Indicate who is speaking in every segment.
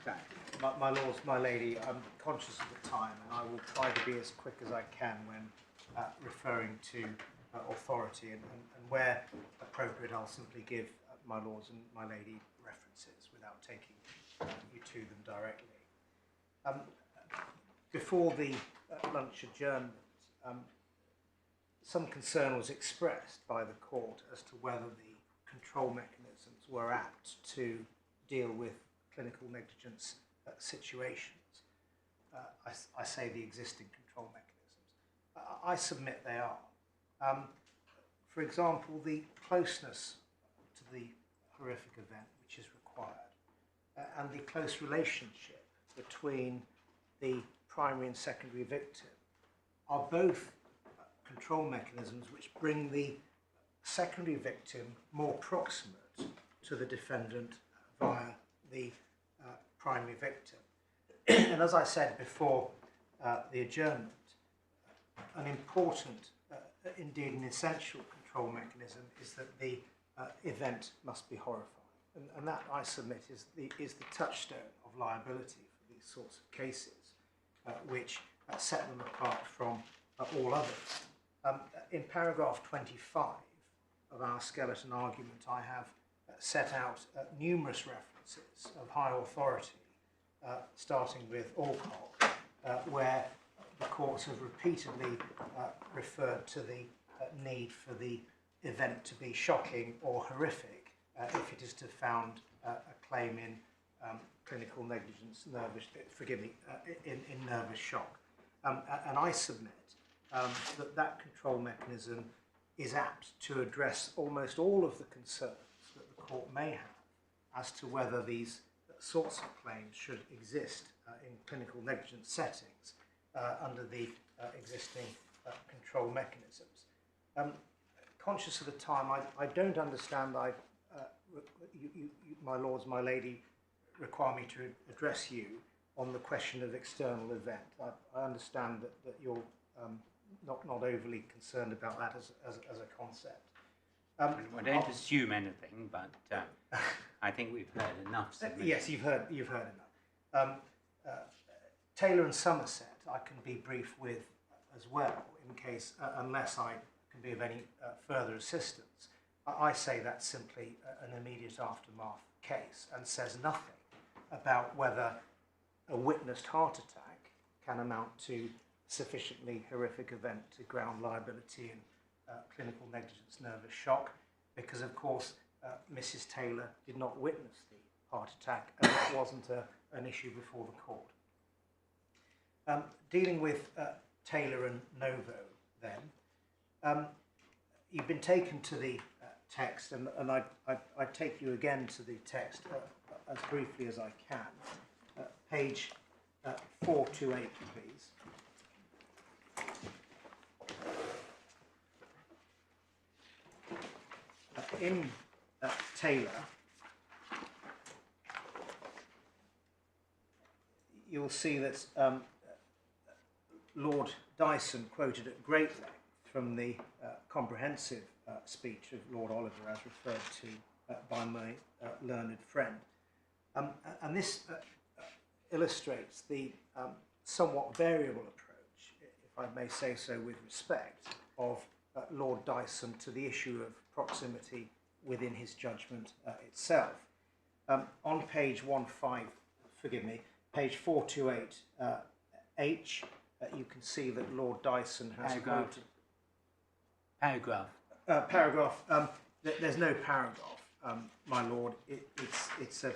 Speaker 1: Okay. My lords, my lady, I'm conscious of the time, and I will try to be as quick as I can when referring to authority, and where appropriate, I'll simply give my lords and my lady references without taking you to them directly. Before the lunch adjournment, some concern was expressed by the court as to whether the control mechanisms were apt to deal with clinical negligence situations. I say the existing control mechanisms. I submit they are. For example, the closeness to the horrific event which is required, and the close relationship between the primary and secondary victim are both control mechanisms which bring the secondary victim more proximate to the defendant via the primary victim. And as I said before the adjournment, an important, indeed an essential control mechanism is that the event must be horrifying. And that, I submit, is the touchstone of liability for these sorts of cases, which set them apart from all others. In paragraph 25 of our skeleton argument, I have set out numerous references of high authority, starting with Alcock, where the courts have repeatedly referred to the need for the event to be shocking or horrific if it is to found a claim in clinical negligence, in nervous shock. And I submit that control mechanism is apt to address almost all of the concerns that the court may have as to whether these sorts of claims should exist in clinical negligence settings under the existing control mechanisms. Conscious of the time, I don't understand, my lords, my lady, require me to address you on the question of external event. I understand that you're not overly concerned about that as a concept.
Speaker 2: I don't assume anything, but I think we've heard enough.
Speaker 1: Yes, you've heard enough. Taylor and Somerset I can be brief with as well, in case, unless I can be of any further assistance. I say that's simply an immediate aftermath case and says nothing about whether a witnessed heart attack can amount to sufficiently horrific event to ground liability in clinical negligence nervous shock, because of course Mrs. Taylor did not witness the heart attack, and that wasn't an issue before the court. Dealing with Taylor and Novo then, you've been taken to the text, and I take you again to the text as briefly as I can. Page 428, please. In Taylor, you'll see that Lord Dyson quoted at great length from the comprehensive speech of Lord Oliver, as referred to by my learned friend. And this illustrates the somewhat variable approach, if I may say so with respect, of Lord Dyson to the issue of proximity within his judgment itself. On page page 428 H, you can see that Lord Dyson has quoted...
Speaker 2: Paragraph.
Speaker 1: There's no paragraph, my lord. It's a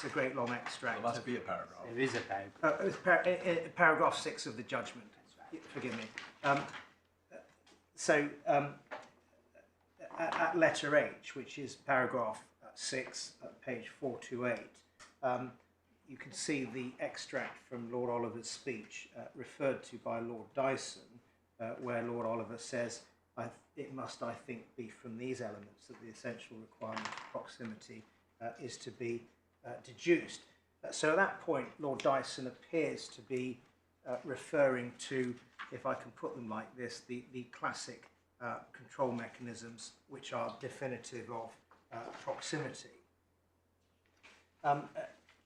Speaker 1: great long extract.
Speaker 3: There must be a paragraph.
Speaker 2: There is a paragraph.
Speaker 1: Paragraph 6 of the judgment. Forgive me. So at letter H, which is paragraph 6, page 428, you can see the extract from Lord Oliver's speech referred to by Lord Dyson, where Lord Oliver says, it must, I think, be from these elements that the essential requirement of proximity is to be deduced. So at that point, Lord Dyson appears to be referring to, if I can put them like this, the classic control mechanisms which are definitive of proximity.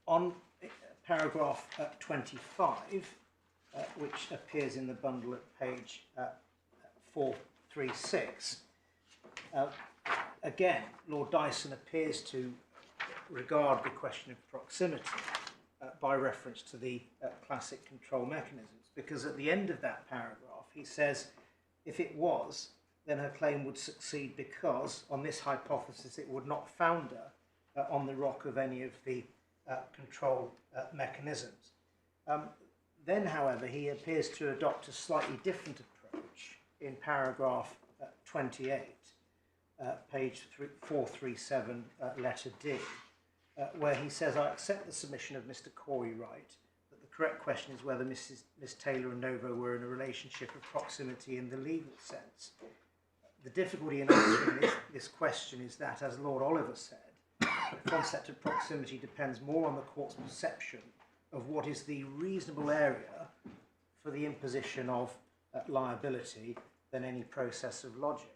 Speaker 1: On paragraph 25, which appears in the bundle at page 436, again, Lord Dyson appears to regard the question of proximity by reference to the classic control mechanisms, because at the end of that paragraph he says if it was, then her claim would succeed because, on this hypothesis, it would not founder on the rock of any of the control mechanisms. Then, however, he appears to adopt a slightly different approach in paragraph 28, page 437, letter D, where he says, I accept the submission of Mr. Corey Wright that the correct question is whether Miss Taylor and Novo were in a relationship of proximity in the legal sense. The difficulty in answering this question is that, as Lord Oliver said, the concept of proximity depends more on the court's perception of what is the reasonable area for the imposition of liability than any process of logic.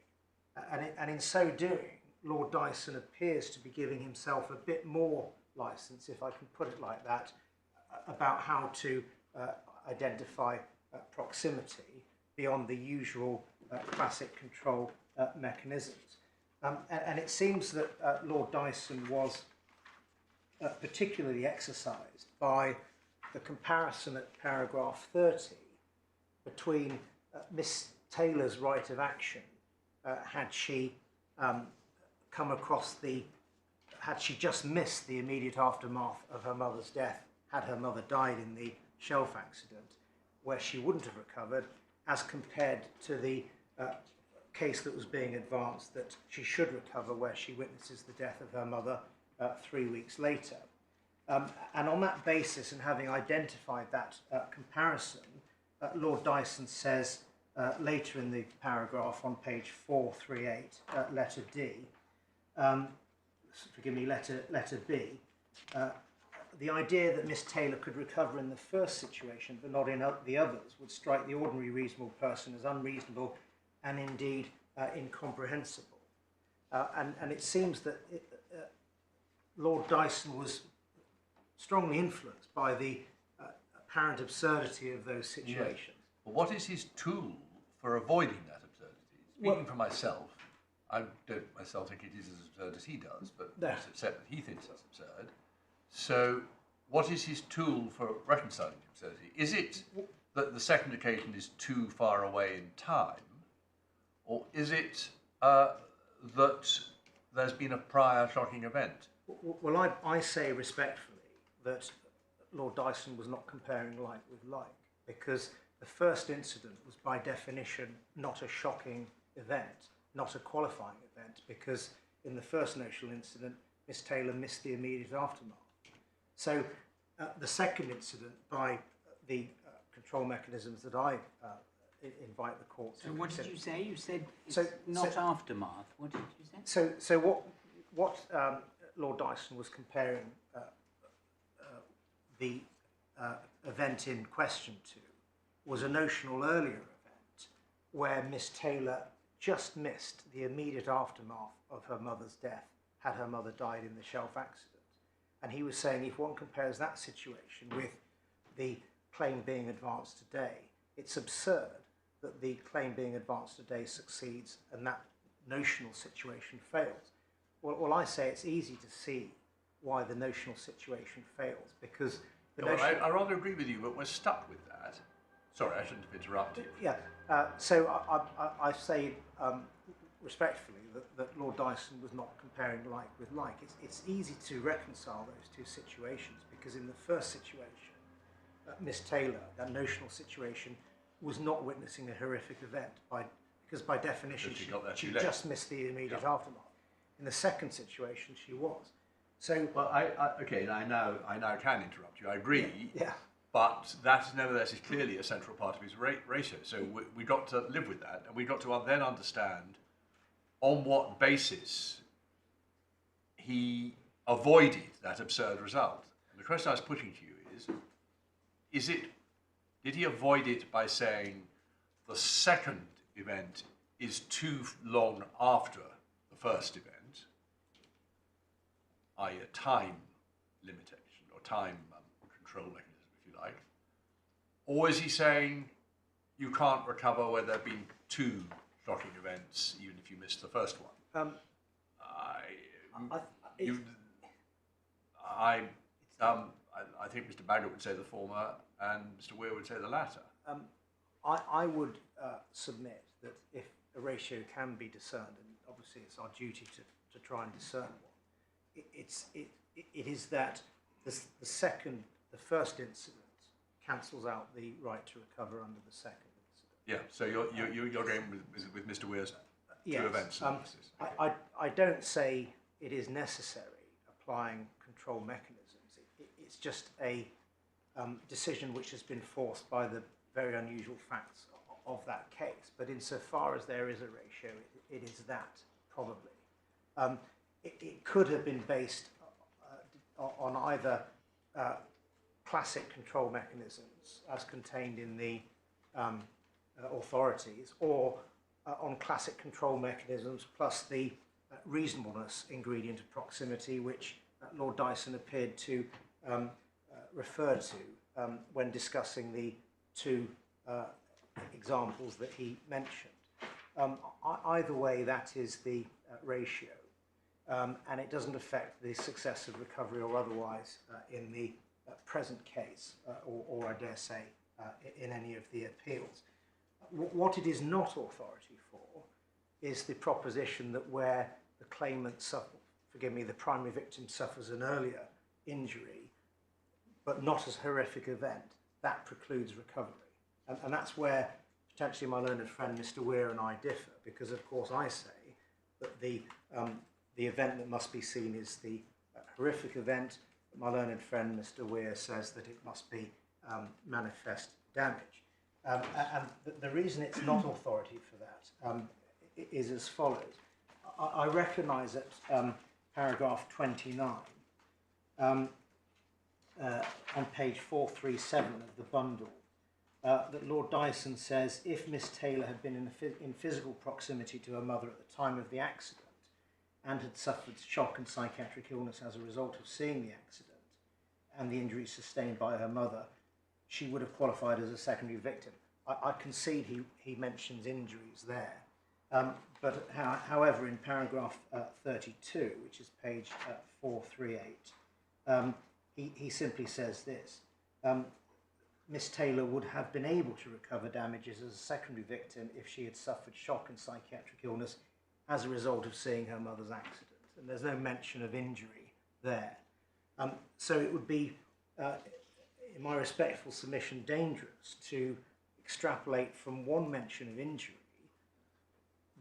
Speaker 1: And in so doing, Lord Dyson appears to be giving himself a bit more license, if I can put it like that, about how to identify proximity beyond the usual classic control mechanisms. And it seems that Lord Dyson was particularly exercised by the comparison at paragraph 30 between Miss Taylor's right of action had she come across had she just missed the immediate aftermath of her mother's death, had her mother died in the shelf accident, where she wouldn't have recovered, as compared to the case that was being advanced that she should recover, where she witnesses the death of her mother 3 weeks later. And on that basis, and having identified that comparison, Lord Dyson says later in the paragraph on page 438, letter D, forgive me, letter B, the idea that Miss Taylor could recover in the first situation but not in the others would strike the ordinary reasonable person as unreasonable and indeed incomprehensible. And it seems that Lord Dyson was strongly influenced by the apparent absurdity of those situations.
Speaker 3: Yes. Well, what is his tool for avoiding that absurdity? Speaking for myself, I don't myself think it is as absurd as he does, but
Speaker 1: No.
Speaker 3: let's accept that he thinks it's absurd. So what is his tool for reconciling the absurdity? Is it that the second occasion is too far away in time, or is it that there's been a prior shocking event?
Speaker 1: Well, I say respectfully that Lord Dyson was not comparing like with like, because the first incident was by definition not a shocking event, not a qualifying event, because in the first notional incident, Miss Taylor missed the immediate aftermath. So the second incident, by the control mechanisms that I invite the court to.
Speaker 2: So what did you say? You said it's
Speaker 1: So
Speaker 2: aftermath. What did you say?
Speaker 1: So what Lord Dyson was comparing the event in question to was a notional earlier event where Miss Taylor just missed the immediate aftermath of her mother's death, had her mother died in the shelf accident. And he was saying if one compares that situation with the claim being advanced today, it's absurd that the claim being advanced today succeeds and that notional situation fails. Well, I say it's easy to see why the notional situation fails, because
Speaker 3: I rather agree with you, but we're stuck with that. Sorry, I shouldn't have interrupted.
Speaker 1: Yeah, so I say respectfully that Lord Dyson was not comparing like with like. It's easy to reconcile those two situations, because in the first situation, Miss Taylor, that notional situation, was not witnessing a horrific event because by definition she just missed the immediate aftermath. In the second situation, she was. So
Speaker 3: well, okay, I now can interrupt you. I agree.
Speaker 1: Yeah.
Speaker 3: But that, nevertheless, is clearly a central part of his ratio. So we got to live with that, and we got to then understand on what basis he avoided that absurd result. And the question I was putting to you is did he avoid it by saying the second event is too long after the first event, i.e. a time limitation or time control mechanism, if you like? Or is he saying you can't recover where there have been two shocking events, even if you missed the first one? I think Mr. Baggett would say the former, and Mr. Weir would say the latter.
Speaker 1: I would submit that if a ratio can be discerned, and obviously it's our duty to try and discern one, it is that the first incident cancels out the right to recover under the second incident.
Speaker 3: Yeah, so you're going with Mr. Weir's
Speaker 1: yes.
Speaker 3: two events.
Speaker 1: I don't say it is necessary applying control mechanisms. It's just a decision which has been forced by the very unusual facts of that case. But insofar as there is a ratio, it is that, probably. It could have been based on either classic control mechanisms as contained in the authorities, or on classic control mechanisms plus the reasonableness ingredient of proximity, which Lord Dyson appeared to refer to when discussing the two examples that he mentioned. Either way, that is the ratio, and it doesn't affect the success of recovery or otherwise in the present case, or I dare say in any of the appeals. What it is not authority for is the proposition that where the claimant the primary victim suffers an earlier injury, but not as a horrific event, that precludes recovery. And that's where potentially my learned friend Mr. Weir and I differ, because of course I say that the event that must be seen is the horrific event. My learned friend Mr. Weir says that it must be manifest damage. And the reason it's not authority for that is as follows. I recognise that paragraph 29 on page 437 of the bundle, that Lord Dyson says if Miss Taylor had been in physical proximity to her mother at the time of the accident and had suffered shock and psychiatric illness as a result of seeing the accident and the injuries sustained by her mother, she would have qualified as a secondary victim. I concede he mentions injuries there. But however, in paragraph 32, which is page 438, he simply says this. Miss Taylor would have been able to recover damages as a secondary victim if she had suffered shock and psychiatric illness as a result of seeing her mother's accident. And there's no mention of injury there. So it would be, in my respectful submission, dangerous to extrapolate from one mention of injury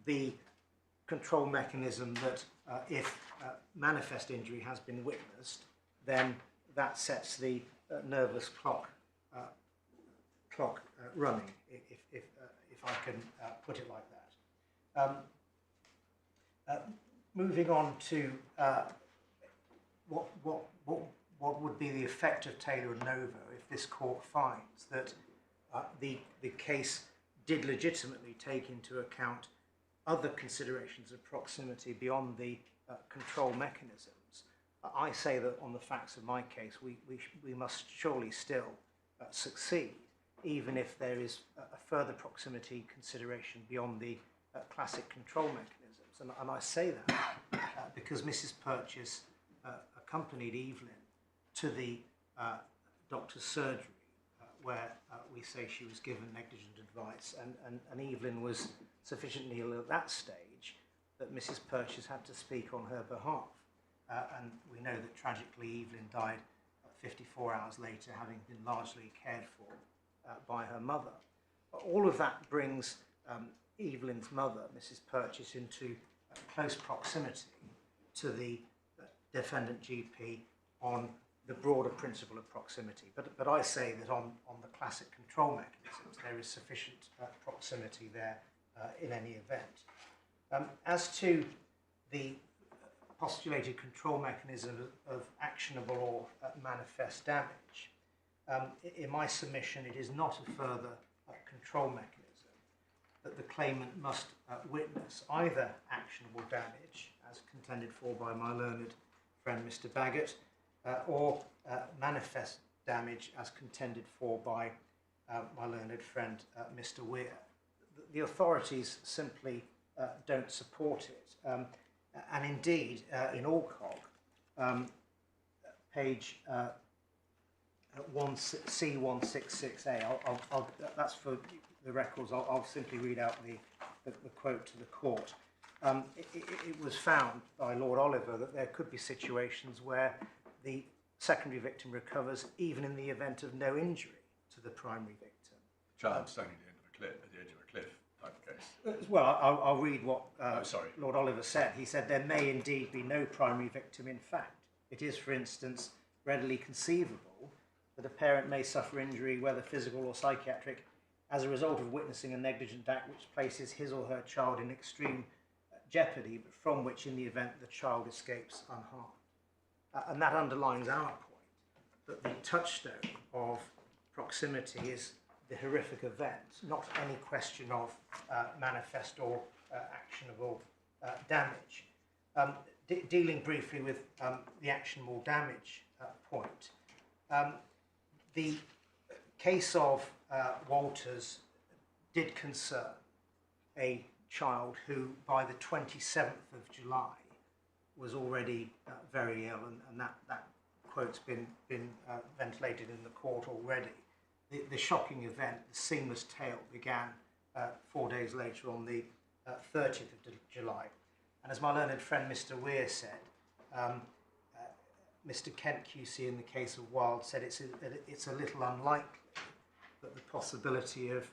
Speaker 1: the control mechanism that if manifest injury has been witnessed, then that sets the nervous clock running, if I can put it like that. Moving on to what would be the effect of Taylor and Novo if this court finds that the case did legitimately take into account other considerations of proximity beyond the control mechanisms. I say that on the facts of my case, we must surely still succeed, even if there is a further proximity consideration beyond the classic control mechanisms. And I say that because Mrs. Purchase accompanied Evelyn to the doctor's surgery, where we say she was given negligent advice, and Evelyn was sufficiently ill at that stage that Mrs. Purchase had to speak on her behalf. And we know that tragically Evelyn died 54 hours later, having been largely cared for by her mother. All of that brings Evelyn's mother, Mrs. Purchase, into close proximity to the defendant GP on the broader principle of proximity. But I say that on the classic control mechanisms, there is sufficient proximity there in any event. As to the postulated control mechanism of actionable or manifest damage, in my submission, it is not a further control mechanism that the claimant must witness either actionable damage, as contended for by my learned friend Mr. Baggett, or manifest damage as contended for by my learned friend Mr. Weir. The authorities simply don't support it. And indeed, in Alcog, page C166A, that's for the records, I'll simply read out the quote to the court. It was found by Lord Oliver that there could be situations where the secondary victim recovers even in the event of no injury to the primary victim.
Speaker 3: Child standing at the edge of a cliff type of case.
Speaker 1: Well, I'll read what Lord Oliver said. He said, there may indeed be no primary victim in fact. It is, for instance, readily conceivable that a parent may suffer injury, whether physical or psychiatric, as a result of witnessing a negligent act which places his or her child in extreme jeopardy, but from which, in the event, the child escapes unharmed. And that underlines our point, that the touchstone of proximity is the horrific event, not any question of manifest or actionable damage. Dealing briefly with the actionable damage point, the case of Walters did concern a child who, by the 27th of July, was already very ill, and that quote's been ventilated in the court already. The shocking event, the seamless tale, began 4 days later on the 30th of July. And as my learned friend Mr. Weir said, Mr. Kent QC in the case of Wilde said it's a little unlikely that the possibility of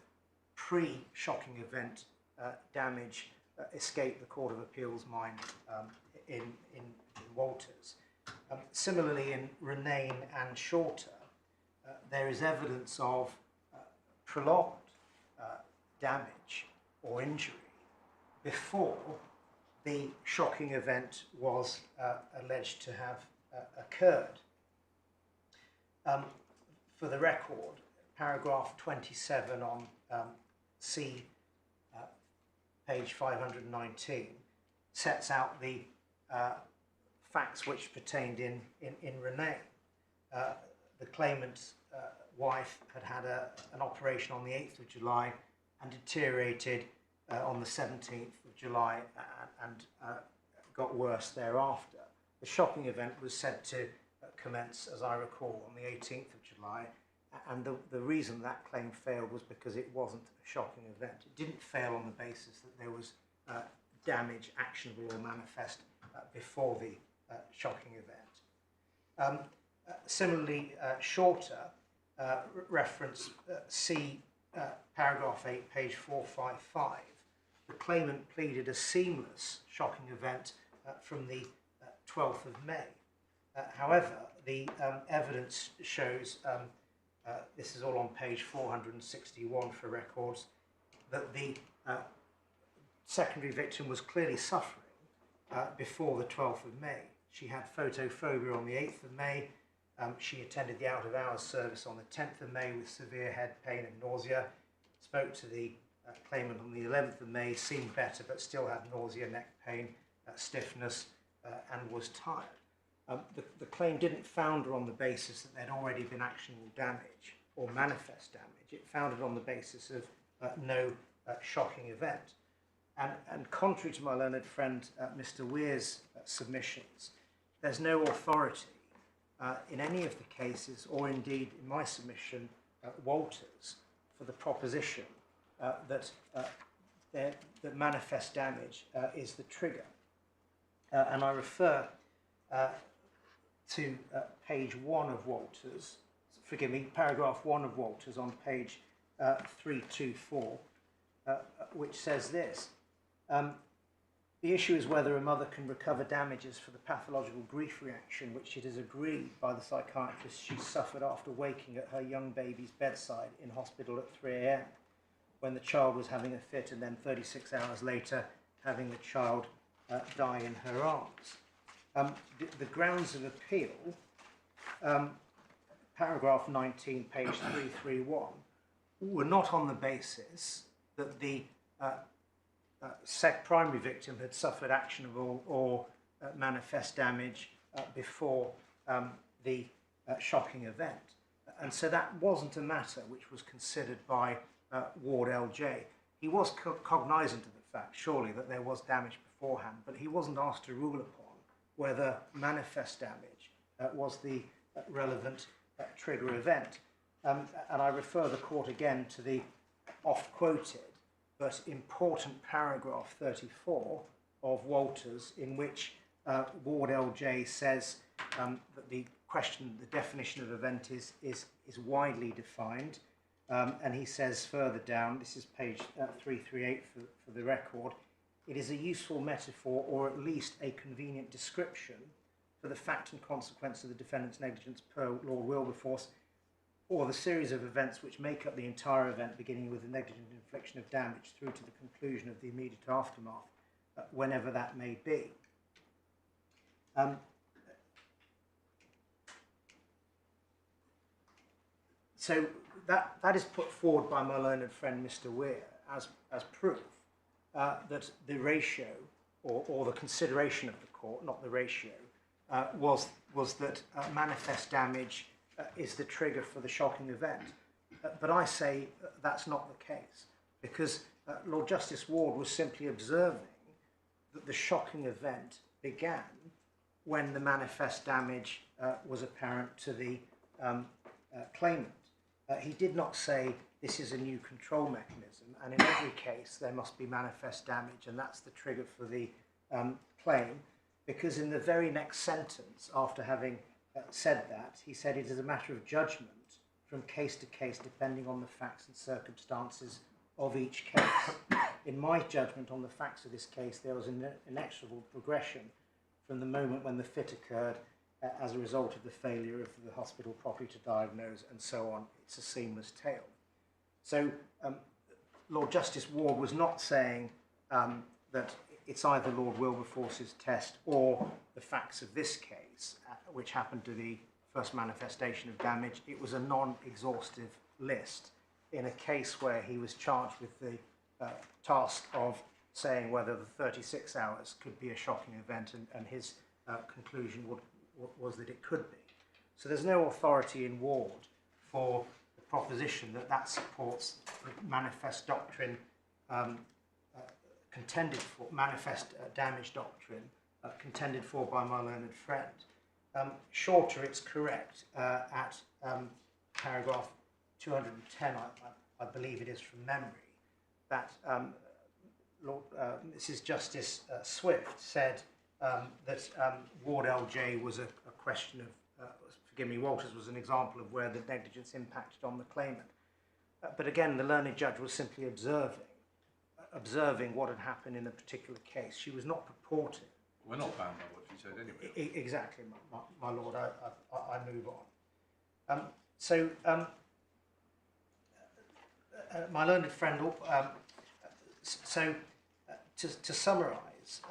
Speaker 1: pre-shocking event damage escaped the Court of Appeal's mind in Walters. Similarly, in Renane and Shorter, there is evidence of prolonged damage or injury before the shocking event was alleged to have occurred. For the record, paragraph 27 on page 519 sets out the facts which pertained in Renane. The claimant's wife had an operation on the 8th of July and deteriorated on the 17th of July and got worse thereafter. The shocking event was said to commence, as I recall, on the 18th of July, and the reason that claim failed was because it wasn't a shocking event. It didn't fail on the basis that there was damage, actionable or manifest, before the shocking event. Similarly, Shorter, reference paragraph 8, page 455, the claimant pleaded a seamless shocking event from the 12th of May. However, the evidence shows, this is all on page 461 for records, that the secondary victim was clearly suffering before the 12th of May. She had photophobia on the 8th of May. She attended the out-of-hours service on the 10th of May with severe head pain and nausea, spoke to the claimant on the 11th of May, seemed better but still had nausea, neck pain, stiffness, and was tired. The claim didn't founder on the basis that there'd already been actionable damage or manifest damage. It founded on the basis of no shocking event. And contrary to my learned friend Mr. Weir's submissions, there's no authority in any of the cases, or indeed in my submission, Walters, for the proposition that manifest damage is the trigger. And I refer to page 1 of Walters, paragraph 1 of Walters on page 324, which says this. The issue is whether a mother can recover damages for the pathological grief reaction which it is agreed by the psychiatrist she suffered after waking at her young baby's bedside in hospital at 3 a.m. when the child was having a fit, and then 36 hours later having the child die in her arms. The grounds of appeal, paragraph 19, page 331, were not on the basis that the primary victim had suffered actionable or manifest damage before the shocking event. And so that wasn't a matter which was considered by Ward LJ. He was cognizant of the fact, surely, that there was damage beforehand, but he wasn't asked to rule upon whether manifest damage was the relevant trigger event. And I refer the court again to the oft-quoted but important paragraph 34 of Walters, in which Ward LJ says that the definition of event is widely defined. And he says further down, this is page 338 for the record, it is a useful metaphor or at least a convenient description for the fact and consequence of the defendant's negligence per Lord Wilberforce, or the series of events which make up the entire event, beginning with the negligent infliction of damage through to the conclusion of the immediate aftermath, whenever that may be. So that is put forward by my learned friend Mr. Weir as proof that the ratio, or the consideration of the court, not the ratio, was that manifest damage is the trigger for the shocking event. But I say that's not the case, because Lord Justice Ward was simply observing that the shocking event began when the manifest damage was apparent to the claimant. He did not say this is a new control mechanism, and in every case there must be manifest damage, and that's the trigger for the claim, because in the very next sentence, after having said that, he said it is a matter of judgment from case to case depending on the facts and circumstances of each case. In my judgment on the facts of this case, there was an inexorable progression from the moment when the fit occurred as a result of the failure of the hospital properly to diagnose, and so on. It's a seamless tale. So Lord Justice Ward was not saying that it's either Lord Wilberforce's test or the facts of this case, which happened to the first manifestation of damage. It was a non-exhaustive list in a case where he was charged with the task of saying whether the 36 hours could be a shocking event, and his conclusion was that it could be. So there's no authority in Ward for the proposition that supports the manifest doctrine contended for, manifest damage doctrine contended for by my learned friend. Shorter, it's correct, at paragraph 210, I believe it is from memory, that Mrs. Justice Swift said that Ward LJ was a question of, forgive me, Walters was an example of where the negligence impacted on the claimant. But again, the learned judge was simply observing what had happened in a particular case. She was not purporting.
Speaker 3: We're not bound by what she said anyway.
Speaker 1: Exactly, my lord. I move on. My learned friend. To summarise,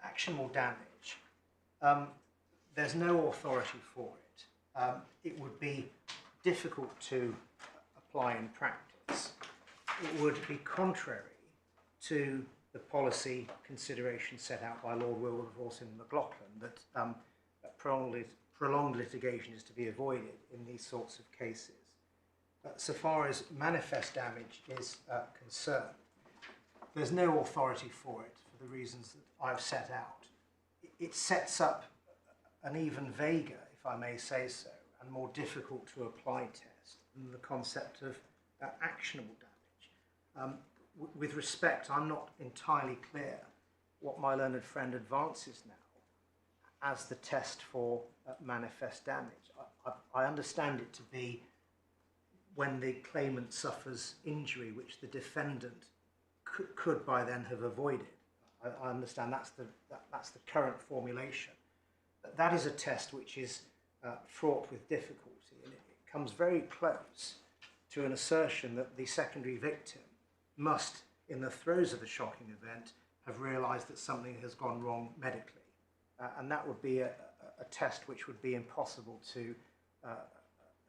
Speaker 1: actionable damage. There's no authority for it. It would be difficult to apply in practice. It would be contrary to the policy consideration set out by Lord Wilberforce in McLaughlin that prolonged litigation is to be avoided in these sorts of cases. So far as manifest damage is concerned, there's no authority for it for the reasons that I've set out. It sets up an even vaguer, if I may say so, and more difficult to apply test than the concept of actionable damage. With respect, I'm not entirely clear what my learned friend advances now as the test for manifest damage. I understand it to be when the claimant suffers injury which the defendant could by then have avoided. I understand that's the current formulation. That is a test which is fraught with difficulty, and it comes very close to an assertion that the secondary victim must, in the throes of the shocking event, have realised that something has gone wrong medically. And that would be a test which would be impossible to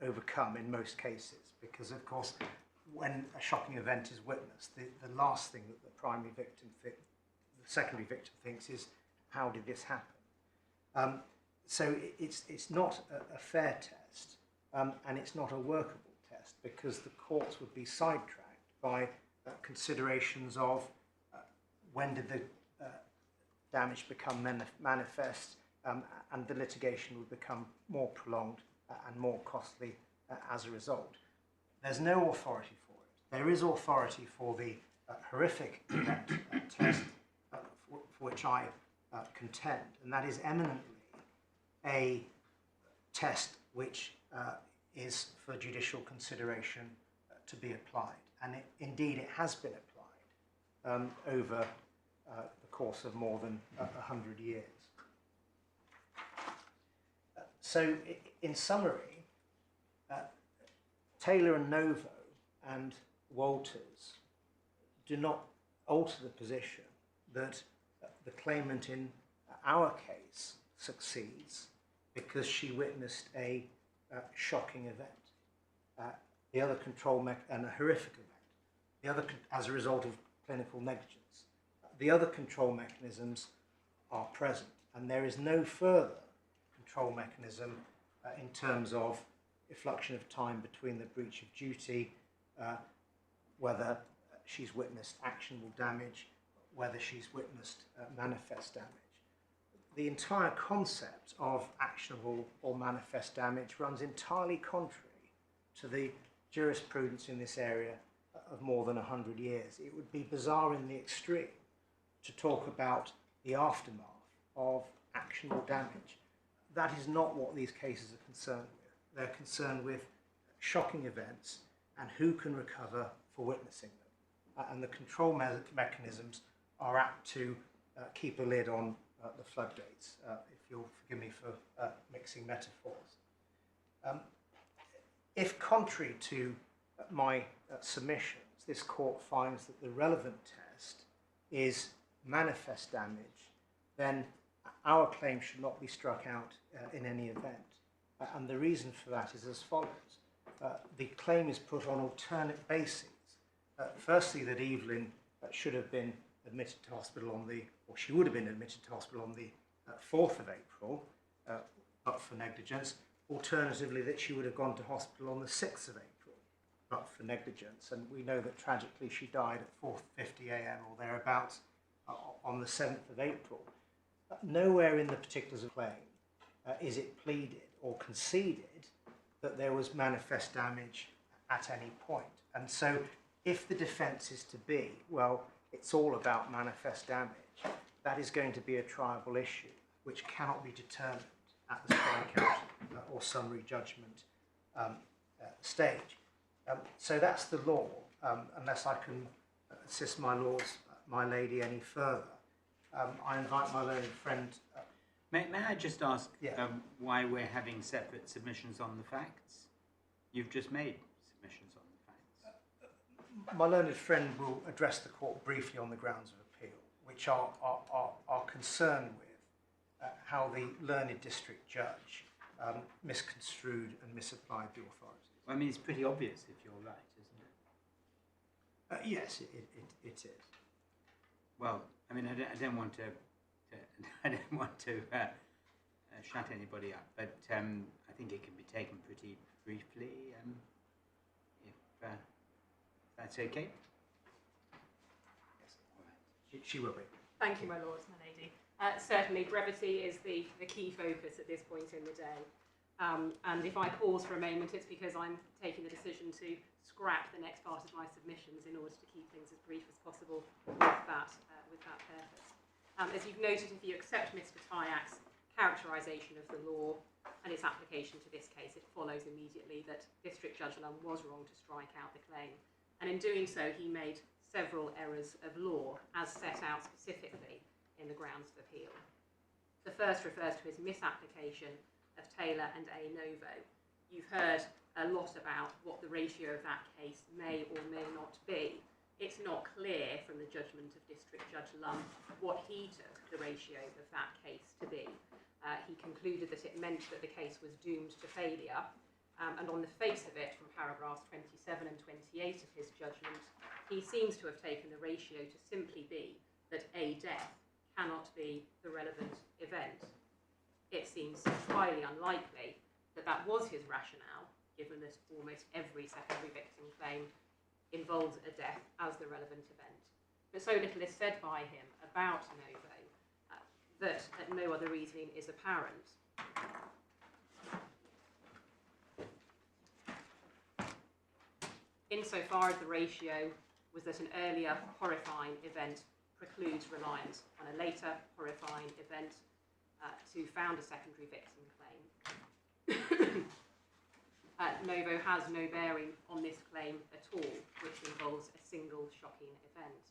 Speaker 1: overcome in most cases, because of course when a shocking event is witnessed, the last thing that the primary victim the secondary victim thinks is, how did this happen? So it's not a fair test and it's not a workable test because the courts would be sidetracked by considerations of when did the damage become manifest, and the litigation would become more prolonged and more costly as a result. There's no authority for it. There is authority for the horrific event test, for which I contend, and that is eminently a test which is for judicial consideration to be applied, and indeed it has been applied over the course of more than 100 years. So, in summary, Taylor and Novo and Walters do not alter the position that the claimant in our case succeeds because she witnessed a shocking event, the other and a horrific event, as a result of clinical negligence. The other control mechanisms are present, and there is no further control mechanism in terms of effluxion of time between the breach of duty, whether she's witnessed actionable damage, whether she's witnessed manifest damage. The entire concept of actionable or manifest damage runs entirely contrary to the jurisprudence in this area of more than 100 years. It would be bizarre in the extreme to talk about the aftermath of actionable damage. That is not what these cases are concerned with. They're concerned with shocking events and who can recover for witnessing them. And the control mechanisms are apt to keep a lid on the floodgates, if you'll forgive me for mixing metaphors. If contrary to my submissions, this court finds that the relevant test is manifest damage, then our claim should not be struck out in any event. And the reason for that is as follows. The claim is put on alternate bases. Firstly, that Evelyn should have been admitted to hospital or she would have been admitted to hospital on the 4th of April, but for negligence. Alternatively, that she would have gone to hospital on the 6th of April, but for negligence. And we know that tragically she died at 4:50 a.m. or thereabouts on the 7th of April. Nowhere in the particulars of claim is it pleaded or conceded that there was manifest damage at any point. And so if the defence is to be, well, it's all about manifest damage, that is going to be a triable issue which cannot be determined at the strikeout or summary judgment stage. So that's the law, unless I can assist my lady any further. I invite my learned friend.
Speaker 2: May I just ask
Speaker 1: Yeah.
Speaker 2: why we're having separate submissions on the facts? You've just made submissions on the facts.
Speaker 1: My learned friend will address the court briefly on the grounds of appeal, which are concerned with how the learned district judge misconstrued and misapplied the authorities.
Speaker 2: Well, I mean, it's pretty obvious if you're right, isn't it?
Speaker 1: Yes, it is.
Speaker 2: Well, I mean, I don't want to shut anybody up, but I think it can be taken pretty briefly, if that's okay.
Speaker 1: Yes, all right. She will be.
Speaker 4: Thank you, my lords, my lady. Certainly, brevity is the key focus at this point in the day. And if I pause for a moment, it's because I'm taking the decision to scrap the next part of my submissions in order to keep things as brief as possible with that purpose. As you've noted, if you accept Mr. Tyak's characterisation of the law and its application to this case, it follows immediately that District Judge Lum was wrong to strike out the claim. And in doing so, he made several errors of law as set out specifically in the grounds of appeal. The first refers to his misapplication of Taylor and A. Novo. You've heard a lot about what the ratio of that case may or may not be. It's not clear from the judgment of District Judge Lum what he took the ratio of that case to be. He concluded that it meant that the case was doomed to failure, and on the face of it, from paragraphs 27 and 28 of his judgment, he seems to have taken the ratio to simply be that a death cannot be the relevant event. It seems highly unlikely that that was his rationale, given that almost every secondary victim claim involves a death as the relevant event. But so little is said by him about novo that no other reasoning is apparent. Insofar as the ratio was that an earlier horrifying event precludes reliance on a later horrifying event to found a secondary victim claim. Novo has no bearing on this claim at all, which involves a single shocking event.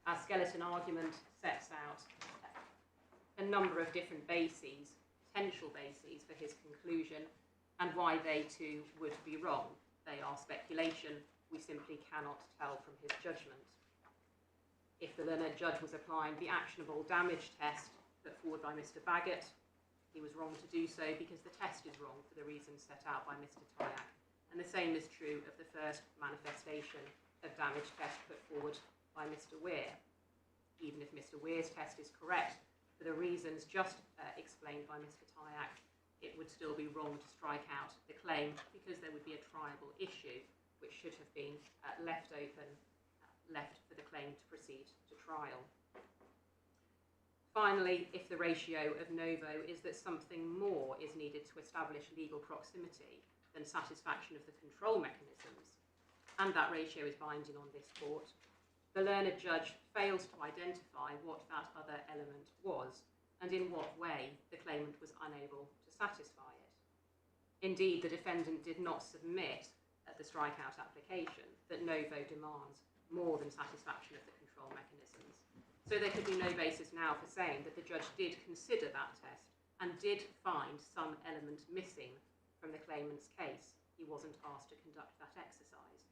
Speaker 4: Our skeleton argument sets out a number of different bases, potential bases for his conclusion, and why they too would be wrong. They are speculation. We simply cannot tell from his judgment. If the learned judge was applying the actionable damage test put forward by Mr. Baggett, he was wrong to do so because the test is wrong for the reasons set out by Mr. Tyack. And the same is true of the first manifestation of damage test put forward by Mr. Weir. Even if Mr. Weir's test is correct, for the reasons just explained by Mr. Tyack, it would still be wrong to strike out the claim because there would be a triable issue which should have been left open, left for the claim to proceed to trial. Finally, if the ratio of novo is that something more is needed to establish legal proximity than satisfaction of the control mechanisms, and that ratio is binding on this court, the learned judge fails to identify what that other element was and in what way the claimant was unable to satisfy it. Indeed, the defendant did not submit at the strikeout application that novo demands more than satisfaction of the control mechanisms. So there could be no basis now for saying that the judge did consider that test and did find some element missing from the claimant's case. He wasn't asked to conduct that exercise.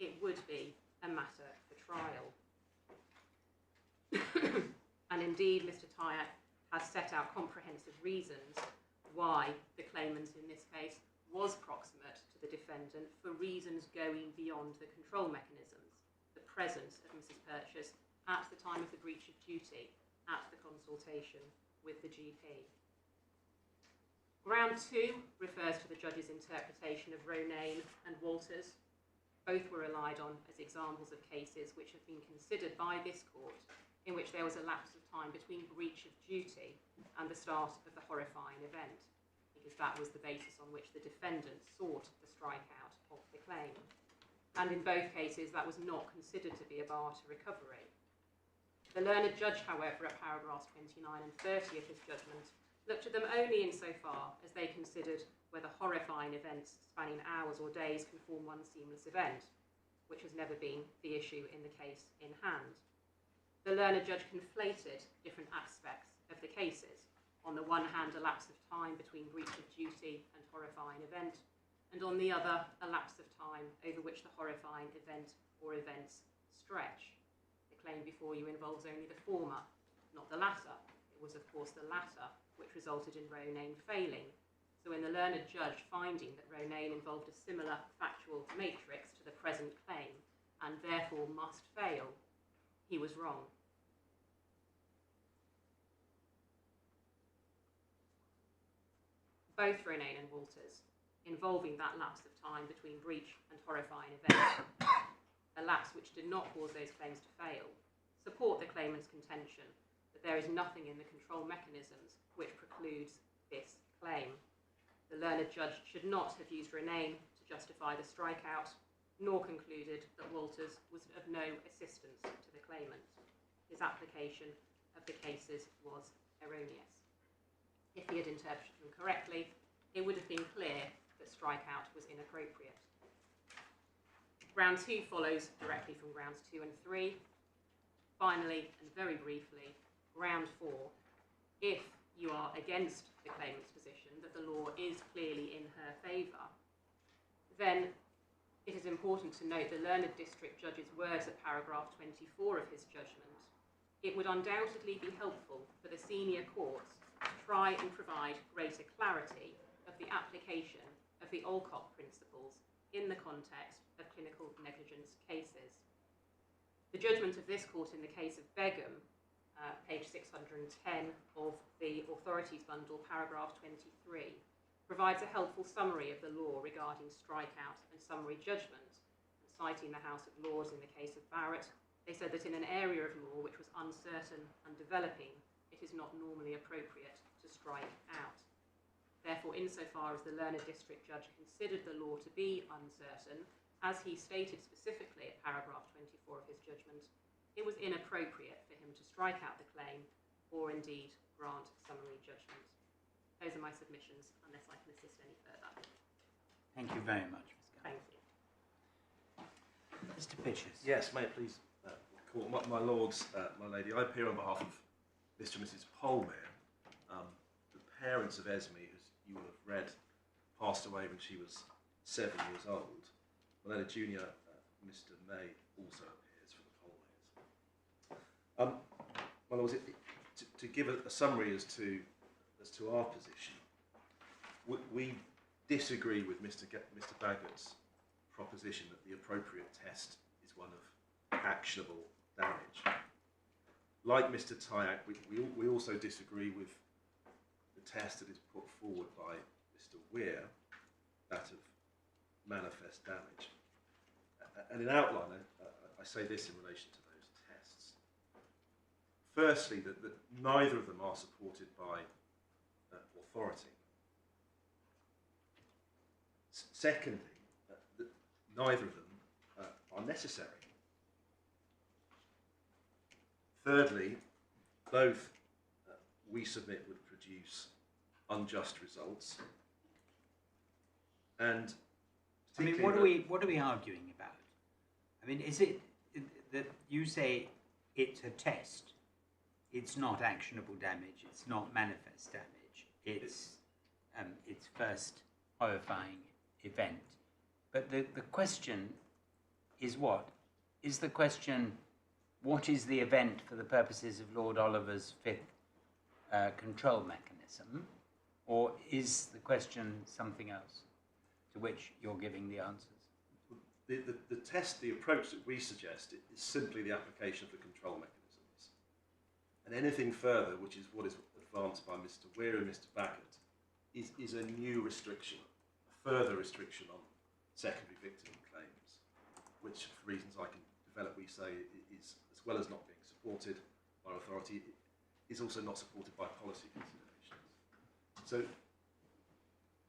Speaker 4: It would be a matter for trial. And indeed, Mr. Tyack has set out comprehensive reasons why the claimant in this case was proximate to the defendant for reasons going beyond the control mechanisms, the presence of Mrs. Purchase at the time of the breach of duty, at the consultation with the GP. Ground 2 refers to the judge's interpretation of Ronayne and Walters. Both were relied on as examples of cases which have been considered by this court in which there was a lapse of time between breach of duty and the start of the horrifying event, because that was the basis on which the defendant sought the strikeout of the claim. And in both cases, that was not considered to be a bar to recovery. The learned judge, however, at paragraphs 29 and 30 of his judgment, looked at them only insofar as they considered whether horrifying events spanning hours or days can form one seamless event, which has never been the issue in the case in hand. The learned judge conflated different aspects of the cases. On the one hand, a lapse of time between breach of duty and horrifying event, and on the other, a lapse of time over which the horrifying event or events stretch. The claim before you involves only the former, not the latter. It was, of course, the latter which resulted in Ronayne failing. So in the learned judge finding that Ronayne involved a similar factual matrix to the present claim and therefore must fail, he was wrong. Both Ronayne and Walters, involving that lapse of time between breach and horrifying events, a lapse which did not cause those claims to fail, support the claimant's contention that there is nothing in the control mechanisms which precludes this claim. The learned judge should not have used Ronayne to justify the strikeout, nor concluded that Walters was of no assistance to the claimant. His application of the cases was erroneous. If he had interpreted them correctly, it would have been clear that strikeout was inappropriate. Ground 2 follows directly from grounds 2 and 3. Finally, and very briefly, ground 4, if you are against the claimant's position that the law is clearly in her favour, then it is important to note the learned district judge's words at paragraph 24 of his judgment. It would undoubtedly be helpful for the senior courts to try and provide greater clarity of the application of the Alcott principles in the context of clinical negligence cases. The judgment of this court in the case of Begum, page 610 of the Authorities Bundle, paragraph 23, provides a helpful summary of the law regarding strikeout and summary judgment. And citing the House of Lords in the case of Barrett, they said that in an area of law which was uncertain and developing, it is not normally appropriate to strike out. Therefore, insofar as the learned district judge considered the law to be uncertain, as he stated specifically at paragraph 24 of his judgment, it was inappropriate for him to strike out the claim or indeed grant summary judgment. Those are my submissions, unless I can assist any further.
Speaker 2: Thank you very much, Ms. Gunn.
Speaker 4: Thank you.
Speaker 2: Mr. Pitchers.
Speaker 5: Yes, may it please court, my lords, my lady, I appear on behalf of Mr. and Mrs. Polmear. The parents of Esme, as you will have read, passed away when she was 7 years old. My lady junior, Mr. May, also appears for the Polmears. My lords, to give a summary as to our position, we disagree with Mr. Baggett's proposition that the appropriate test is one of actionable damage. Like Mr. Tyack, we also disagree with the test that is put forward by Mr. Weir, that of manifest damage. And in outline, I say this in relation to those tests. Firstly, that neither of them are supported by authority. Secondly, that neither of them are necessary. Thirdly, both we submit would produce unjust results. And
Speaker 2: I mean, what are we arguing about? I mean, is it that you say it's a test? It's not actionable damage. It's not manifest damage. It's first horrifying event. But the question is what? Is the question what is the event for the purposes of Lord Oliver's fifth control mechanism? Or is the question something else to which you're giving the answers?
Speaker 5: The test, the approach that we suggest is simply the application of the control mechanisms. And anything further, which is what is advanced by Mr. Weir and Mr. Baggett, is a new restriction, a further restriction on secondary victim claims, which for reasons I can develop, we say is, as well as not being supported by authority, is also not supported by policy considerations. So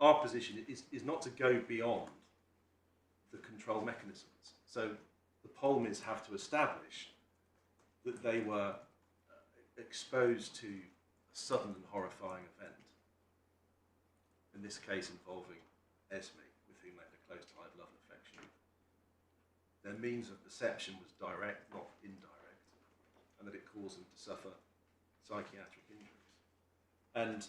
Speaker 5: our position is not to go beyond the control mechanisms. So the Polmears have to establish that they were exposed to a sudden and horrifying event, in this case involving Esme, with whom they had a close tie of love and affection. Their means of perception was direct, not indirect, and that it caused them to suffer psychiatric injuries. And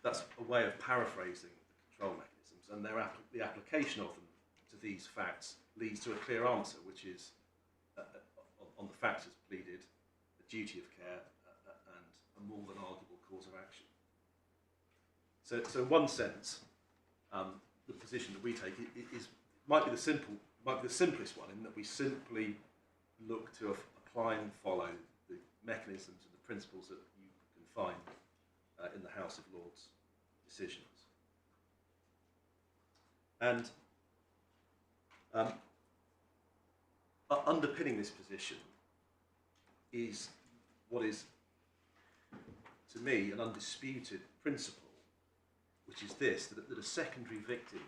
Speaker 5: that's a way of paraphrasing the control mechanisms, and the application of them to these facts leads to a clear answer, which is, on the facts as pleaded, a duty of care and a more than arguable cause of action. So in one sense, the position that we take might be the simplest one, in that we simply look to apply and follow the mechanisms and the principles that you can find in the House of Lords decisions. And underpinning this position is what is, to me, an undisputed principle, which is this, that a secondary victim,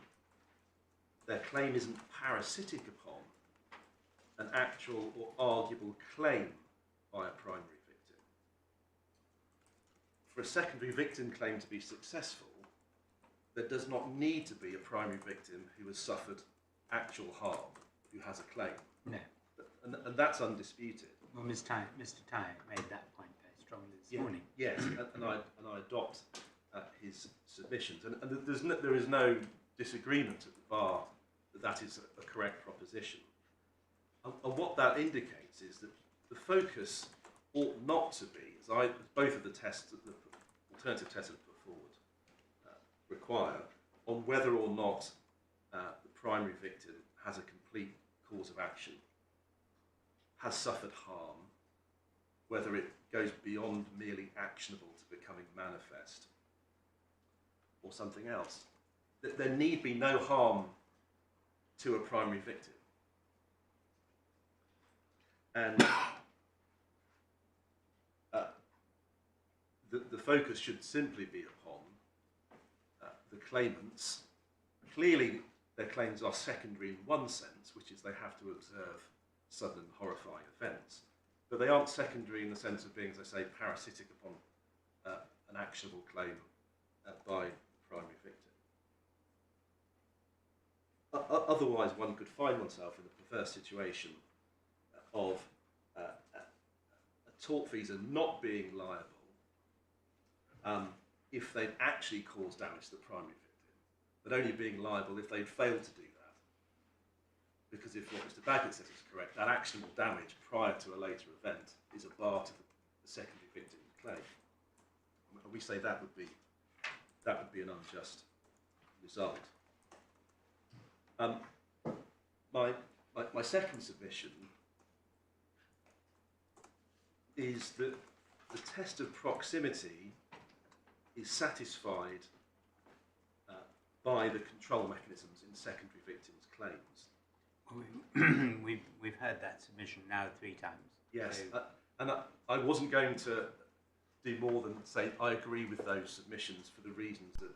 Speaker 5: their claim isn't parasitic upon an actual or arguable claim by a primary victim. For a secondary victim claim to be successful, there does not need to be a primary victim who has suffered actual harm, who has a claim.
Speaker 2: No.
Speaker 5: And that's undisputed.
Speaker 2: Well, Mr. Tyack made that point very strongly this morning.
Speaker 5: Yes, and I adopt his submissions. And there is no disagreement at the bar that is a correct proposition. And what that indicates is that the focus ought not to be, as both of the tests, the alternative tests that are put forward, require, on whether or not the primary victim has a complete cause of action, has suffered harm, whether it goes beyond merely actionable to becoming manifest or something else. There need be no harm to a primary victim. And the focus should simply be upon the claimants. Clearly, their claims are secondary in one sense, which is they have to observe sudden and horrifying events. But they aren't secondary in the sense of being, as I say, parasitic upon an actionable claim by the primary victim. Otherwise, one could find oneself in the perverse situation of a tortfeasor not being liable if they'd actually caused damage to the primary victim, but only being liable if they'd failed to do that. Because if what Mr. Baggett says is correct, that actionable damage prior to a later event is a bar to the secondary victim's claim. And we say that would be an unjust result. My second submission is that the test of proximity is satisfied by the control mechanisms in secondary victims' claims.
Speaker 2: We've heard that submission now 3 times.
Speaker 5: Yes,
Speaker 2: So,
Speaker 5: and I wasn't going to do more than say I agree with those submissions for the reasons that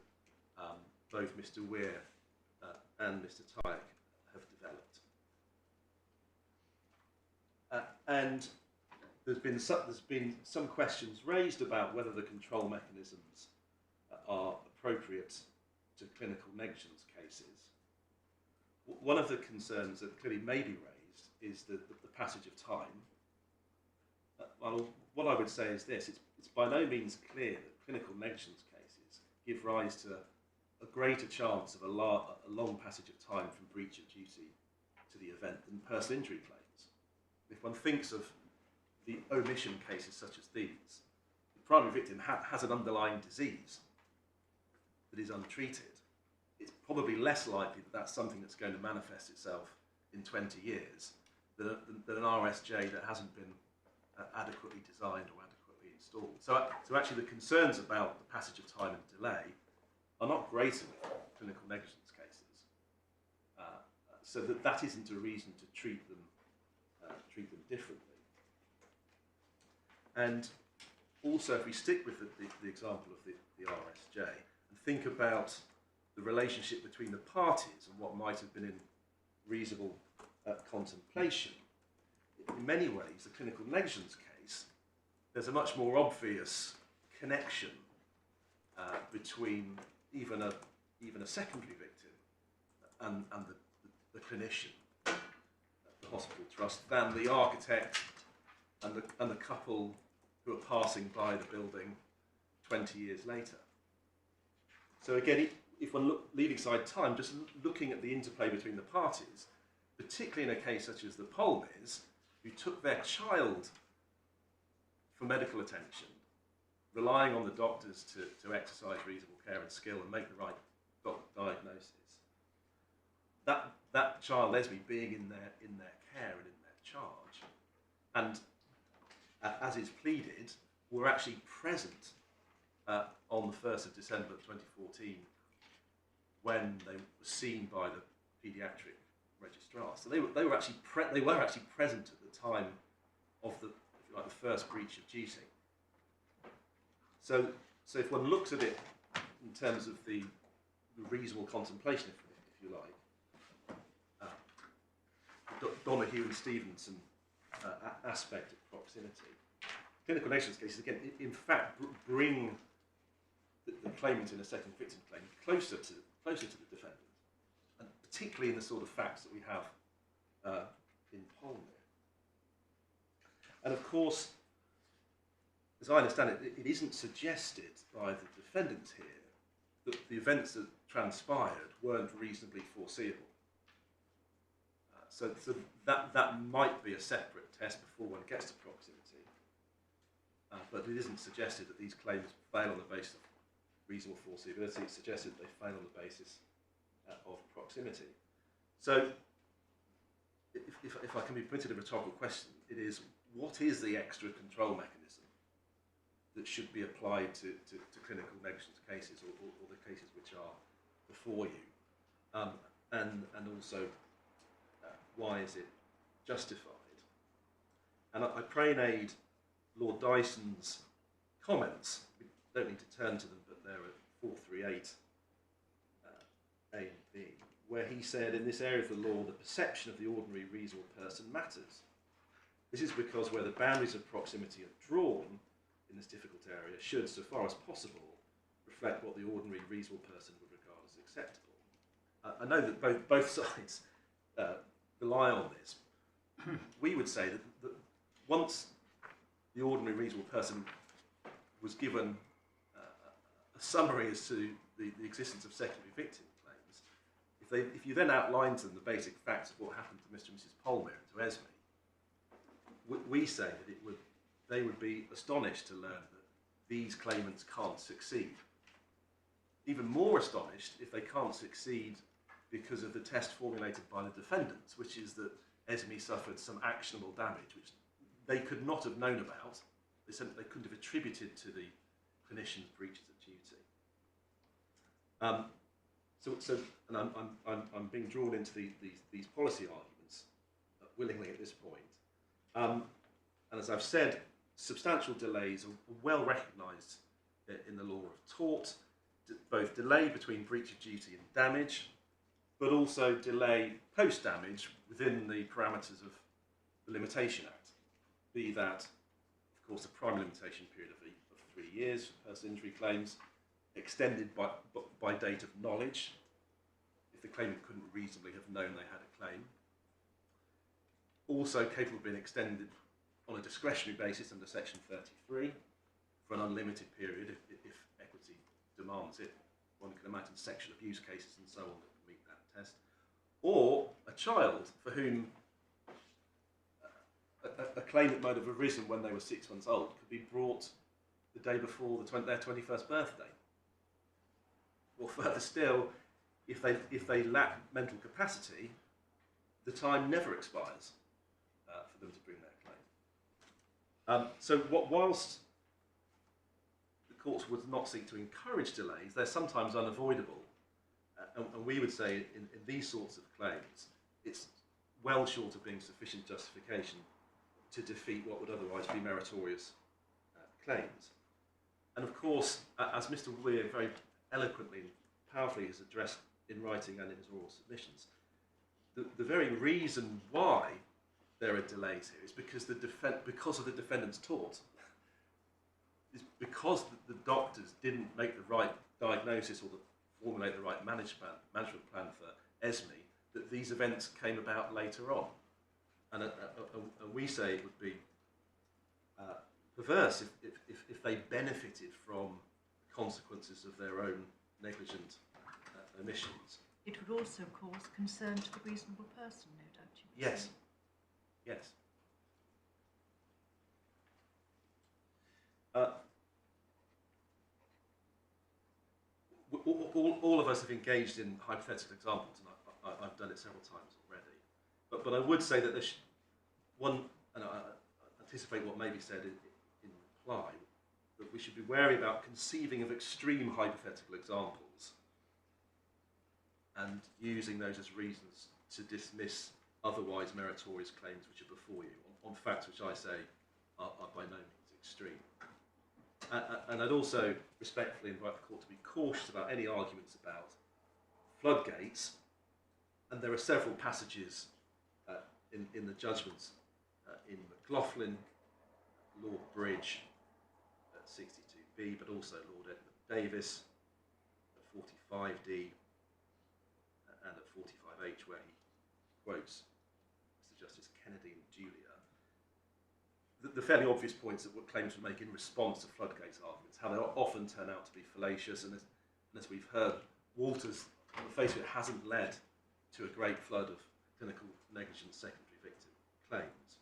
Speaker 5: both Mr. Weir and Mr. Tyke have developed. And there's been some questions raised about whether the control mechanisms are appropriate to clinical negligence cases. One of the concerns that clearly may be raised is the passage of time. Well, what I would say is this: it's by no means clear that clinical negligence cases give rise to a greater chance of a long passage of time from breach of duty to the event than personal injury claims. If one thinks of the omission cases such as these, the primary victim has an underlying disease that is untreated. It's probably less likely that that's something that's going to manifest itself in 20 years than an RSJ that hasn't been adequately designed or adequately installed. So actually the concerns about the passage of time and delay are not greater with clinical negligence cases. So that isn't a reason to treat them differently. And also, if we stick with the example of the RSJ and think about the relationship between the parties and what might have been in reasonable contemplation, in many ways, the clinical negligence case, there's a much more obvious connection between even a secondary victim and the clinician, the hospital trust, than the architect and the couple who are passing by the building 20 years later. So again, if one leaving aside time, just looking at the interplay between the parties, particularly in a case such as the Polmears, who took their child for medical attention, relying on the doctors to exercise reasonable care and skill and make the right diagnosis, that child, Leslie, being in their care and in their charge, and as is pleaded, were actually present on the 1st of December 2014 when they were seen by the paediatric registrar. So they were actually present at the time of the first breach of duty. So if one looks at it in terms of the reasonable contemplation, if you like, Donahue and Stevenson aspect of proximity, clinical negligence cases again, in fact, bring the claimant in a second victim claim closer to the defendant, and particularly in the sort of facts that we have in Polmear. And of course, as I understand it, it isn't suggested by the defendants here that the events that transpired weren't reasonably foreseeable. So that might be a separate test before one gets to proximity, but it isn't suggested that these claims fail on the basis of reasonable foreseeability. It's suggested that they fail on the basis of proximity. So if I can be permitted a rhetorical question, it is, what is the extra control mechanism that should be applied to clinical negligence cases or the cases which are before you, and also why is it justified? And I pray and aid Lord Dyson's comments. We don't need to turn to them, but they're at 438 A and B, where he said, in this area of the law, the perception of the ordinary reasonable person matters. This is because where the boundaries of proximity are drawn in this difficult area should, so far as possible, reflect what the ordinary reasonable person would regard as acceptable. I know that both sides rely on this. We would say that once the ordinary reasonable person was given a summary as to the existence of secondary victim claims, if you then outlined to them the basic facts of what happened to Mr. and Mrs. Polmear and to Esme, we say that they would be astonished to learn that these claimants can't succeed. Even more astonished if they can't succeed because of the test formulated by the defendants, which is that Esme suffered some actionable damage, which they could not have known about. They couldn't have attributed to the clinician's breaches of duty. And I'm being drawn into these policy arguments willingly at this point. And as I've said, substantial delays are well recognised in the law of tort, both delay between breach of duty and damage, but also delay post-damage within the parameters of the Limitation Act, be that, of course, a primary limitation period of 3 years for personal injury claims, extended by date of knowledge, if the claimant couldn't reasonably have known they had a claim, also capable of being extended on a discretionary basis under Section 33 for an unlimited period if equity demands it. One can imagine sexual abuse cases and so on that can meet that test. Or a child for whom a claim that might have arisen when they were 6 months old could be brought the day before their 21st birthday. Or further still, if they lack mental capacity, the time never expires for them to bring their claim. So whilst the courts would not seek to encourage delays, they're sometimes unavoidable. And we would say in these sorts of claims, it's well short of being sufficient justification to defeat what would otherwise be meritorious claims. And of course, as Mr. Weir very eloquently and powerfully has addressed in writing and in his oral submissions, the very reason why there are delays here is because of the defendant's tort. It's because the doctors didn't make the right diagnosis or formulate the right management plan for Esme that these events came about later on. And we say it would be perverse if they benefited from the consequences of their own negligent omissions.
Speaker 6: It would also cause concern to the reasonable person, no doubt.
Speaker 5: Yes. Yes. All of us have engaged in hypothetical examples, and I've done it several times already. But I would say that there's one, and I anticipate what may be said in reply, that we should be wary about conceiving of extreme hypothetical examples and using those as reasons to dismiss otherwise meritorious claims which are before you on facts which I say are by no means extreme. And I'd also respectfully invite the court to be cautious about any arguments about floodgates, and there are several passages in the judgments in McLaughlin, Lord Bridge at 62B, but also Lord Edmund Davies at 45D and at 45H, where he quotes Mr. Justice Kennedy and Julia. The fairly obvious points that what claims would make in response to floodgates arguments, how they often turn out to be fallacious, and as we've heard, Walters, on the face of it, hasn't led to a great flood of clinical negligence secondary victim claims.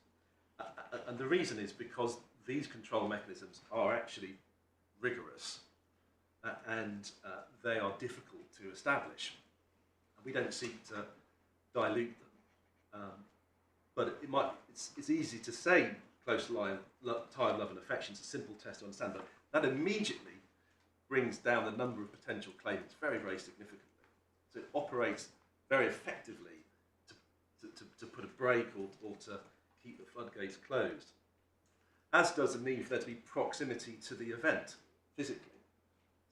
Speaker 5: And the reason is because these control mechanisms are actually rigorous and they are difficult to establish. And we don't seek to dilute them, but it's easy to say close tie of love and affection. It's a simple test to understand, but that immediately brings down the number of potential claimants very, very significantly. So it operates very effectively to put a brake or to keep the floodgates closed, as does the need for there to be proximity to the event physically.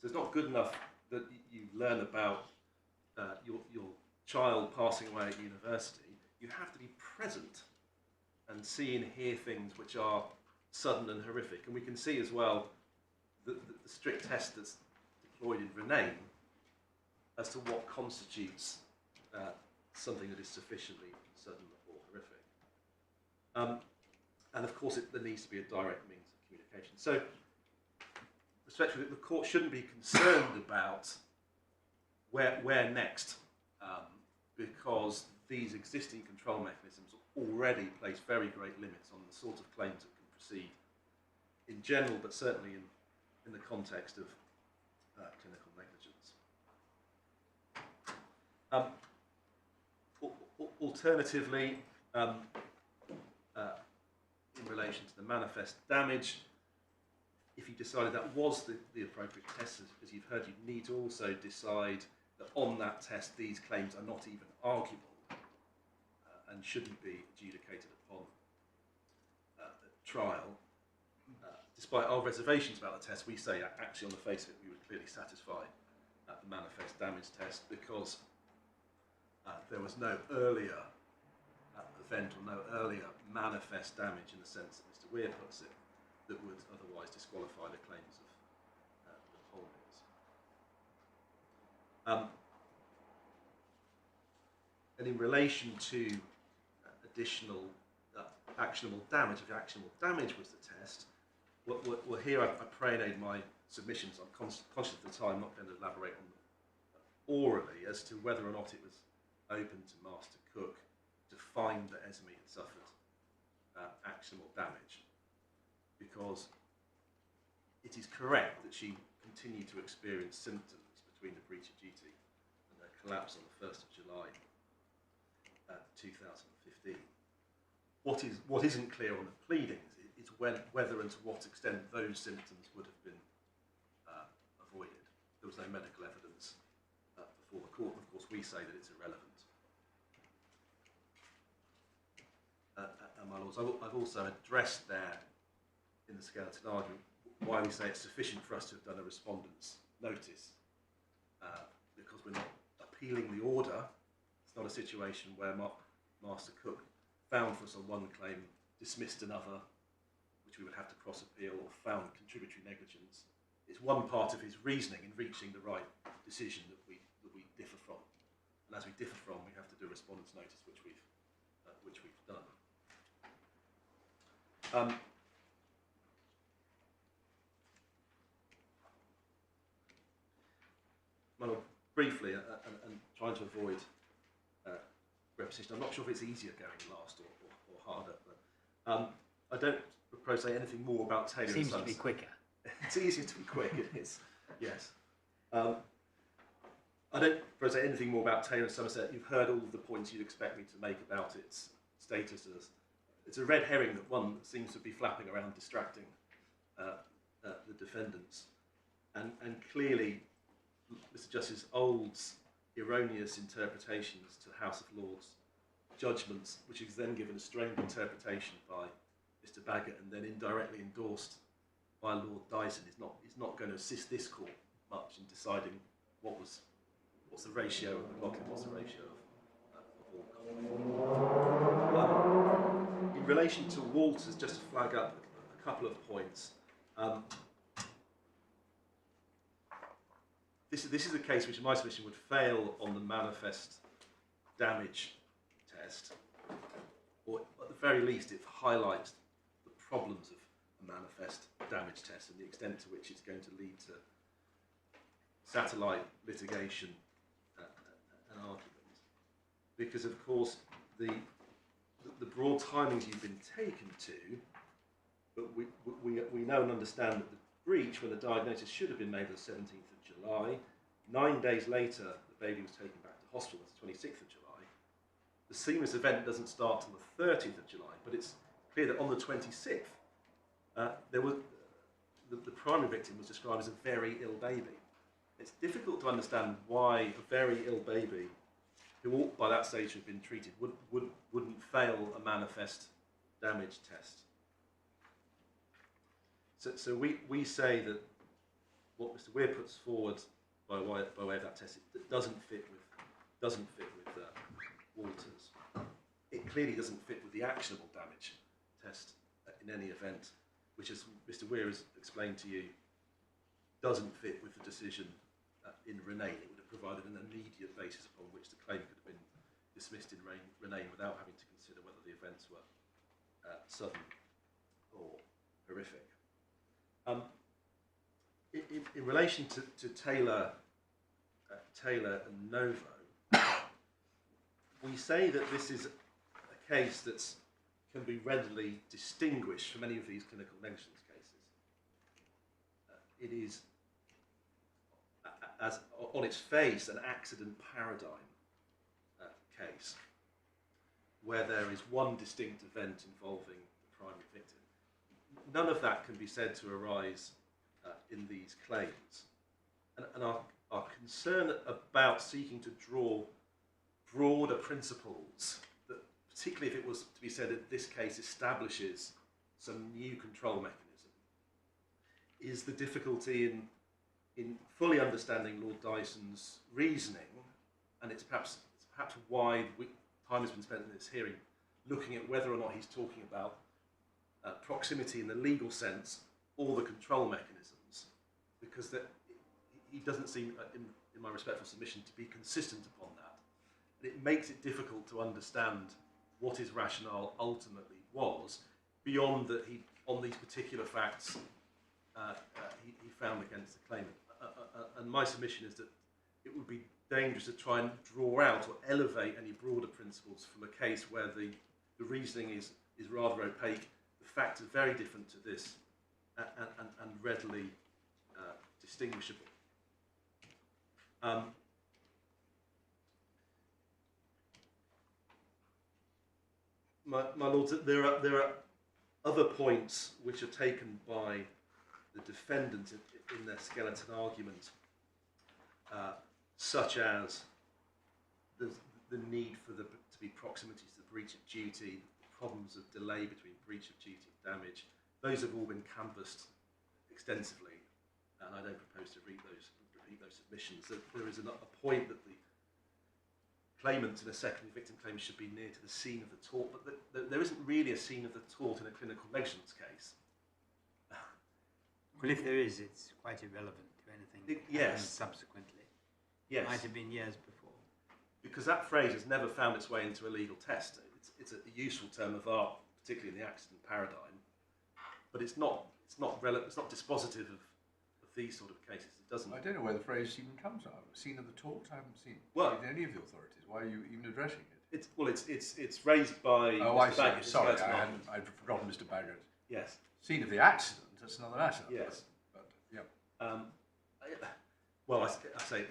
Speaker 5: So it's not good enough that you learn about your child passing away at university. You have to be present and see and hear things which are sudden and horrific. And we can see as well the strict test that's deployed in Rename as to what constitutes something that is sufficiently sudden or horrific. And of course, there needs to be a direct means of communication. So, respectfully, the court shouldn't be concerned about where next, because these existing control mechanisms already place very great limits on the sort of claims that can proceed in general, but certainly in the context of clinical negligence. Alternatively, in relation to the manifest damage, if you decided that was the appropriate test, as you've heard, you need to also decide that on that test these claims are not even arguable and shouldn't be adjudicated upon trial. Despite our reservations about the test, we say actually on the face of it we would clearly satisfy the manifest damage test, because there was no earlier event or no earlier manifest damage in the sense that Mr. Weir puts it that would otherwise disqualify the claims of the Polmears. And in relation to additional actionable damage, if actionable damage was the test, well here I pray-nade my submissions. I'm conscious of the time, not going to elaborate on them orally as to whether or not it was open to Master Cook to find that Esme had suffered actionable damage, because it is correct that she continued to experience symptoms between the breach of duty and her collapse on the 1st of July 2015. What isn't clear on the pleadings is whether and to what extent those symptoms would have been avoided. There was no medical evidence before the court, and of course we say that it's irrelevant. And my lords, I've also addressed there in the skeleton argument why we say it's sufficient for us to have done a respondent's notice, because we're not appealing the order. It's not a situation where Master Cook found for us on one claim, dismissed another, which we would have to cross-appeal, or found contributory negligence. It's one part of his reasoning in reaching the right decision that we differ from. And as we differ from, we have to do a respondent's notice, which we've done. Well, briefly, and trying to avoid repetition, I'm not sure if it's easier going last or harder, but I don't propose to say anything more about Taylor and Somerset.
Speaker 2: Seems to be quicker.
Speaker 5: It's easier to be quick, it is, yes. I don't propose to say anything more about Taylor and Somerset. You've heard all of the points you'd expect me to make about its status as it's a red herring that one seems to be flapping around distracting the defendants. And clearly, Mr. Justice Old's erroneous interpretations to House of Lords judgments, which is then given a strained interpretation by Mr. Bagot and then indirectly endorsed by Lord Dyson, is not going to assist this court much in deciding what's the ratio of the block and what's the ratio of all. In relation to Walters, just to flag up a couple of points. This is a case which, in my submission, would fail on the manifest damage test, or at the very least, it highlights the problems of a manifest damage test and the extent to which it's going to lead to satellite litigation and argument. Because, of course, the broad timings you've been taken to, but we know and understand that the breach, when the diagnosis should have been made on the 17th of July, 9 days later, the baby was taken back to hospital on the 26th of July. The seamless event doesn't start till the 30th of July, but it's clear that on the 26th, there was the primary victim was described as a very ill baby. It's difficult to understand why a very ill baby, who ought by that stage to have been treated, wouldn't fail a manifest damage test. So we say that what Mr. Weir puts forward by way of that test, it doesn't fit with Walters. It clearly doesn't fit with the actionable damage test in any event, which, as Mr. Weir has explained to you, doesn't fit with the decision in Renane. It would have provided an immediate basis upon which the claim could have been dismissed in Renane without having to consider whether the events were sudden or horrific. In relation to Taylor and Novo, we say that this is a case that can be readily distinguished from any of these clinical negligence cases. It is, as on its face, an accident paradigm case where there is one distinct event involving the primary victim. None of that can be said to arise in these claims. And our concern about seeking to draw broader principles, that particularly if it was to be said that this case establishes some new control mechanism, is the difficulty in fully understanding Lord Dyson's reasoning, and it's perhaps why time has been spent in this hearing looking at whether or not he's talking about proximity in the legal sense or the control mechanisms, because he doesn't seem, in my respectful submission, to be consistent upon that. And it makes it difficult to understand what his rationale ultimately was, beyond that he, on these particular facts, he found against the claimant. And my submission is that it would be dangerous to try and draw out or elevate any broader principles from a case where the reasoning is rather opaque, the facts are very different to this, and readily distinguishable. My lords, there are other points which are taken by the defendant in their skeleton argument, such as the need for to be proximity to the breach of duty, the problems of delay between breach of duty and damage. Those have all been canvassed extensively, and I don't propose to repeat those submissions. There is a point that the claimant in a secondary victim claim should be near to the scene of the tort, but there isn't really a scene of the tort in a clinical negligence case.
Speaker 2: Well, if there is, it's quite irrelevant to anything that happens subsequently.
Speaker 5: Yes.
Speaker 2: It might have been years before.
Speaker 5: Because that phrase has never found its way into a legal test. It's a useful term of art, particularly in the accident paradigm, but it's not dispositive of these sort of cases. It doesn't.
Speaker 3: I don't know where the phrase even comes from. Scene of the tort? I haven't seen any of the authorities. Why are you even addressing it?
Speaker 5: It's raised by.
Speaker 3: Oh,
Speaker 5: Mr.
Speaker 3: I see.
Speaker 5: Baggett.
Speaker 3: Sorry, I'd forgotten Mr. Baggett.
Speaker 5: Yes.
Speaker 3: Scene of the accident. That's another matter.
Speaker 5: Yes.
Speaker 3: But yeah.
Speaker 5: Well, I say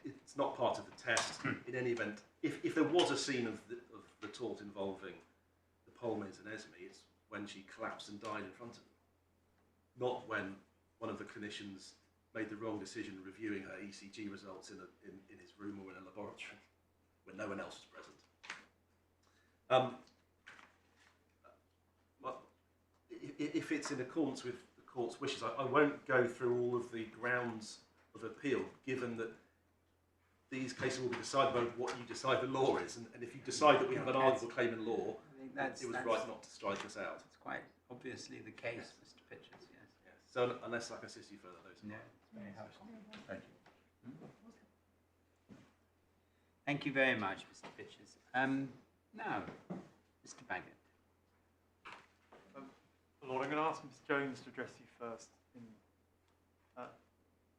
Speaker 5: it's not part of the test. In any event, if there was a scene of the tort involving the Polmears and Esme, it's when she collapsed and died in front of them, not when one of the clinicians made the wrong decision reviewing her ECG results in his room or in a laboratory when no one else was present. If it's in accordance with the court's wishes, I won't go through all of the grounds of appeal, given that these cases will be decided by what you decide the law is, and if you decide that we have an arguable claim in law, it was right not to strike us out.
Speaker 2: It's quite obviously the case, Mr. Pitchers, yes.
Speaker 5: So unless I can assist you further, those are
Speaker 2: No,
Speaker 5: mine.
Speaker 2: it's very helpful. Thank you. Thank you very much, Mr. Pitchers. Now, Mr. Baggett.
Speaker 7: Lord, I'm going to ask Ms Jones to address you first in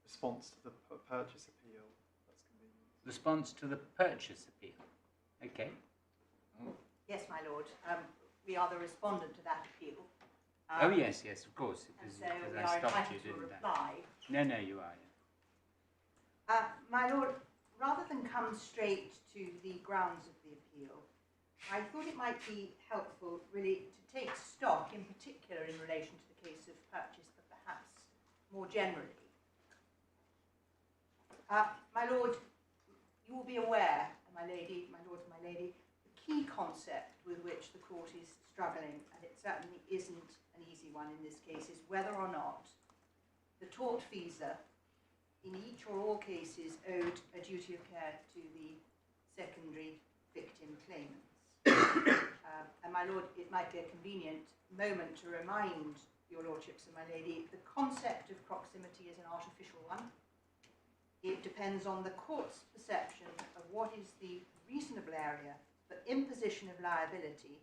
Speaker 7: response to the purchase appeal. That's convenient.
Speaker 2: Response to the purchase appeal. Okay.
Speaker 6: Yes, my lord. We are the respondent to that appeal.
Speaker 2: Oh yes, of course.
Speaker 6: And so we
Speaker 2: I
Speaker 6: are
Speaker 2: stopped you,
Speaker 6: entitled to a
Speaker 2: didn't
Speaker 6: reply.
Speaker 2: I? No, you are. Yeah.
Speaker 6: My lord, rather than come straight to the grounds of the appeal, I thought it might be helpful really to take stock in particular in relation to the case of purchase, but perhaps more generally. My lord, you will be aware, my lady, my lord and my lady, the key concept with which the court is struggling, and it certainly isn't an easy one in this case, is whether or not the tortfeasor in each or all cases owed a duty of care to the secondary victim claimants. And my lord, it might be a convenient moment to remind your lordships and my lady, the concept of proximity is an artificial one. It depends on the court's perception of what is the reasonable area for imposition of liability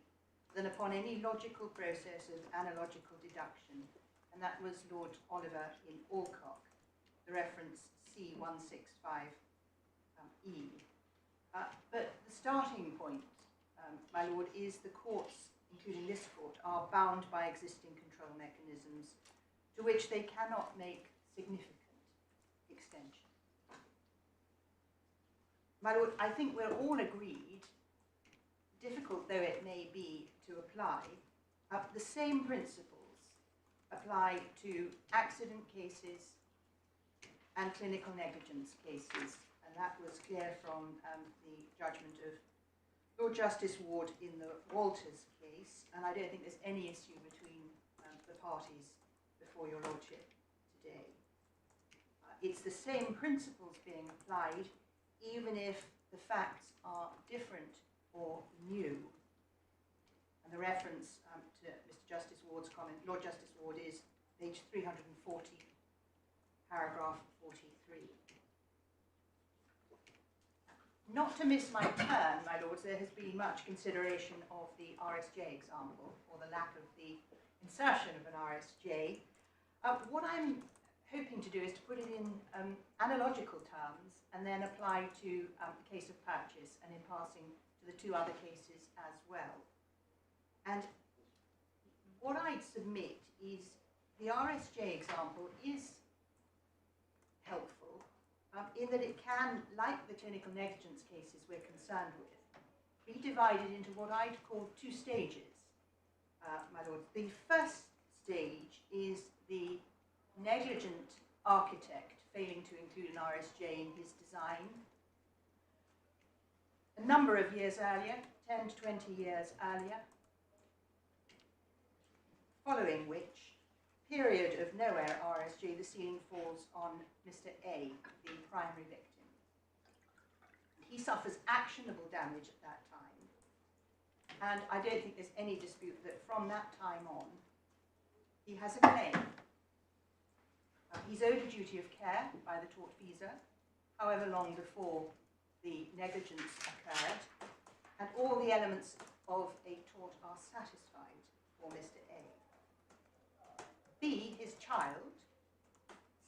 Speaker 6: than upon any logical process of analogical deduction. And that was Lord Oliver in Alcock, the reference C165E. But the starting point, my lord, is the courts, including this court, are bound by existing control mechanisms to which they cannot make significant extensions. My lord, I think we're all agreed, difficult though it may be to apply, the same principles apply to accident cases and clinical negligence cases, and that was clear from the judgment of Lord Justice Ward in the Walters case, and I don't think there's any issue between the parties before your lordship today. It's the same principles being applied, even if the facts are different or new. And the reference to Mr. Justice Ward's comment, Lord Justice Ward, is page 340, paragraph 43. Not to miss my turn, my lords, there has been much consideration of the RSJ example, or the lack of the insertion of an RSJ. What I'm hoping to do is to put it in analogical terms and then apply to the case of purchase, and in passing to the two other cases as well. And what I'd submit is the RSJ example is helpful in that it can, like the clinical negligence cases we're concerned with, be divided into what I'd call two stages, my lords. The first stage is the negligent architect failing to include an RSJ in his design. A number of years earlier, 10 to 20 years earlier, following which period of no RSJ, the ceiling falls on Mr. A, the primary victim. He suffers actionable damage at that time, and I don't think there's any dispute that from that time on, he has a claim. He's owed a duty of care by the tortfeasor, however long before the negligence occurred, and all the elements of a tort are satisfied for Mr. A. B, his child,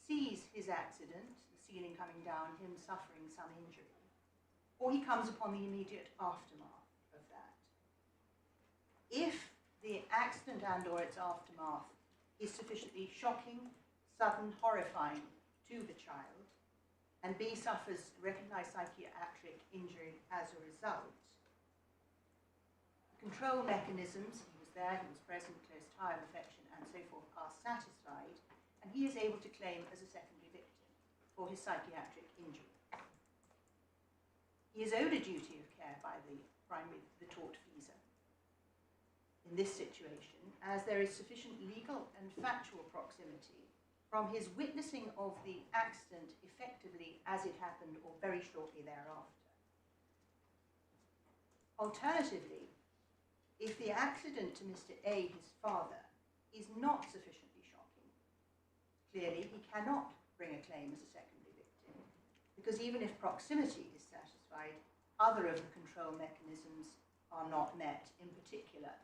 Speaker 6: sees his accident, the ceiling coming down, him suffering some injury, or he comes upon the immediate aftermath of that. If the accident and or its aftermath is sufficiently shocking, sudden, horrifying to the child, and B suffers recognised psychiatric injury as a result, the control mechanisms, he was there, he was present, close tie of affection, and so forth, are satisfied, and he is able to claim as a secondary victim for his psychiatric injury. He is owed a duty of care by the tortfeasor in this situation, as there is sufficient legal and factual proximity from his witnessing of the accident effectively as it happened or very shortly thereafter. Alternatively, if the accident to Mr. A, his father, is not sufficiently shocking, clearly he cannot bring a claim as a secondary victim, because even if proximity is satisfied, other of the control mechanisms are not met, in particular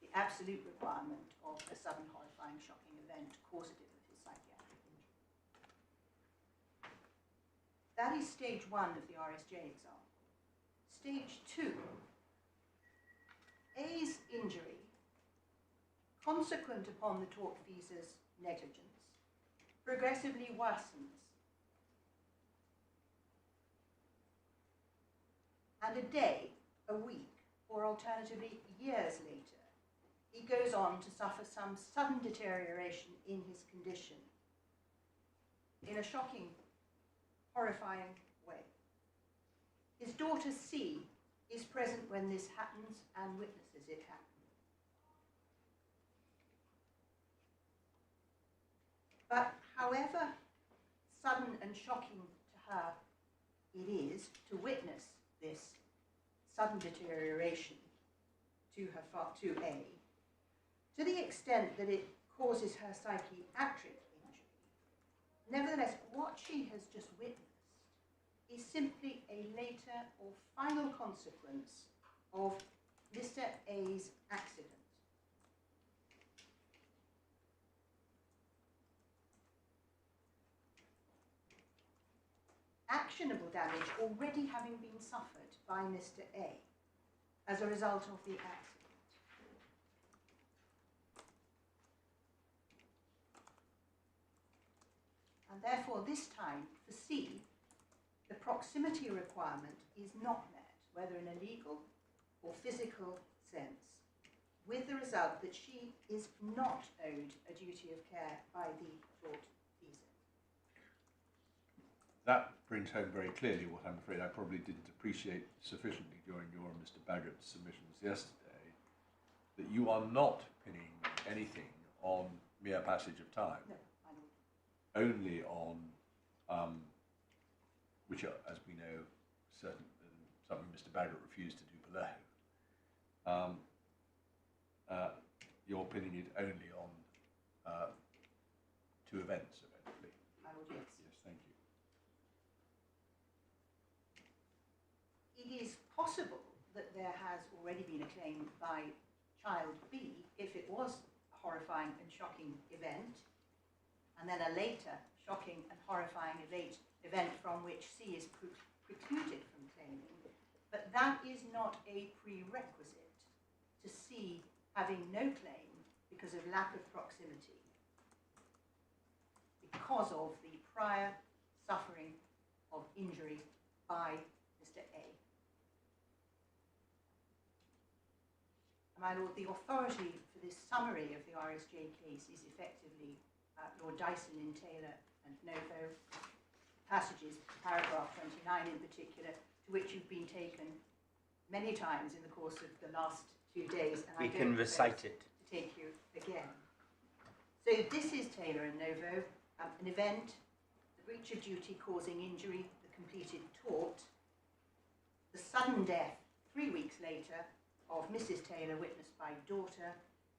Speaker 6: the absolute requirement of a sudden horrifying shocking event causative of his psychiatric injury. That is stage one of the RSJ example. Stage two, A's injury, consequent upon the tortfeasor's negligence, progressively worsens. And a day, a week, or alternatively years later, he goes on to suffer some sudden deterioration in his condition in a shocking, horrifying way. His daughter C is present when this happens and witnesses it happen. But however sudden and shocking to her it is to witness this sudden deterioration to A, to the extent that it causes her psychiatric injury, nevertheless, what she has just witnessed is simply a later or final consequence of Mr. A's accident. Actionable damage already having been suffered by Mr. A as a result of the accident. And therefore, this time, for C, the proximity requirement is not met, whether in a legal or physical sense, with the result that she is not owed a duty of care by the tortfeasor.
Speaker 3: That brings home very clearly what I'm afraid I probably didn't appreciate sufficiently during your and Mr. Baggett's submissions yesterday, that you are not pinning anything on mere passage of time.
Speaker 6: No, I don't.
Speaker 3: Only on, which are, as we know, something Mr. Baggett refused to do below. You're pinning it only on two events, effectively.
Speaker 6: I would, yes.
Speaker 3: Yes, thank you.
Speaker 6: It is possible that there has already been a claim by child B if it was a horrifying and shocking event, and then a later shocking and horrifying event from which C is precluded from claiming, but that is not a prerequisite to C having no claim because of lack of proximity, because of the prior suffering of injury by Mr. A. My Lord, the authority for this summary of the RSJ case is effectively Lord Dyson in Taylor and Novo, passages, paragraph 29 in particular, to which you've been taken many times in the course of the last 2 days. And
Speaker 2: we can recite it.
Speaker 6: To take you again. So this is Taylor and Novo, an event, the breach of duty causing injury, the completed tort, the sudden death 3 weeks later of Mrs. Taylor, witnessed by daughter,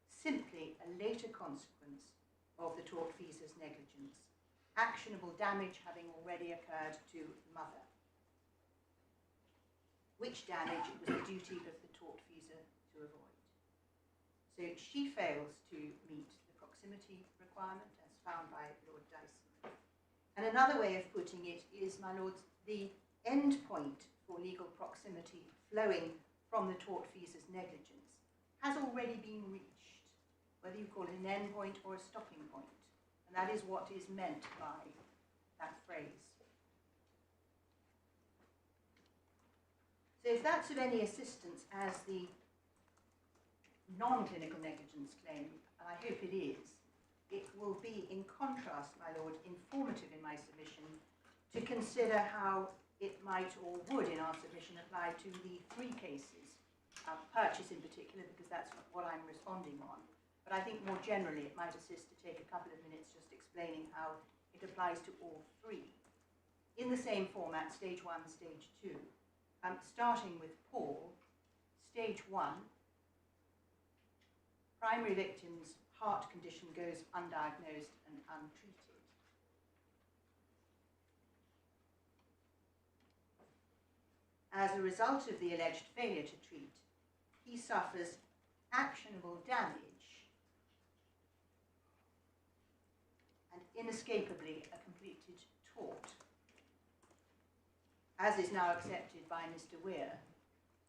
Speaker 6: simply a later consequence of the tortfeasor's negligence, actionable damage having already occurred to mother, which damage it was the duty of the tortfeasor to avoid. So she fails to meet the proximity requirement as found by Lord Dyson. And another way of putting it is, my lords, the end point for legal proximity flowing from the tortfeasor's negligence has already been reached, whether you call it an end point or a stopping point. And that is what is meant by that phrase. So if that's of any assistance as the non-clinical negligence claim, and I hope it is, it will be, in contrast, my lord, informative in my submission to consider how it might or would, in our submission, apply to the 3 cases, purchase in particular, because that's what I'm responding on. But I think more generally it might assist to take a couple of minutes just explaining how it applies to all 3. In the same format, stage 1, stage 2. Starting with Paul, stage 1, primary victim's heart condition goes undiagnosed and untreated. As a result of the alleged failure to treat, he suffers actionable damage and inescapably a completed tort, as is now accepted by Mr. Weir,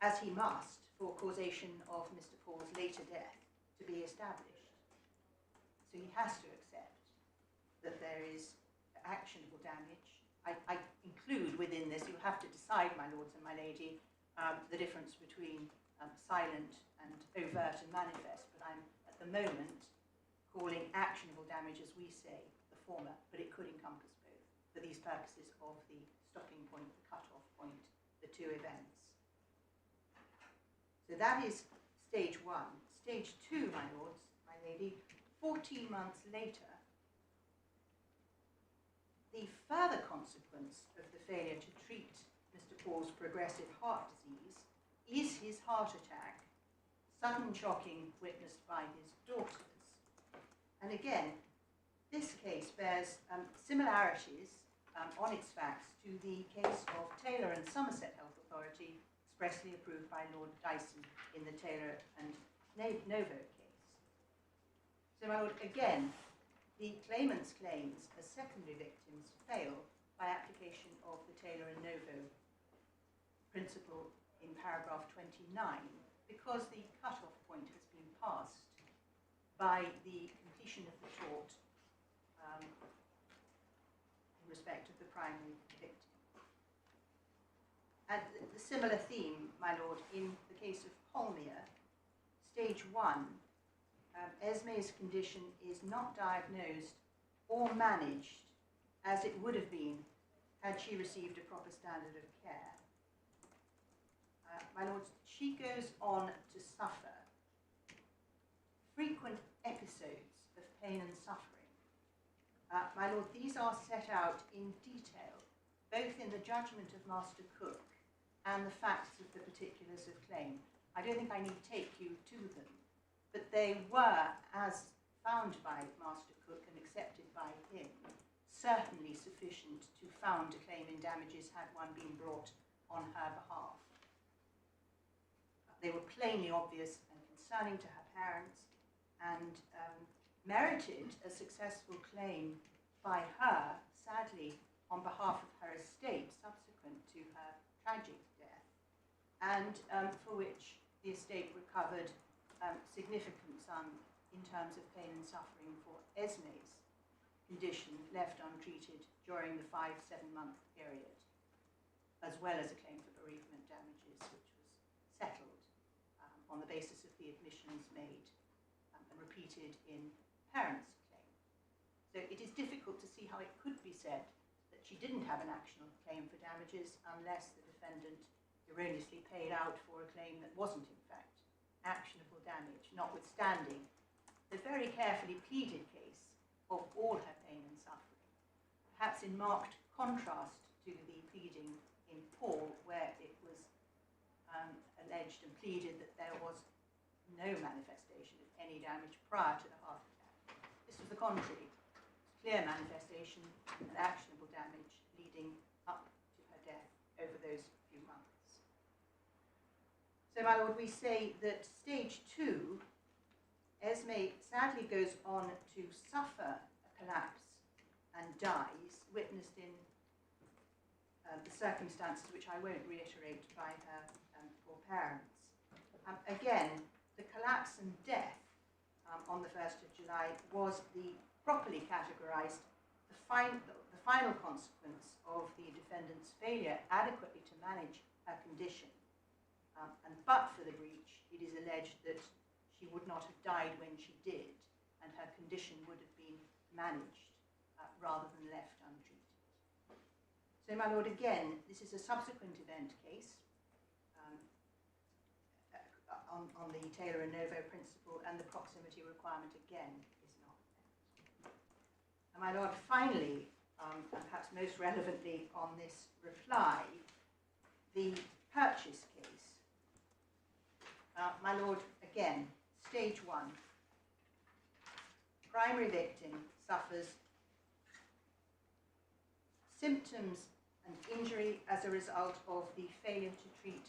Speaker 6: as he must for causation of Mr. Paul's later death to be established. So he has to accept that there is actionable damage. I include within this, you have to decide, my lords and my lady, the difference between silent and overt and manifest, but I'm at the moment calling actionable damage, as we say, the former, but it could encompass both for these purposes of the stopping point, the cut-off point, the two events. So that is stage 1. Stage 2, my lords, my lady, 14 months later, the further consequence of the failure to treat Mr. Paul's progressive heart disease is his heart attack, sudden shocking, witnessed by his daughters. And again, this case bears similarities on its facts to the case of Taylor and Somerset Health Authority, expressly approved by Lord Dyson in the Taylor and Novo case. So, my lord, again, the claimant's claims as secondary victims fail by application of the Taylor and Novo principle in paragraph 29 because the cut-off point has been passed by the completion of the tort in respect of the primary victim. And the similar theme, my lord, in the case of Polmear, stage 1, Esme's condition is not diagnosed or managed as it would have been had she received a proper standard of care. My lord, she goes on to suffer frequent episodes of pain and suffering. My lord, these are set out in detail, both in the judgment of Master Cook and the facts of the particulars of claim. I don't think I need take you to them, but they were, as found by Master Cook and accepted by him, certainly sufficient to found a claim in damages had one been brought on her behalf. They were plainly obvious and concerning to her parents, and merited a successful claim by her, sadly, on behalf of her estate subsequent to her tragic death, and for which the estate recovered significant sum in terms of pain and suffering for Esme's condition left untreated during the 5-7-month period, as well as a claim for bereavement damages, which was settled on the basis of the admissions made and repeated in parents' claim. So it is difficult to see how it could be said that she didn't have an actionable claim for damages unless the defendant erroneously paid out for a claim that wasn't in fact actionable damage, notwithstanding the very carefully pleaded case of all her pain and suffering, perhaps in marked contrast to the pleading in Paul, where it was alleged and pleaded that there was no manifestation of any damage prior to the heart attack. This was the contrary. Clear manifestation and actionable damage leading up to her death over those few months. So, my lord, we say that stage 2, Esme sadly goes on to suffer a collapse and dies, witnessed in the circumstances which I won't reiterate by her poor parents. Again, the collapse and death on the 1st of July was the properly categorised, the final consequence of the defendant's failure adequately to manage her condition. And but for the breach, it is alleged that she would not have died when she did, and her condition would have been managed rather than left untreated. So, my lord, again, this is a subsequent event case on the Taylor and Novo principle, and the proximity requirement again is not met. And my lord, finally, and perhaps most relevantly on this reply, the purchase case. My lord, again, stage 1. Primary victim suffers symptoms and injury as a result of the failure to treat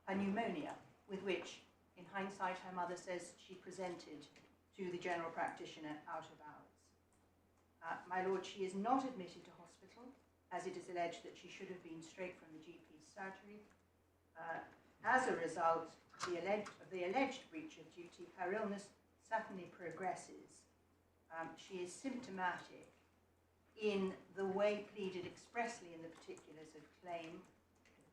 Speaker 6: her pneumonia, with which, in hindsight, her mother says she presented to the general practitioner out of hours. My lord, she is not admitted to hospital, as it is alleged that she should have been straight from the GP's surgery. As a result of the alleged breach of duty, her illness certainly progresses. She is symptomatic in the way pleaded expressly in the particulars of claim,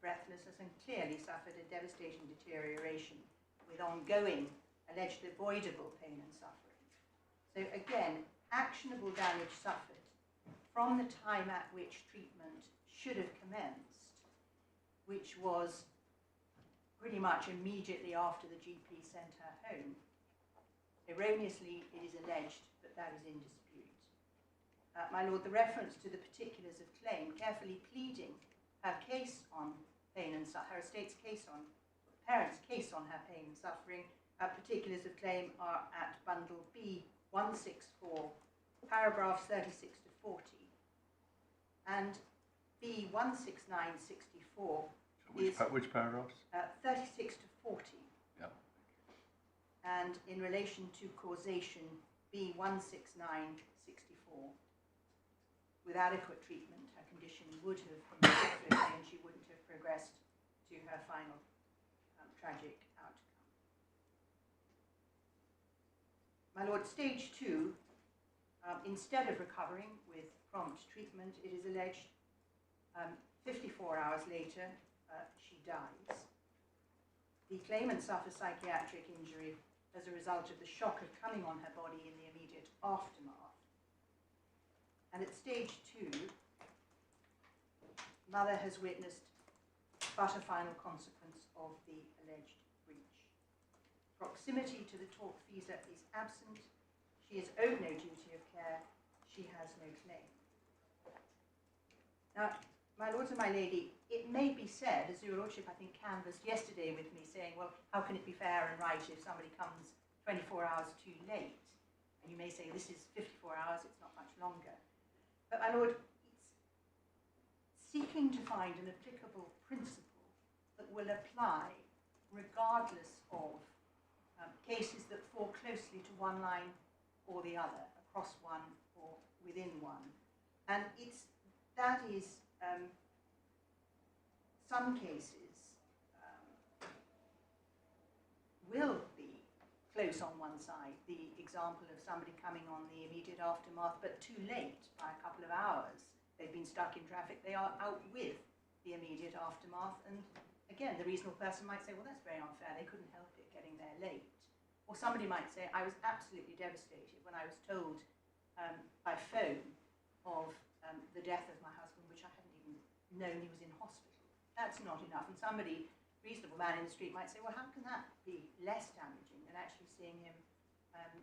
Speaker 6: breathlessness and clearly suffered a devastating deterioration with ongoing alleged avoidable pain and suffering. So again, actionable damage suffered from the time at which treatment should have commenced, which was pretty much immediately after the GP sent her home. Erroneously, it is alleged, but that is in dispute. My Lord, the reference to the particulars of claim, carefully pleading her case on pain and her estate's case on, the parents' case on her pain and suffering, particulars of claim are at bundle B 164, paragraphs 36 to 40, and B 16964.
Speaker 3: Which paragraphs?
Speaker 6: 36 to 40.
Speaker 3: Yeah.
Speaker 6: And in relation to causation, B 16964. With adequate treatment, her condition would have improved swiftly and she wouldn't have progressed to her final tragic outcome. My Lord, stage 2, instead of recovering with prompt treatment, it is alleged 54 hours later, she dies. The claimant suffers psychiatric injury as a result of the shock of coming on her body in the immediate aftermath. And at stage 2, mother has witnessed but a final consequence of the alleged breach. Proximity to the tortfeasor is absent. She is owed no duty of care. She has no claim. Now, my lords and my lady, it may be said, as your lordship I think canvassed yesterday with me, saying, well, how can it be fair and right if somebody comes 24 hours too late? And you may say, this is 54 hours, it's not much longer. But my lord, it's seeking to find an applicable principle that will apply regardless of cases that fall closely to one line or the other, across one or within one. And that is some cases will be close on one side. The example of somebody coming on the immediate aftermath, but too late by a couple of hours. They've been stuck in traffic. They are out with the immediate aftermath. And again, the reasonable person might say, well, that's very unfair. They couldn't help it getting there late. Or somebody might say, I was absolutely devastated when I was told by phone of the death of my husband, which I hadn't even known he was in hospital. That's not enough. And somebody, reasonable man in the street, might say, well, how can that be less damaging than actually seeing him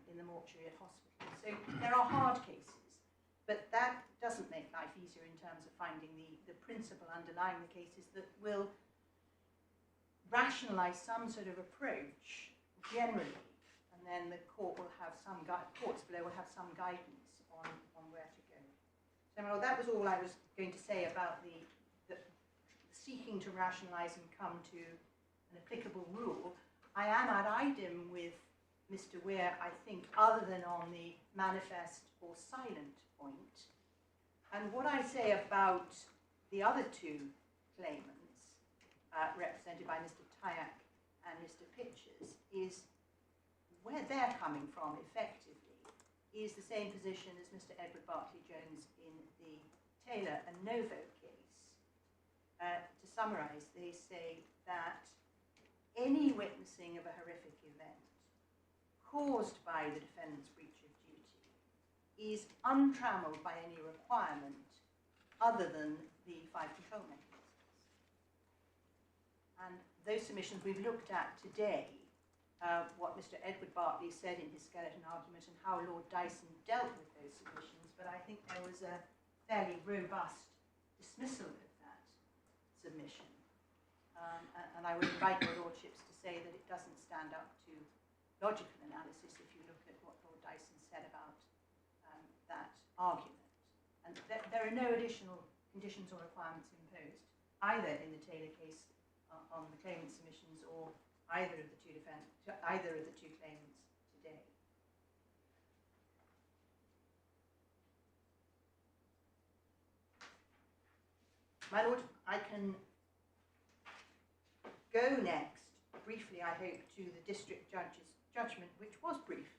Speaker 6: in the mortuary at hospital? So there are hard cases, but that doesn't make life easier in terms of finding the principle underlying the cases that will rationalise some sort of approach generally, and then the court will have courts below will have some guidance on where to go. So well, that was all I was going to say about the seeking to rationalise and come to an applicable rule. I am ad idem with Mr. Weir, I think, other than on the manifest or silent point. And what I say about the other two claimants, represented by Mr. Tyack and Mr. Pitchers, is where they're coming from effectively is the same position as Mr. Edward Bartley-Jones in the Taylor and Novo case. To summarise, they say that any witnessing of a horrific event caused by the defendant's breach of duty is untrammelled by any requirement other than the 5 control mechanisms. And those submissions we've looked at today, what Mr. Edward Bartley said in his skeleton argument and how Lord Dyson dealt with those submissions, but I think there was a fairly robust dismissal of that submission. And I would invite your lordships to say that it doesn't stand up to logical analysis if you look at what Lord Dyson said about that argument. And there are no additional conditions or requirements imposed, either in the Taylor case on the claimant submissions or either of the two claimants today. My Lord, I can go next, briefly I hope, to the district judge's judgment, which was brief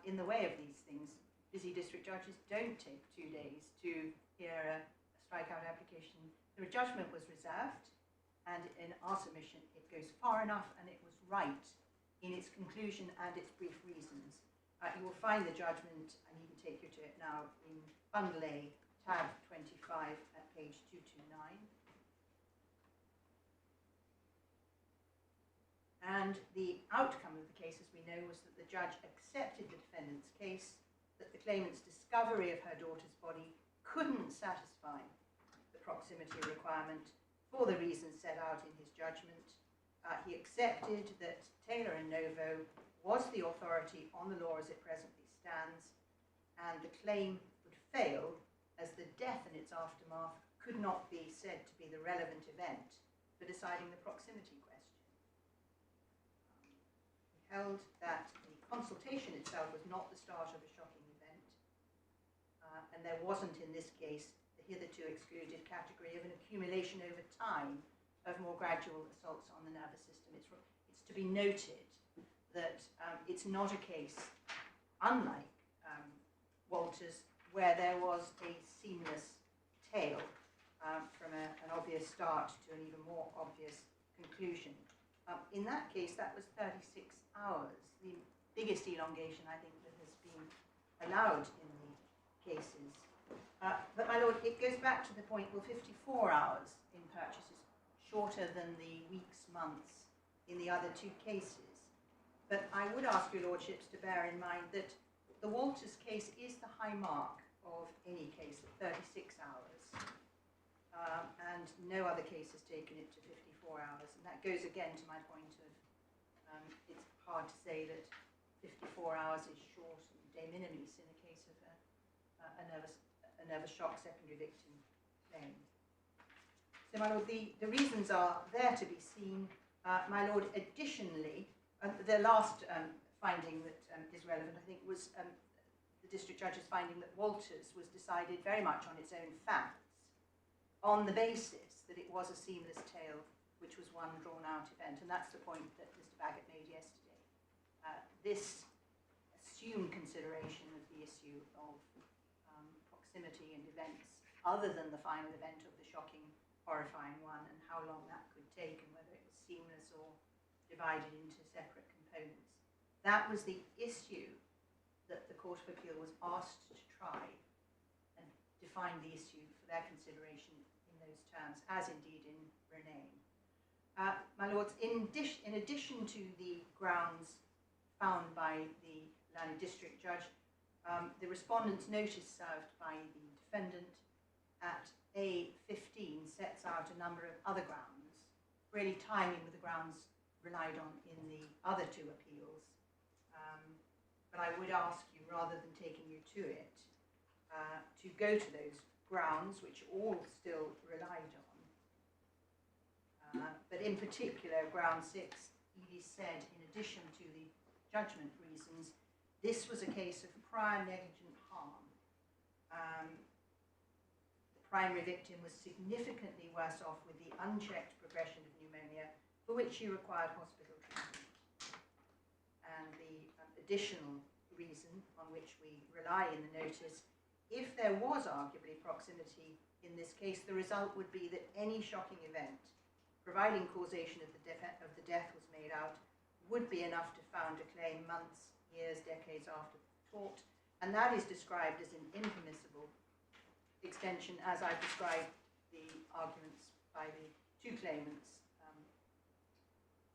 Speaker 6: in the way of these things. Busy district judges don't take 2 days to hear a strikeout application. The judgment was reserved. and in our submission it goes far enough and it was right in its conclusion and its brief reasons. You will find the judgment, and he can take you to it now, in Bundle A, tab 25 at page 229. And the outcome of the case, as we know, was that the judge accepted the defendant's case, that the claimant's discovery of her daughter's body couldn't satisfy the proximity requirement for the reasons set out in his judgment. He accepted that Taylor and Novo was the authority on the law as it presently stands, and the claim would fail as the death and its aftermath could not be said to be the relevant event for deciding the proximity question. He held that the consultation itself was not the start of a shocking event, and there wasn't in this case the hitherto excluded category of an accumulation over time of more gradual assaults on the nervous system. It's to be noted that it's not a case, unlike Walters, where there was a seamless tail from an obvious start to an even more obvious conclusion. In that case, that was 36 hours, the biggest elongation, I think, that has been allowed in the cases. But, my lord, it goes back to the point, well, 54 hours in purchases, shorter than the weeks, months in the other two cases. But I would ask your lordships to bear in mind that the Walters case is the high mark of any case at 36 hours. And no other case has taken it to 54 hours. And that goes again to my point of it's hard to say that 54 hours is short and de minimis in a case of a nervous shock secondary victim claim. So, my lord, the reasons are there to be seen. My lord, additionally, the last finding that is relevant, I think, was the district judge's finding that Walters was decided very much on its own facts, on the basis that it was a seamless tale, which was one drawn-out event, and that's the point that Mr. Baggett made yesterday. This assumed consideration of the issue of proximity and events other than the final event of the shocking, horrifying one, and how long that could take, and whether it was seamless or divided into separate components. That was the issue that the Court of Appeal was asked to try and define the issue for their consideration in those terms, as indeed in Renane. My lords, in addition to the grounds found by the learned district judge, the respondent's notice served by the defendant at A15 sets out a number of other grounds, really timing with the grounds relied on in the other two appeals. But I would ask you, rather than taking you to it, to go to those grounds, which all still relied on. But in particular, ground 6, it is said, in addition to the judgment reasons, this was a case of prior negligent harm. The primary victim was significantly worse off with the unchecked progression of pneumonia, for which she required hospital treatment. And the additional reason on which we rely in the notice, if there was arguably proximity in this case, the result would be that any shocking event, providing causation of the death was made out, would be enough to found a claim months, years, decades after the tort, and that is described as an impermissible extension, as I've described the arguments by the two claimants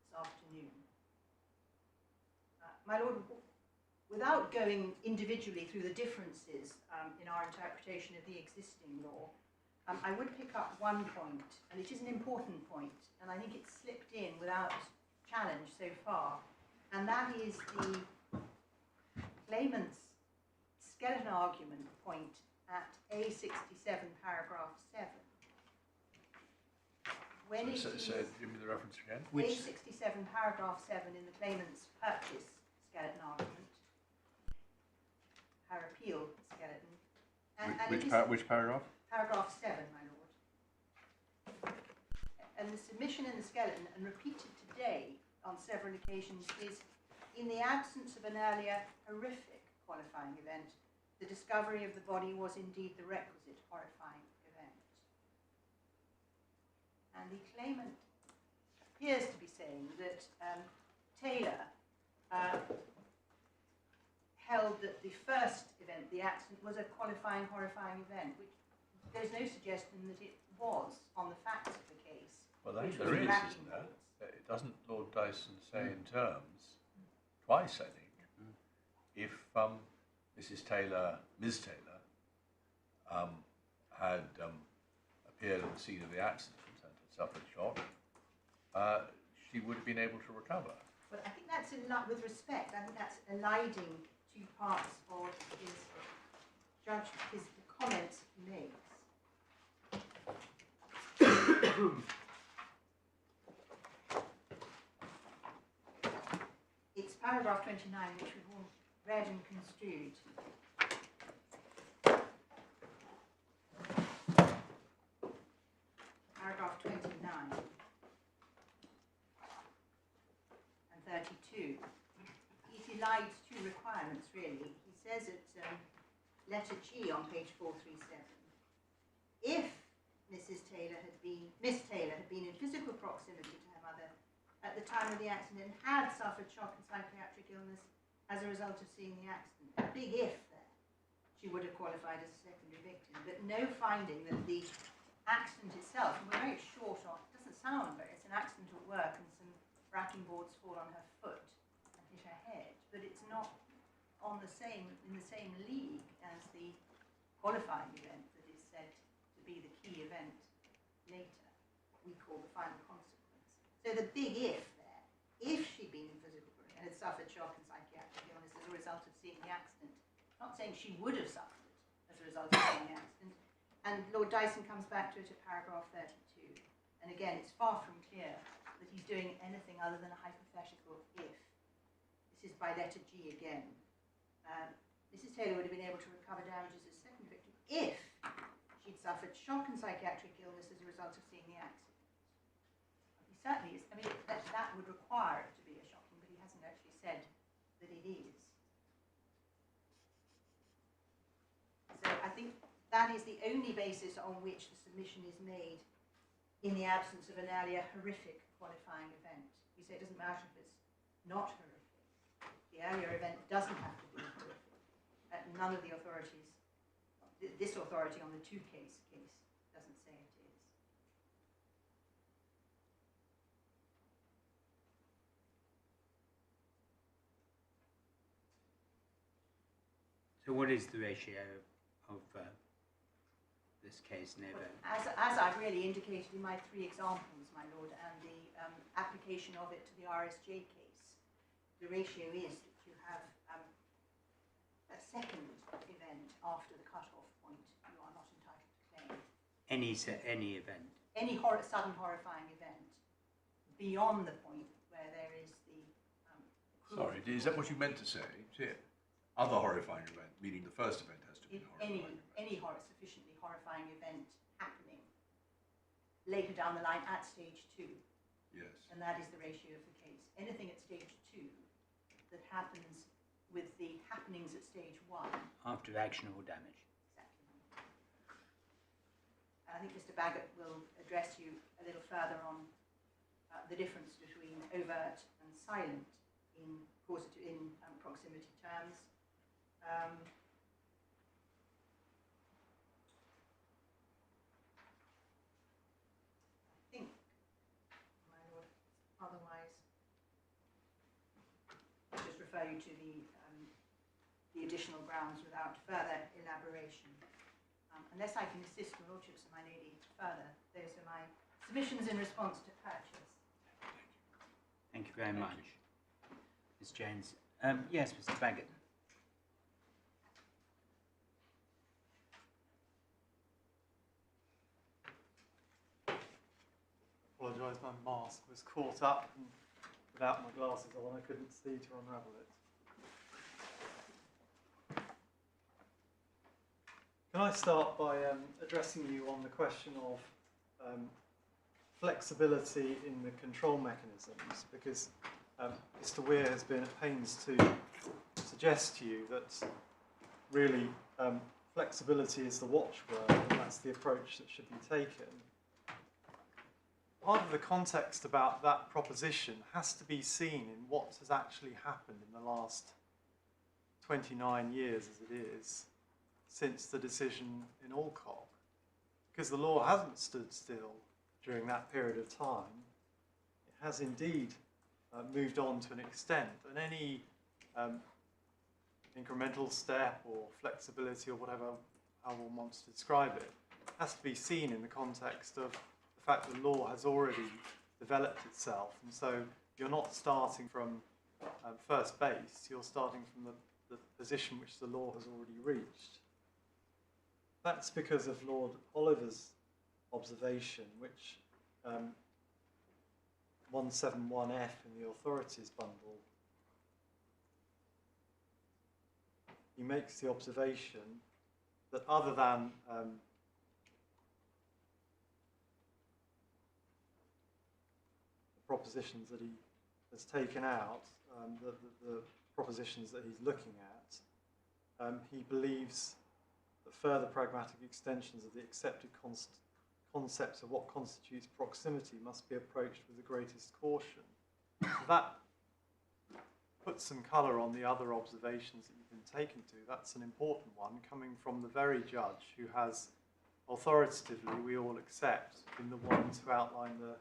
Speaker 6: this afternoon. My lord, without going individually through the differences in our interpretation of the existing law, I would pick up one point, and it is an important point, and I think it's slipped in without challenge so far, and that is the claimant's skeleton argument point at A67, paragraph 7. When it
Speaker 3: give me the reference again.
Speaker 6: A67, paragraph 7 in the claimant's purchase skeleton argument, her appeal skeleton.
Speaker 3: Which paragraph?
Speaker 6: Paragraph 7, my lord. And the submission in the skeleton, and repeated today on several occasions, is in the absence of an earlier horrific qualifying event, the discovery of the body was indeed the requisite horrifying event. And the claimant appears to be saying that Taylor held that the first event, the accident, was a qualifying, horrifying event, which there's no suggestion that it was on the facts of the case.
Speaker 3: Well,
Speaker 6: which
Speaker 3: there
Speaker 6: was
Speaker 3: is,
Speaker 6: lacking
Speaker 3: isn't there?
Speaker 6: those.
Speaker 3: It doesn't Lord Dyson say in terms, twice I think, if Mrs. Taylor, Ms. Taylor, had appeared on the scene of the accident and had suffered shock, she would have been able to recover.
Speaker 6: But I think that's, with respect, I think that's eliding two parts of his the comments he makes. It's paragraph 29, which we've all read and construed. Paragraph 29 and 32. He's elides two requirements, really. He says at letter G on page 437, if Miss Taylor had been in physical proximity to her mother at the time of the accident and had suffered shock and psychiatric illness as a result of seeing the accident, a big if there, she would have qualified as a secondary victim, but no finding that the accident itself, and we're very short on, it doesn't sound very, it's an accident at work and some racking boards fall on her foot and hit her head, but it's not in the same league as the qualifying event that is said to be the key event later, we call the final consequence. So the big if there, if she'd been in physical and had suffered shock and psychiatric illness as a result of seeing the accident, not saying she would have suffered it as a result of seeing the accident, and Lord Dyson comes back to it at paragraph 32. And again, it's far from clear that he's doing anything other than a hypothetical if. This is by letter G again. Mrs. Taylor would have been able to recover damages as second victim if she'd suffered shock and psychiatric illness as a result of seeing the accident. He certainly is, I mean, that would require it to be a shocking, but he hasn't actually said that it is. So I think that is the only basis on which the submission is made in the absence of an earlier horrific qualifying event. You say it doesn't matter if it's not horrific. The earlier event doesn't have to be horrific. None of the authorities, this authority on the case doesn't say it is.
Speaker 2: So what is the ratio of this case, Novo?
Speaker 6: As I've really indicated in my three examples, my lord, and the application of it to the RSJ case, the ratio is that you have a second event after the cut-off point, you are not entitled to claim.
Speaker 2: Any event?
Speaker 6: Any sudden horrifying event beyond the point where there is the
Speaker 3: Sorry, is that what you meant to say? Other horrifying event, meaning the first event has to be horrifying.
Speaker 6: Any sufficiently horrifying event happening later down the line at stage 2.
Speaker 3: Yes.
Speaker 6: And that is the ratio of the case. Anything at stage 2 that happens with the happenings at stage 1.
Speaker 2: After actionable damage.
Speaker 6: Exactly. I think Mr. Baggott will address you a little further on the difference between overt and silent in proximity terms. I think, my lord, otherwise, I'll just refer you to the additional grounds without further elaboration. Unless I can assist your lordships and my lady further, those are my submissions in response to purchase.
Speaker 2: Thank you very much. Ms. Jones. Yes, Mr. Baggott.
Speaker 7: Apologise, my mask was caught up and without my glasses on I couldn't see to unravel it. Can I start by addressing you on the question of flexibility in the control mechanisms, because Mr. Weir has been at pains to suggest to you that really flexibility is the watchword and that's the approach that should be taken. part of the context about that proposition has to be seen in what has actually happened in the last 29 years, as it is, since the decision in Alcock. Because the law hasn't stood still during that period of time. It has indeed moved on to an extent, and any incremental step or flexibility or whatever, how one wants to describe it, has to be seen in the context of the fact that law has already developed itself, and so you're not starting from first base, you're starting from the position which the law has already reached. That's because of Lord Oliver's observation, which 171F in the authorities bundle, he makes the observation that other than the propositions that he has taken out, the propositions that he's looking at, he believes that further pragmatic extensions of the accepted concepts of what constitutes proximity must be approached with the greatest caution. So that puts some colour on the other observations that you've been taken to. That's an important one, coming from the very judge who has, authoritatively, we all accept, been the ones who outline the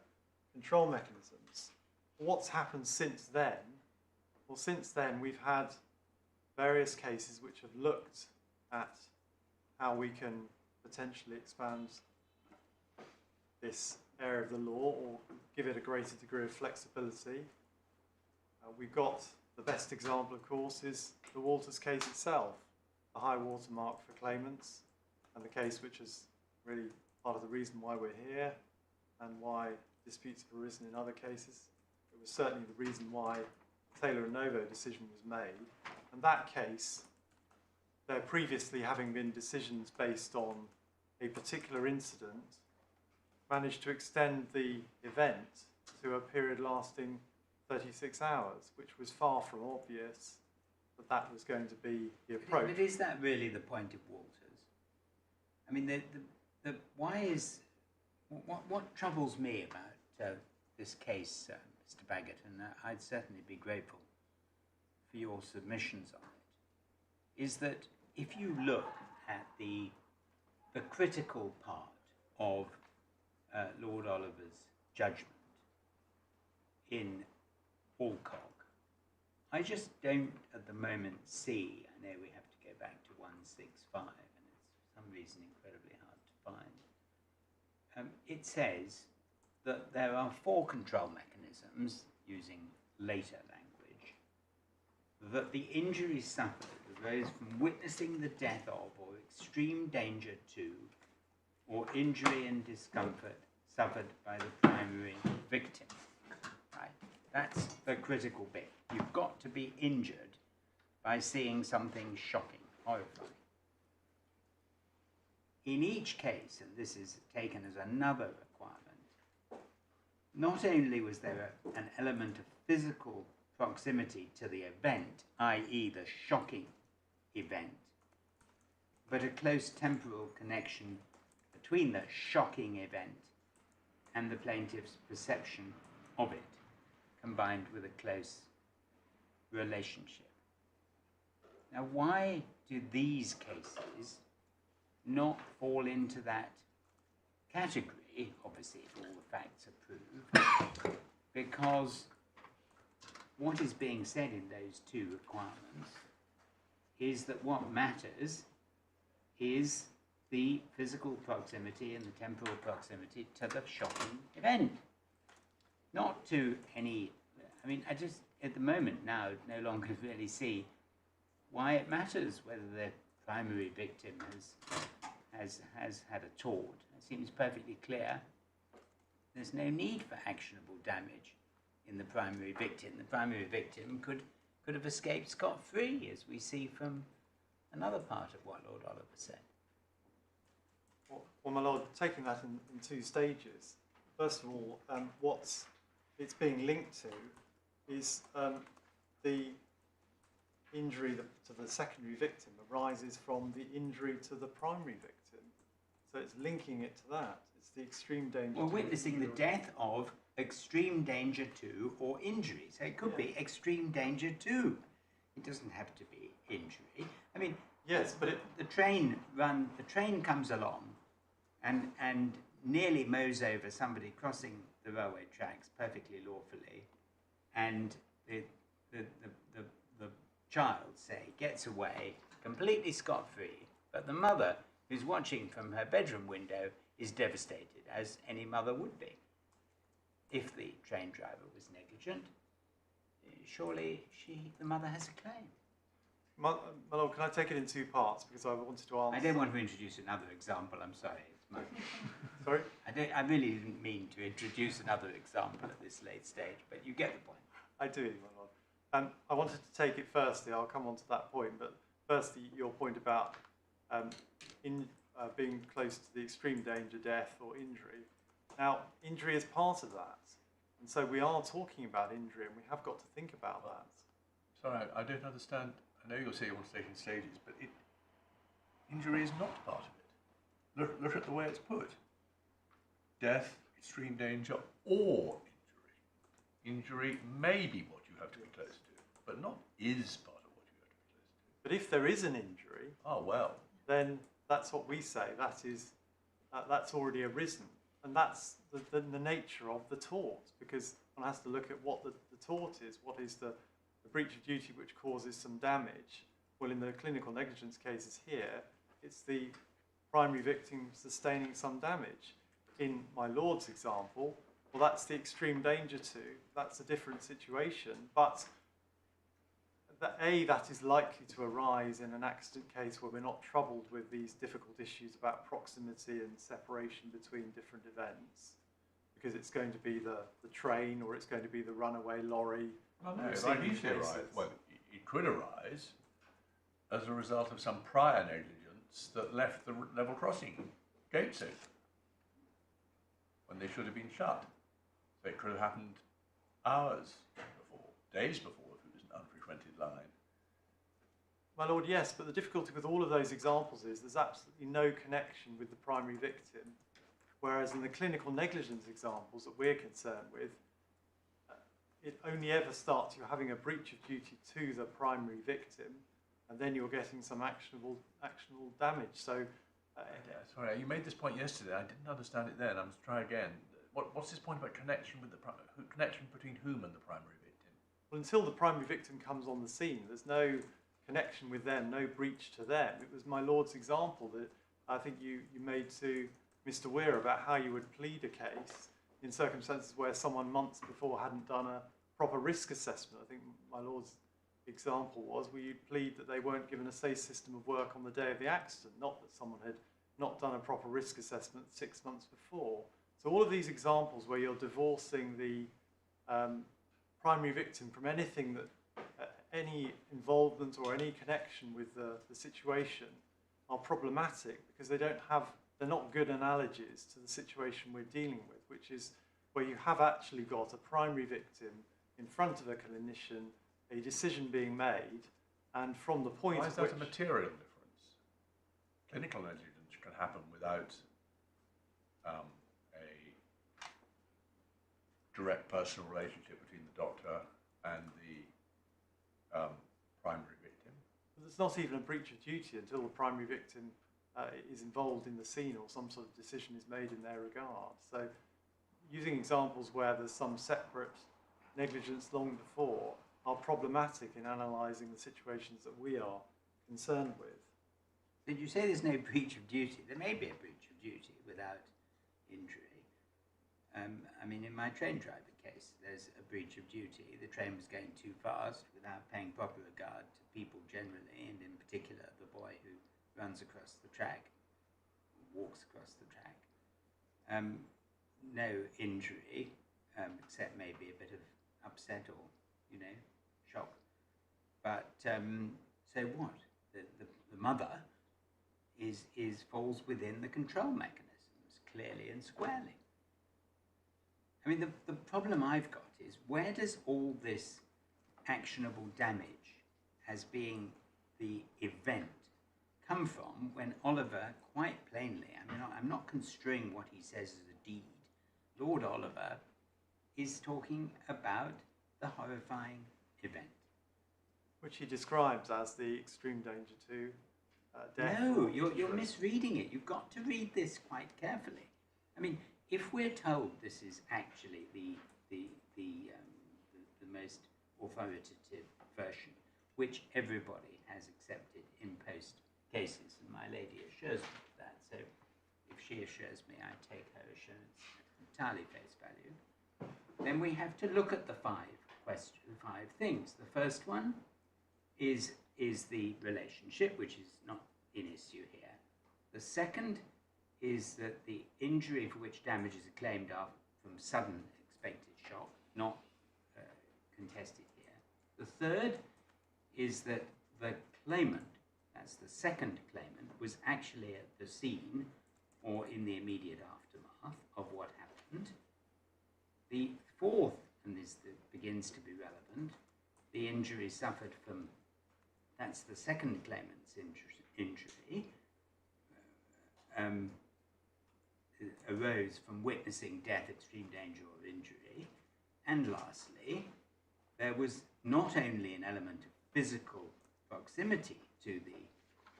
Speaker 7: control mechanisms. What's happened since then? Well, since then we've had various cases which have looked at how we can potentially expand this area of the law or give it a greater degree of flexibility. We've got the best example, of course, is the Walters case itself, the high watermark for claimants, and the case which is really part of the reason why we're here and why disputes have arisen in other cases. It was certainly the reason why Taylor and Novo decision was made. And that case, there previously having been decisions based on a particular incident, managed to extend the event to a period lasting 36 hours, which was far from obvious that that was going to be the approach.
Speaker 2: But is that really the point of Walters? I mean, what troubles me about this case, Mr. Baggett, and I'd certainly be grateful for your submissions on it, is that if you look at the critical part of Lord Oliver's judgment in Alcock, I just don't at the moment see, I know we have to go back to 165 and it's for some reason incredibly hard to find. It says that there are 4 control mechanisms, using later language, that the injury suffered arose from witnessing the death of or extreme danger to or injury and discomfort suffered by the primary victim. Right? That's the critical bit. You've got to be injured by seeing something shocking, horrifying. In each case, and this is taken as another requirement, not only was there an element of physical proximity to the event, i.e. the shocking event, but a close temporal connection between the shocking event and the plaintiff's perception of it, combined with a close relationship. Now, why do these cases not fall into that category, obviously if all the facts are proved, because what is being said in those 2 requirements is that what matters is the physical proximity and the temporal proximity to the shocking event. Not to any, I mean, I just, at the moment now, no longer really see why it matters whether the primary victim has had a tort. It seems perfectly clear. There's no need for actionable damage in the primary victim. The primary victim could have escaped scot-free, as we see from another part of what Lord Oliver said.
Speaker 7: Well, my Lord, taking that in 2 stages. First of all, what it's being linked to is the injury to the secondary victim arises from the injury to the primary victim. So it's linking it to that. It's the extreme danger.
Speaker 2: Well,
Speaker 7: to
Speaker 2: witnessing the
Speaker 7: injury.
Speaker 2: death of, extreme danger to, or injury. So it could be extreme danger to. It doesn't have to be injury. I mean,
Speaker 7: Yes, but it,
Speaker 2: the train comes along and nearly mows over somebody crossing the railway tracks perfectly lawfully, and the child, say, gets away completely scot-free, but the mother, who's watching from her bedroom window, is devastated, as any mother would be. If the train driver was negligent, surely the mother has a claim.
Speaker 7: my lord, can I take it in two parts because I wanted to answer.
Speaker 2: I don't want to introduce another example, I'm sorry. It's my,
Speaker 7: Sorry.
Speaker 2: I really didn't mean to introduce another example at this late stage, but you get the point.
Speaker 7: I do, my lord. I wanted to take it firstly. I'll come on to that point, but firstly, your point about being close to the extreme danger, death or injury. Now, injury is part of that, and so we are talking about injury, and we have got to think about that.
Speaker 3: Sorry, I don't understand. I know you'll say you want to take it in stages, but injury is not part of it. Look at the way it's put. Death, extreme danger, or injury. Injury may be what you have to be close to, but not is part of what you have to be close to.
Speaker 7: But if there is an injury,
Speaker 3: Oh, well.
Speaker 7: then that's what we say. That's already arisen, and that's the nature of the tort, because one has to look at what the tort is. What is the breach of duty which causes some damage? Well, in the clinical negligence cases here, it's the primary victim sustaining some damage. In my lord's example, well, that's the extreme danger to. That's a different situation, but that is likely to arise in an accident case where we're not troubled with these difficult issues about proximity and separation between different events, because it's going to be the train or it's going to be the runaway lorry.
Speaker 3: Well, no,
Speaker 7: We've
Speaker 3: it
Speaker 7: seen
Speaker 3: might
Speaker 7: these
Speaker 3: easily arise.
Speaker 7: cases.
Speaker 3: Well, it could arise as a result of some prior negligence that left the level crossing gates open when they should have been shut. So it could have happened hours before, days before, if it was an unfrequented line.
Speaker 7: My lord, yes, but the difficulty with all of those examples is there's absolutely no connection with the primary victim, whereas in the clinical negligence examples that we're concerned with, it only ever starts you're having a breach of duty to the primary victim, and then you're getting some actionable damage. So,
Speaker 3: Sorry, you made this point yesterday. I didn't understand it then. I must try again. What's this point about connection with connection between whom and the primary victim?
Speaker 7: well, until the primary victim comes on the scene, there's no connection with them, no breach to them. It was my lord's example that I think you made to Mr. Weir about how you would plead a case in circumstances where someone months before hadn't done a proper risk assessment. I think my lord's example was where you'd plead that they weren't given a safe system of work on the day of the accident, not that someone had not done a proper risk assessment 6 months before. So all of these examples where you're divorcing the primary victim from anything that any involvement or any connection with the situation are problematic because they're not good analogies to the situation we're dealing with, which is where you have actually got a primary victim in front of a clinician, a decision being made, and from the point
Speaker 3: Why
Speaker 7: at
Speaker 3: is that
Speaker 7: which
Speaker 3: a material difference? Clinical negligence can happen without a direct personal relationship between the doctor and the primary victim.
Speaker 7: there's not even a breach of duty until the primary victim is involved in the scene or some sort of decision is made in their regard. So using examples where there's some separate negligence long before are problematic in analysing the situations that we are concerned with.
Speaker 2: Did you say there's no breach of duty? There may be a breach of duty without injury. I mean, in my train driver case, there's a breach of duty. The train was going too fast without paying proper regard to people generally, and in particular the boy who runs across the track, walks across the track. No injury, except maybe a bit of upset or, shock. But so what? The mother falls within the control mechanisms clearly and squarely. I mean, the problem I've got is where does all this actionable damage as being the event come from when Oliver, quite plainly, I mean, I'm not construing what he says as a deed. Lord Oliver is talking about the horrifying event.
Speaker 7: Which he describes as the extreme danger to death.
Speaker 2: No, you're misreading it. You've got to read this quite carefully. I mean, if we're told this is actually the most authoritative version, which everybody has accepted in post cases, and my lady assures me of that, so if she assures me, I take her assurance entirely face value, then we have to look at the five things. The first one is the relationship, which is not in issue here. The second is that the injury for which damages are claimed are from sudden expected shock, not contested here. The third is that the claimant, that's the second claimant, was actually at the scene or in the immediate aftermath of what happened. The fourth, and this begins to be relevant, the injury suffered from, that's the second claimant's injury, arose from witnessing death, extreme danger, or injury. And lastly, there was not only an element of physical proximity to the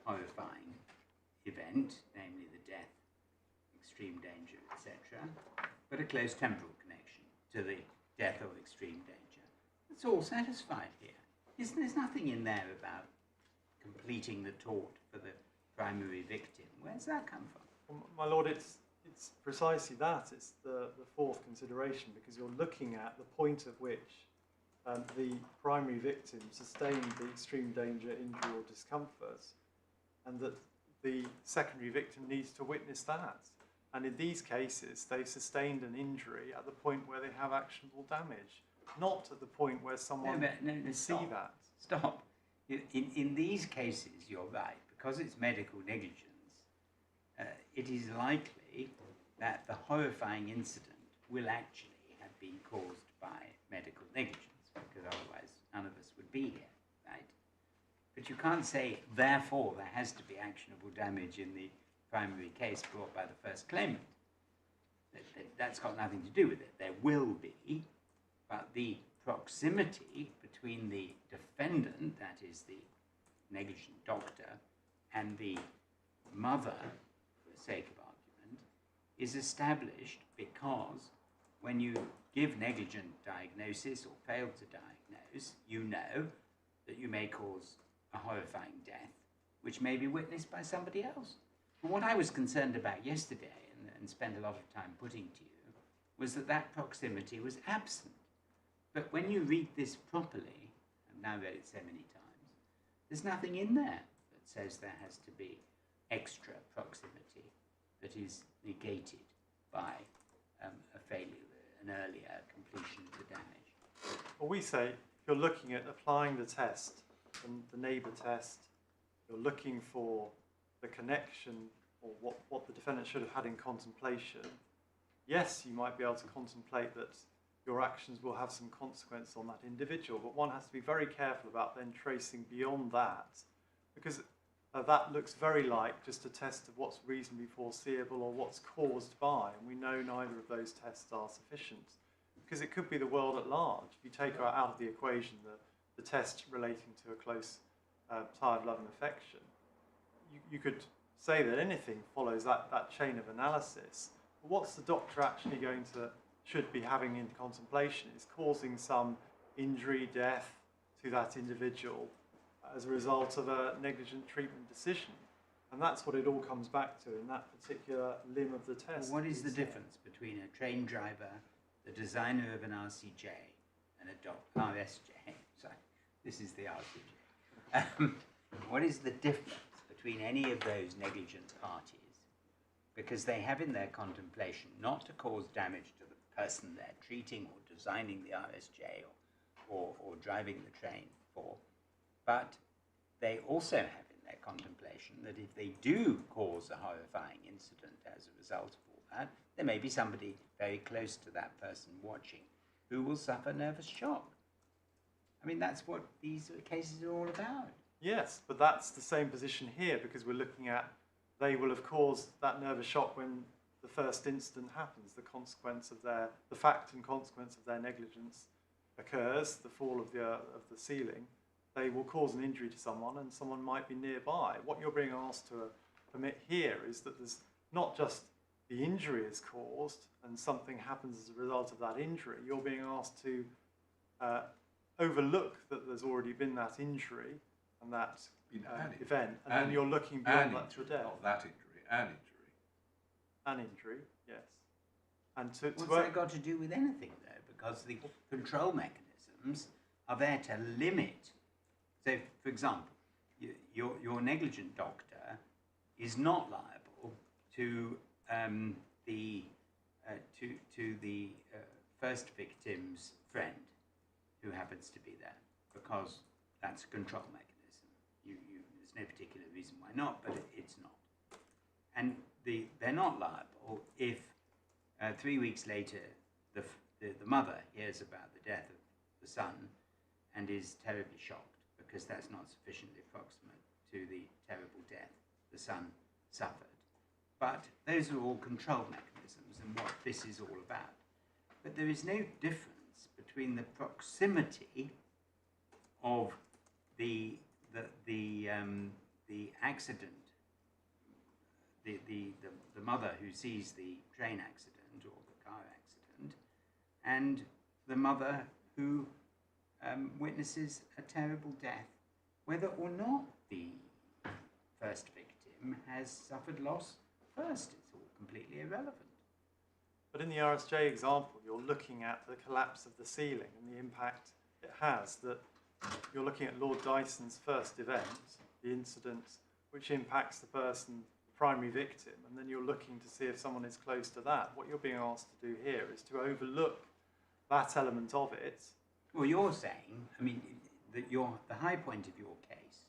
Speaker 2: horrifying event, namely the death, extreme danger, etc., but a close temporal connection to the death or extreme danger. It's all satisfied here. There's nothing in there about completing the tort for the primary victim. Where's that come from?
Speaker 7: Well, my lord, it's precisely that. It's the fourth consideration, because you're looking at the point at which the primary victim sustained the extreme danger, injury or discomfort, and that the secondary victim needs to witness that. And in these cases, they've sustained an injury at the point where they have actionable damage, not at the point where someone can see that.
Speaker 2: Stop. In these cases, you're right, because it's medical negligence, it is likely that the horrifying incident will actually have been caused by medical negligence, because otherwise none of us would be here, right? But you can't say, therefore, there has to be actionable damage in the primary case brought by the first claimant. That's got nothing to do with it. There will be, but the proximity between the defendant, that is the negligent doctor, and the mother, for the sake of argument, is established because when you give negligent diagnosis or fail to diagnose, you know that you may cause a horrifying death, which may be witnessed by somebody else. But what I was concerned about yesterday, and spent a lot of time putting to you, was that proximity was absent. But when you read this properly, I've now read it so many times, there's nothing in there that says there has to be extra proximity that is negated by a failure, an earlier completion of the damage.
Speaker 7: Well, we say, if you're looking at applying the test, the neighbour test, you're looking for the connection or what the defendant should have had in contemplation, yes, you might be able to contemplate that your actions will have some consequence on that individual, but one has to be very careful about then tracing beyond that, because that looks very like just a test of what's reasonably foreseeable or what's caused by, and we know neither of those tests are sufficient, because it could be the world at large. If you take out of the equation the test relating to a close tie of love and affection, you could say that anything follows that chain of analysis. But what's the doctor actually should be having in contemplation is causing some injury, death to that individual as a result of a negligent treatment decision. And that's what it all comes back to in that particular limb of the test.
Speaker 2: Well, what is the difference between a train driver, the designer of an RCJ, and a RSJ? Sorry, this is the RCJ. What is the difference between any of those negligent parties? Because they have in their contemplation not to cause damage to the person they're treating or designing the RSJ or driving the train for, but they also have in their contemplation that if they do cause a horrifying incident as a result of all that, there may be somebody very close to that person watching who will suffer nervous shock. I mean, that's what these cases are all about.
Speaker 7: Yes, but that's the same position here, because we're looking at they will have caused that nervous shock when the first incident happens. The fact and consequence of their negligence occurs, the fall of the ceiling. They will cause an injury to someone, and someone might be nearby. What you're being asked to permit here is that there's not just the injury is caused and something happens as a result of that injury. You're being asked to overlook that there's already been that injury and that event, and then you're looking beyond that to death.
Speaker 3: Not that injury, an injury.
Speaker 7: An injury, yes. And
Speaker 2: What's that got to do with anything, though? Because the control mechanisms are there to limit. So, for example, your negligent doctor is not liable to the first victim's friend who happens to be there, because that's a control mechanism. There's no particular reason why not, but it's not. And they're not liable if 3 weeks later the mother hears about the death of the son and is terribly shocked, because that's not sufficiently proximate to the terrible death the son suffered. But those are all control mechanisms and what this is all about. But there is no difference between the proximity of the accident, the mother who sees the train accident or the car accident, and the mother who witnesses a terrible death, whether or not the first victim has suffered loss first. It's all completely irrelevant.
Speaker 7: But in the RSJ example, you're looking at the collapse of the ceiling and the impact it has. That you're looking at Lord Dyson's first event, the incident which impacts the person, the primary victim, and then you're looking to see if someone is close to that. What you're being asked to do here is to overlook that element of it.
Speaker 2: Well, you're saying, I mean, that the high point of your case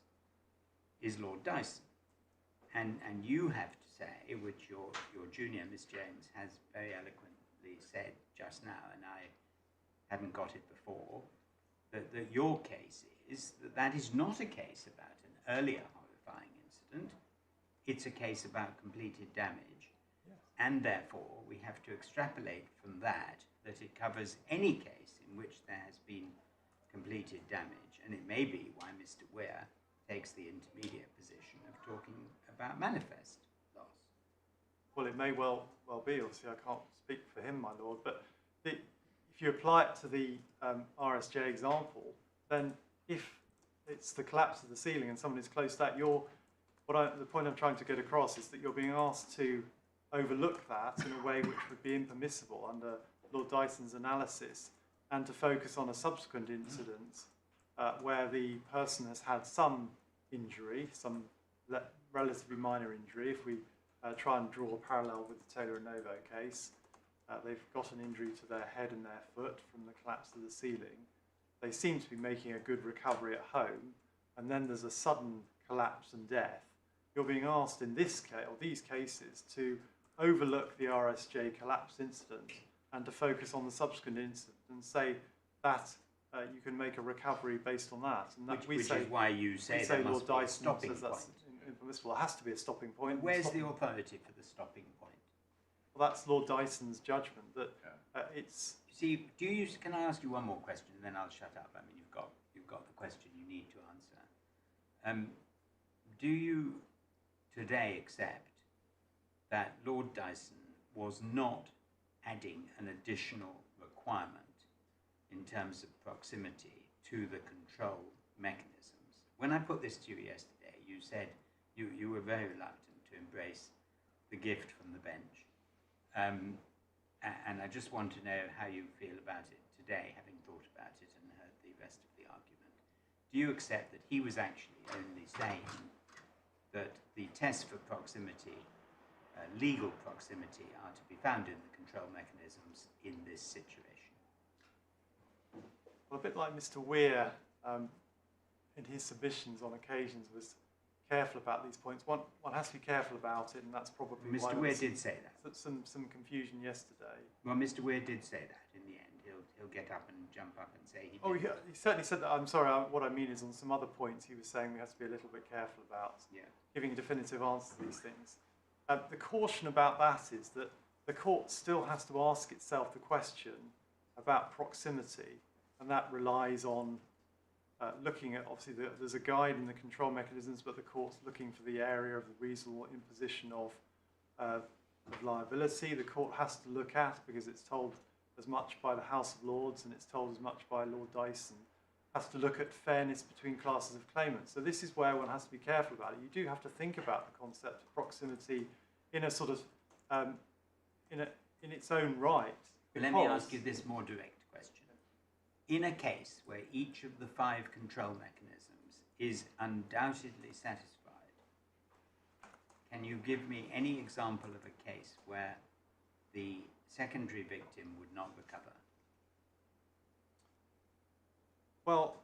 Speaker 2: is Lord Dyson, and you have to say, which your junior, Miss James, has very eloquently said just now, and I hadn't got it before, that your case is that is not a case about an earlier horrifying incident. It's a case about completed damage,
Speaker 7: yes.
Speaker 2: And therefore we have to extrapolate from that it covers any case in which there has been completed damage, and it may be why Mr. Weir takes the intermediate position of talking about manifest loss.
Speaker 7: Well, it may well be. Obviously, I can't speak for him, my lord. But if you apply it to the RSJ example, then if it's the collapse of the ceiling and someone is close to that, the point I'm trying to get across is that you're being asked to overlook that in a way which would be impermissible under Lord Dyson's analysis, and to focus on a subsequent incident where the person has had some injury, some relatively minor injury. If we try and draw a parallel with the Taylor and Novo case, they've got an injury to their head and their foot from the collapse of the ceiling. They seem to be making a good recovery at home, and then there's a sudden collapse and death. You're being asked in this case, or these cases, to overlook the RSJ collapse incident and to focus on the subsequent incident and say that you can make a recovery based on that. And that
Speaker 2: which is why you say there must be a stopping point.
Speaker 7: That's impermissible. It has to be a stopping point.
Speaker 2: Where's the authority for the stopping point?
Speaker 7: Well, that's Lord Dyson's judgment that it's.
Speaker 2: See, can I ask you one more question, and then I'll shut up? I mean, you've got the question you need to answer. Do you today accept that Lord Dyson was not adding an additional requirement in terms of proximity to the control mechanisms? When I put this to you yesterday, you said you were very reluctant to embrace the gift from the bench. And I just want to know how you feel about it today, having thought about it and heard the rest of the argument. Do you accept that he was actually only saying that the tests for proximity, legal proximity, are to be found in the control mechanisms in this situation?
Speaker 7: Well, a bit like Mr. Weir, in his submissions on occasions, was careful about these points. One has to be careful about it, and that's probably why
Speaker 2: Mr. Weir did say that.
Speaker 7: Some confusion yesterday.
Speaker 2: Well, Mr. Weir did say that in the end. he'll get up and jump up and say he
Speaker 7: Oh,
Speaker 2: didn't.
Speaker 7: he certainly said that. I'm sorry, what I mean is on some other points he was saying we have to be a little bit careful about giving a definitive answer to these things. The caution about that is that the court still has to ask itself the question about proximity, and that relies on looking at, obviously, there's a guide in the control mechanisms, but the court's looking for the area of the reasonable imposition of liability. The court has to look at, because it's told as much by the House of Lords and it's told as much by Lord Dyson, has to look at fairness between classes of claimants. So this is where one has to be careful about it. You do have to think about the concept of proximity in a sort of in its own right.
Speaker 2: But let me ask you this more direct question. In a case where each of the 5 control mechanisms is undoubtedly satisfied, can you give me any example of a case where the secondary victim would not recover?
Speaker 7: Well,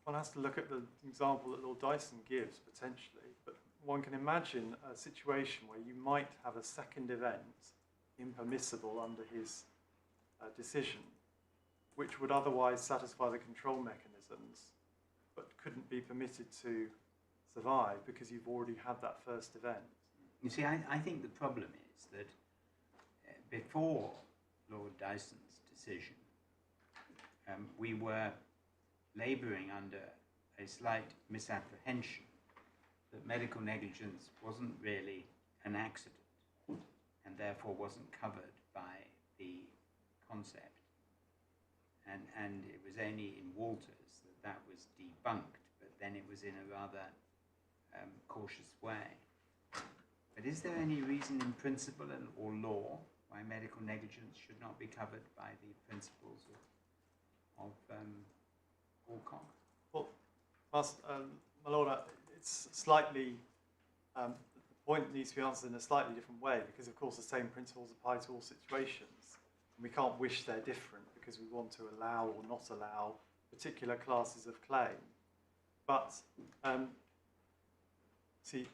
Speaker 7: one has to look at the example that Lord Dyson gives, potentially, but one can imagine a situation where you might have a second event impermissible under his decision, which would otherwise satisfy the control mechanisms, but couldn't be permitted to survive because you've already had that first event.
Speaker 2: You see, I think the problem is that before Lord Dyson's decision, we were labouring under a slight misapprehension that medical negligence wasn't really an accident and therefore wasn't covered by the concept. And it was only in Walters that was debunked, but then it was in a rather cautious way. But is there any reason in principle or law why medical negligence should not be covered by the principles of Alcock?
Speaker 7: Well, my Lord, it's slightly, the point needs to be answered in a slightly different way, because of course the same principles apply to all situations. And we can't wish they're different because we want to allow or not allow particular classes of claim. But, see,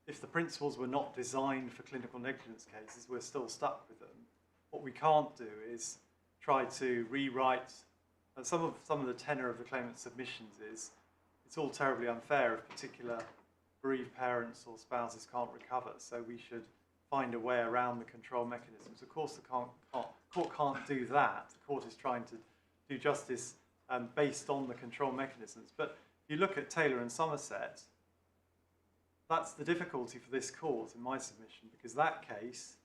Speaker 7: if the principles were not designed for clinical negligence cases, we're still stuck with them. What we can't do is try to rewrite, and some of the tenor of the claimant's submissions is, it's all terribly unfair if particular bereaved parents or spouses can't recover, so we should find a way around the control mechanisms. Of course, the court can't do that. The court is trying to do justice based on the control mechanisms. But if you look at Taylor and Somerset, that's the difficulty for this court in my submission, because that case...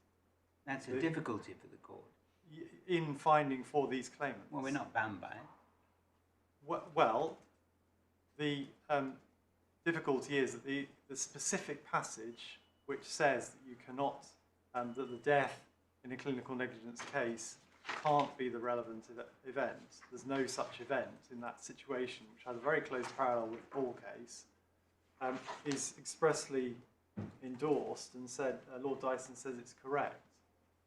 Speaker 2: That's a difficulty for the court.
Speaker 7: In finding for these claimants.
Speaker 2: Well, we're not bound by it.
Speaker 7: Well, the difficulty is that the specific passage which says that you cannot, that the death in a clinical negligence case can't be the relevant event. There's no such event in that situation, which has a very close parallel with the Paul case, is expressly endorsed and said, Lord Dyson says it's correct.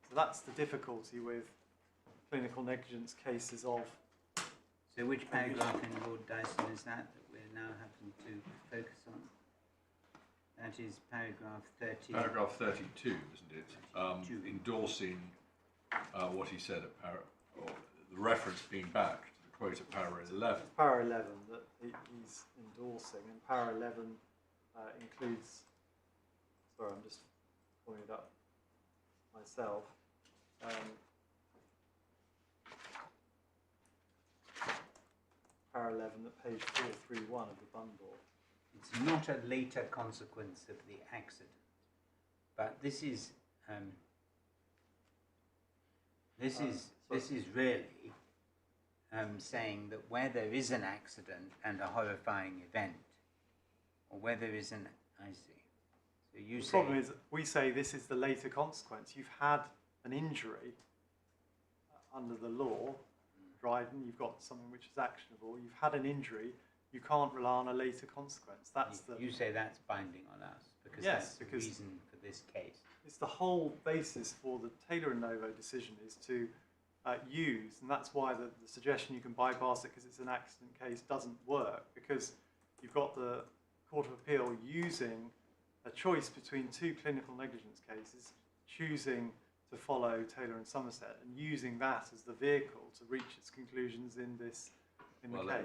Speaker 7: So that's the difficulty with clinical negligence cases of...
Speaker 2: So which paragraph in Lord Dyson is that we're now having to focus on? That is paragraph 30.
Speaker 3: Paragraph 32, isn't it? Endorsing what he said at or the reference being back to the quote at paragraph 11.
Speaker 7: It's paragraph 11 that he's endorsing, and paragraph 11 includes... Sorry, I'm just pulling it up myself. Paragraph 11 at page 431 of the bundle.
Speaker 2: It's not a later consequence of the accident, but this is really saying that where there is an accident and a horrifying event, or where there is an... I see. So you say...
Speaker 7: The problem is, we say this is the later consequence. You've had an injury under the law, driving, you've got something which is actionable, you've had an injury, you can't rely on a later consequence. That's
Speaker 2: you say that's binding on us, because that's the reason for this case.
Speaker 7: It's the whole basis for the Taylor and Novo decision is to use, and that's why the suggestion you can bypass it because it's an accident case doesn't work, because you've got the Court of Appeal using a choice between 2 clinical negligence cases, choosing to follow Taylor and Somerset, and using that as the vehicle to reach its conclusions in the case.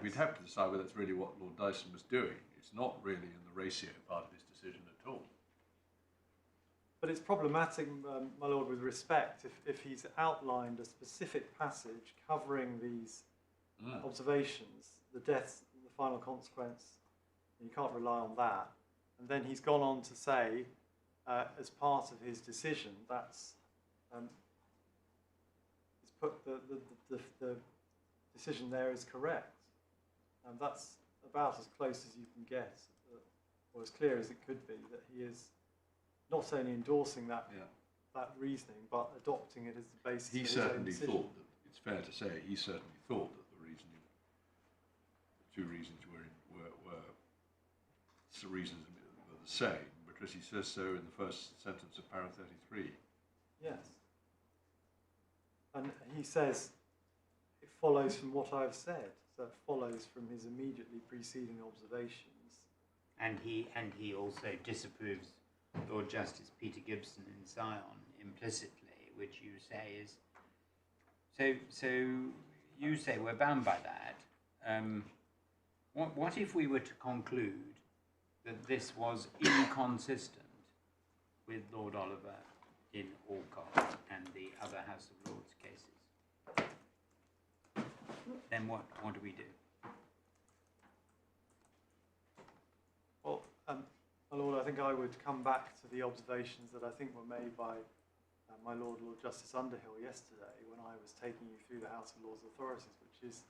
Speaker 3: We'd have to decide whether that's really what Lord Dyson was doing. It's not really in the ratio part of his decision at all.
Speaker 7: But it's problematic, my Lord, with respect, if he's outlined a specific passage covering these observations, the deaths, the final consequence, you can't rely on that. And then he's gone on to say, as part of his decision, that's he's put the decision there is correct. And that's about as close as you can get, or as clear as it could be, that he is not only endorsing that reasoning, but adopting it as the basis
Speaker 3: He
Speaker 7: of his own
Speaker 3: certainly
Speaker 7: decision.
Speaker 3: thought that, it's fair to say, he certainly thought that the two reasons were the reasons were the same, because he says so in the first sentence of paragraph 33.
Speaker 7: Yes. And he says, it follows from what I've said. So it follows from his immediately preceding observations.
Speaker 2: And he also disapproves Lord Justice Peter Gibson in Zion implicitly, which you say is so you say we're bound by that. What if we were to conclude that this was inconsistent with Lord Oliver in Alcott and the other House of Lords cases? Then what do we do?
Speaker 7: Well, my Lord, I think I would come back to the observations that I think were made by my Lord Justice Underhill yesterday when I was taking you through the House of Lords authorities, which is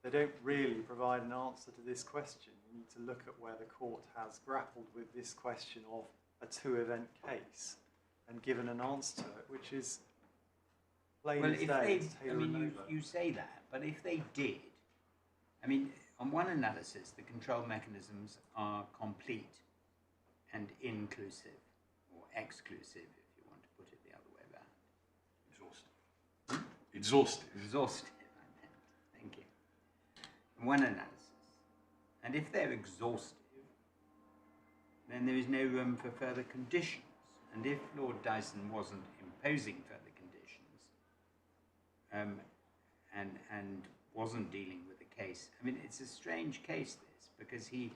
Speaker 7: they don't really provide an answer to this question. You need to look at where the court has grappled with this question of a two-event case and given an answer to it, which is plain as day.
Speaker 2: You say that, but if they did, I mean, on one analysis, the control mechanisms are complete and inclusive, or exclusive, if you want to put it the other way around.
Speaker 3: Exhaustive.
Speaker 2: Exhaustive, I meant. Thank you. One analysis. And if they're exhaustive, then there is no room for further conditions. And if Lord Dyson wasn't imposing further conditions, and wasn't dealing with the case, I mean, it's a strange case, this, because he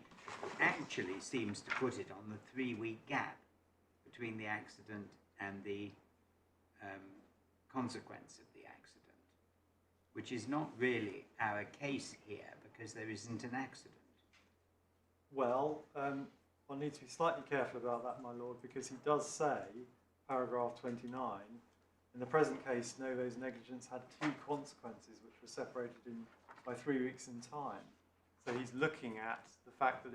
Speaker 2: actually seems to put it on the 3-week gap between the accident and the consequence of the accident, which is not really our case here because there isn't an accident.
Speaker 7: Well, one needs to be slightly careful about that, my Lord, because he does say, paragraph 29, in the present case, Novo's negligence had 2 consequences which were separated by 3 weeks in time. So he's looking at the fact that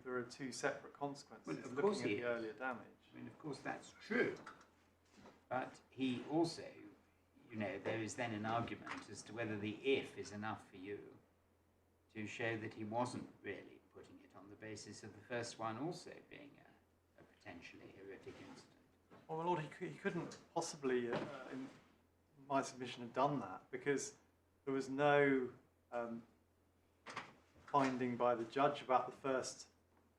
Speaker 7: there are 2 separate consequences.
Speaker 2: Well,
Speaker 7: he's
Speaker 2: of course
Speaker 7: looking
Speaker 2: he
Speaker 7: at the
Speaker 2: is.
Speaker 7: earlier damage.
Speaker 2: I mean, of course, that's true. But he also, there is then an argument as to whether the if is enough for you to show that he wasn't really putting it on the basis of the first one also being a potentially horrific incident.
Speaker 7: Well, my Lord, he couldn't possibly, in my submission, have done that because there was no finding by the judge about the first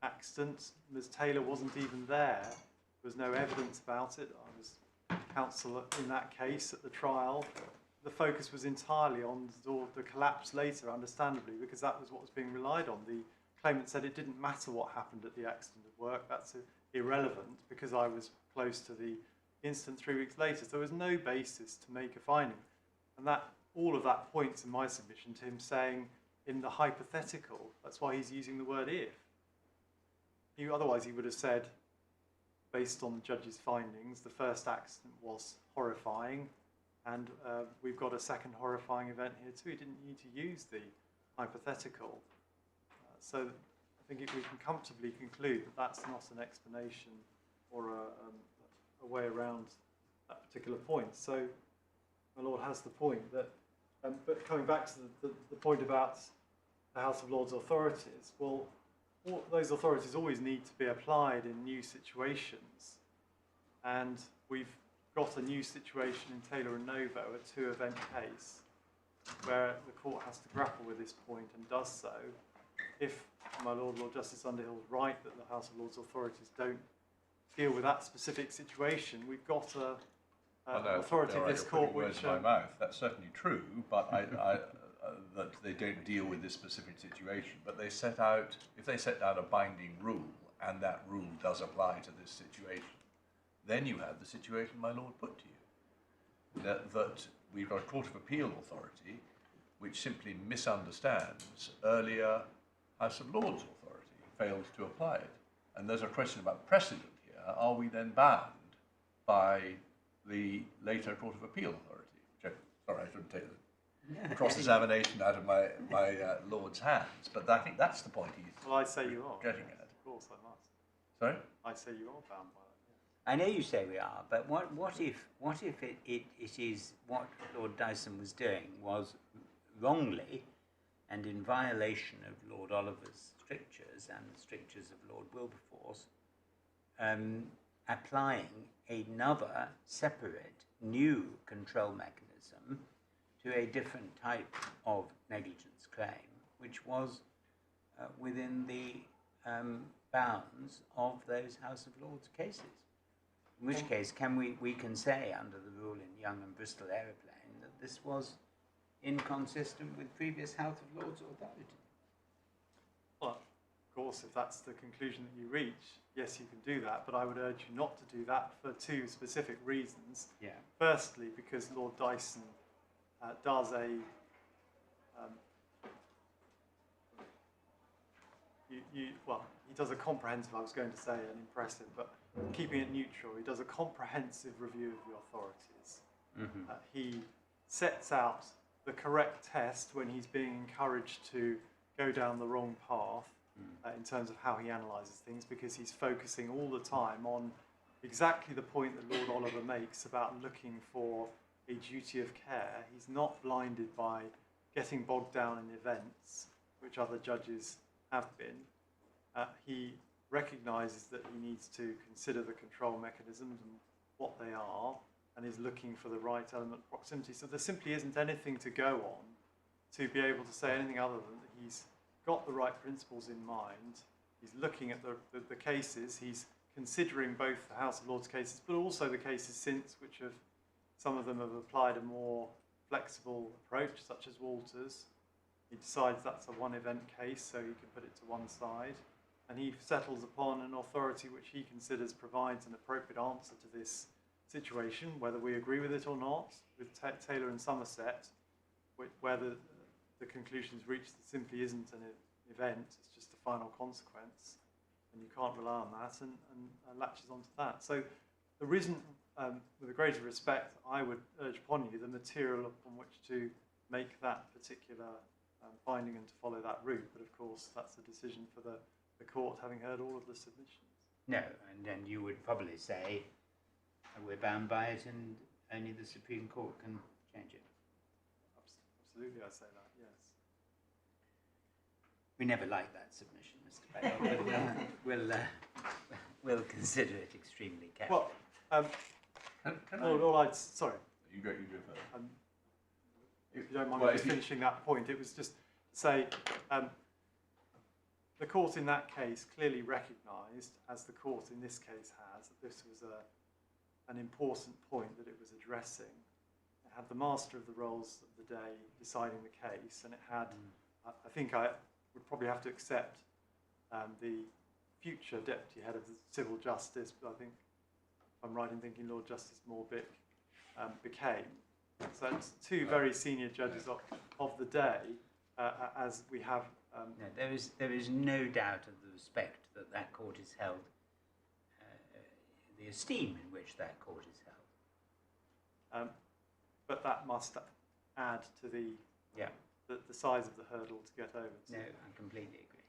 Speaker 7: accident. Ms. Taylor wasn't even there. There was no evidence about it. I was counsel in that case at the trial. The focus was entirely on the collapse later, understandably, because that was what was being relied on. The claimant said it didn't matter what happened at the accident at work. That's irrelevant because I was close to the incident 3 weeks later. So there was no basis to make a finding. And all of that points in my submission to him saying in the hypothetical, that's why he's using the word if. Otherwise he would have said, based on the judge's findings, the first accident was horrifying and we've got a second horrifying event here too. He didn't need to use the hypothetical. So I think we can comfortably conclude that that's not an explanation or a way around that particular point. So my Lord has the point that, but coming back to the point about the House of Lords authorities, well, all those authorities always need to be applied in new situations. And we've got a new situation in Taylor and Novo, a 2-event case, where the court has to grapple with this point and does so. If my Lord Justice Underhill is right that the House of Lords authorities don't deal with that specific situation, we've got authority of this court,
Speaker 3: words
Speaker 7: which
Speaker 3: in my mouth. That's certainly true, but that they don't deal with this specific situation. But they set out, if they set down a binding rule, and that rule does apply to this situation, then you have the situation my lord put to you. That we've got a Court of Appeal authority which simply misunderstands earlier House of Lords authority, fails to apply it. And there's a question about precedent here. Are we then bound by the later Court of Appeal authority? Sorry, I shouldn't take the cross-examination out of my Lord's hands, but I think that's the point he's
Speaker 7: Well, I say you are.
Speaker 3: getting at.
Speaker 7: Of course, I must.
Speaker 3: Sorry?
Speaker 7: I say you are bound by that.
Speaker 2: I know you say we are, but what if it is what Lord Dyson was doing was wrongly and in violation of Lord Oliver's strictures and the strictures of Lord Wilberforce, applying another separate new control mechanism to a different type of negligence claim, which was within the bounds of those House of Lords cases. In which case, we can say under the rule in Young and Bristol Aeroplane that this was inconsistent with previous House of Lords authority.
Speaker 7: Well, of course, if that's the conclusion that you reach, yes, you can do that, but I would urge you not to do that for two specific reasons.
Speaker 2: Yeah.
Speaker 7: Firstly, because Lord Dyson does a he does a comprehensive, I was going to say an impressive, but keeping it neutral, he does a comprehensive review of the authorities.
Speaker 2: Mm-hmm.
Speaker 7: He sets out the correct test when he's being encouraged to go down the wrong path in terms of how he analyses things, because he's focusing all the time on exactly the point that Lord Oliver makes about looking for a duty of care. He's not blinded by getting bogged down in events, which other judges have been. He recognises that he needs to consider the control mechanisms and what they are, and is looking for the right element of proximity. So there simply isn't anything to go on to be able to say anything other than that he's got the right principles in mind. He's looking at the cases. He's considering both the House of Lords cases, but also the cases since, which have, some of them have applied a more flexible approach, such as Walters. He decides that's a one-event case, so he can put it to one side. And he settles upon an authority which he considers provides an appropriate answer to this situation, whether we agree with it or not, with Taylor and Somerset, where the conclusion is reached that simply isn't an event, it's just a final consequence, and you can't rely on that, and latches onto that. So there isn't, with a greater respect, I would urge upon you the material upon which to make that particular finding and to follow that route, but of course that's a decision for the court, having heard all of the submissions.
Speaker 2: No, and then you would probably say we're bound by it and only the Supreme Court can change it.
Speaker 7: Absolutely, I say that, yes.
Speaker 2: We never like that submission, Mr. Bailey, but we'll consider it extremely carefully.
Speaker 7: Well, sorry.
Speaker 3: You go further.
Speaker 7: If you don't mind me just finishing that point, it was just to say the court in that case clearly recognised, as the court in this case has, that this was an important point that it was addressing. It had the master of the rolls of the day deciding the case, and it had, I think I would probably have to accept the future deputy head of the civil justice, but I think I'm right in thinking Lord Justice Morbick became. So it's two very senior judges of the day, as we have.
Speaker 2: No, there is no doubt of the respect that court is held, the esteem in which that court is held.
Speaker 7: But that must add to the size of the hurdle to get over.
Speaker 2: No, I completely agree.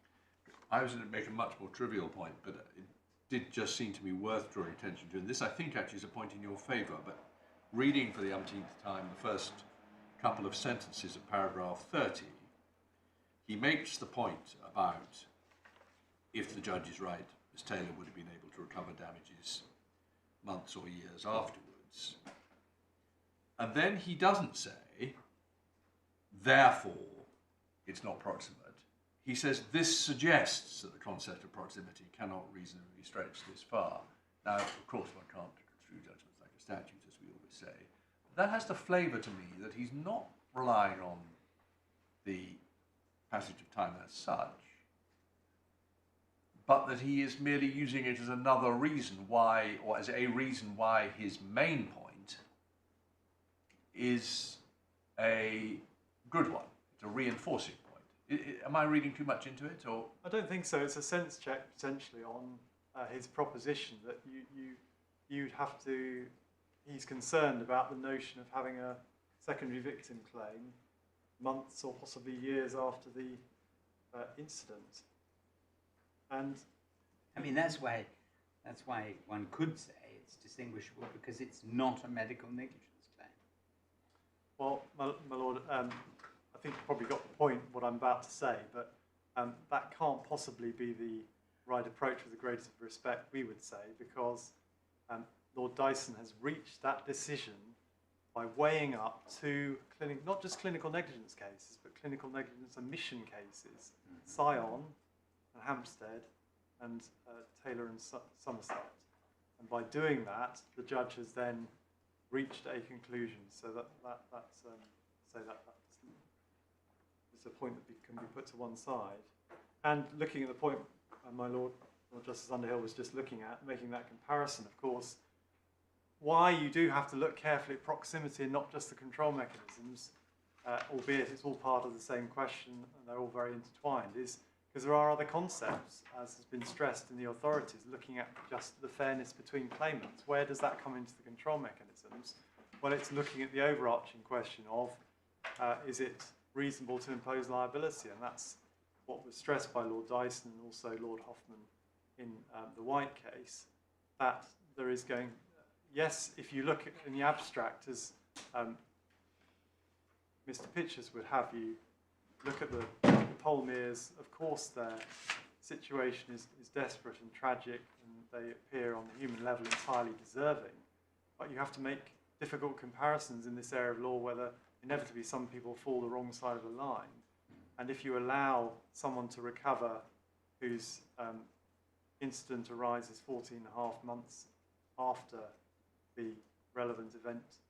Speaker 3: I was going to make a much more trivial point, but it did just seem to me worth drawing attention to. And this, I think, actually is a point in your favour. But reading for the umpteenth time the first couple of sentences of paragraph 30, he makes the point about if the judge is right, Miss Taylor would have been able to recover damages months or years afterwards. And then he doesn't say, therefore, it's not proximate. He says, this suggests that the concept of proximity cannot reasonably stretch this far. Now, of course, one can't construe judgments like a statute, as we all would say, that has the flavour to me that he's not relying on the passage of time as such, but that he is merely using it as another reason why, or as a reason why his main point is a good one. It's a reinforcing point. Am I reading too much into it, or?
Speaker 7: I don't think so. It's a sense check potentially on his proposition that you'd have to. He's concerned about the notion of having a secondary victim claim months or possibly years after the incident. And
Speaker 2: I mean, that's why one could say it's distinguishable because it's not a medical negligence claim.
Speaker 7: well, my lord, I think you probably got the point what I'm about to say, but that can't possibly be the right approach with the greatest respect, we would say, because Lord Dyson has reached that decision by weighing up two not just clinical negligence cases, but clinical negligence omission cases, Sion and Hampstead and Taylor and Somerset. And by doing that, the judge has then reached a conclusion. So that's a point that can be put to one side. And looking at the point my Lord Justice Underhill was just looking at, making that comparison, of course, why you do have to look carefully at proximity and not just the control mechanisms, albeit it's all part of the same question and they're all very intertwined, is because there are other concepts, as has been stressed in the authorities, looking at just the fairness between claimants. Where does that come into the control mechanisms? Well, it's looking at the overarching question of, is it reasonable to impose liability? And that's what was stressed by Lord Dyson and also Lord Hoffman in the White case, that there is going... Yes, if you look at in the abstract, as Mr. Pitchers would have you look at the Polmears, of course their situation is desperate and tragic, and they appear on the human level entirely deserving. But you have to make difficult comparisons in this area of law whether inevitably some people fall the wrong side of the line. And if you allow someone to recover whose incident arises 14 and a half months after the relevant event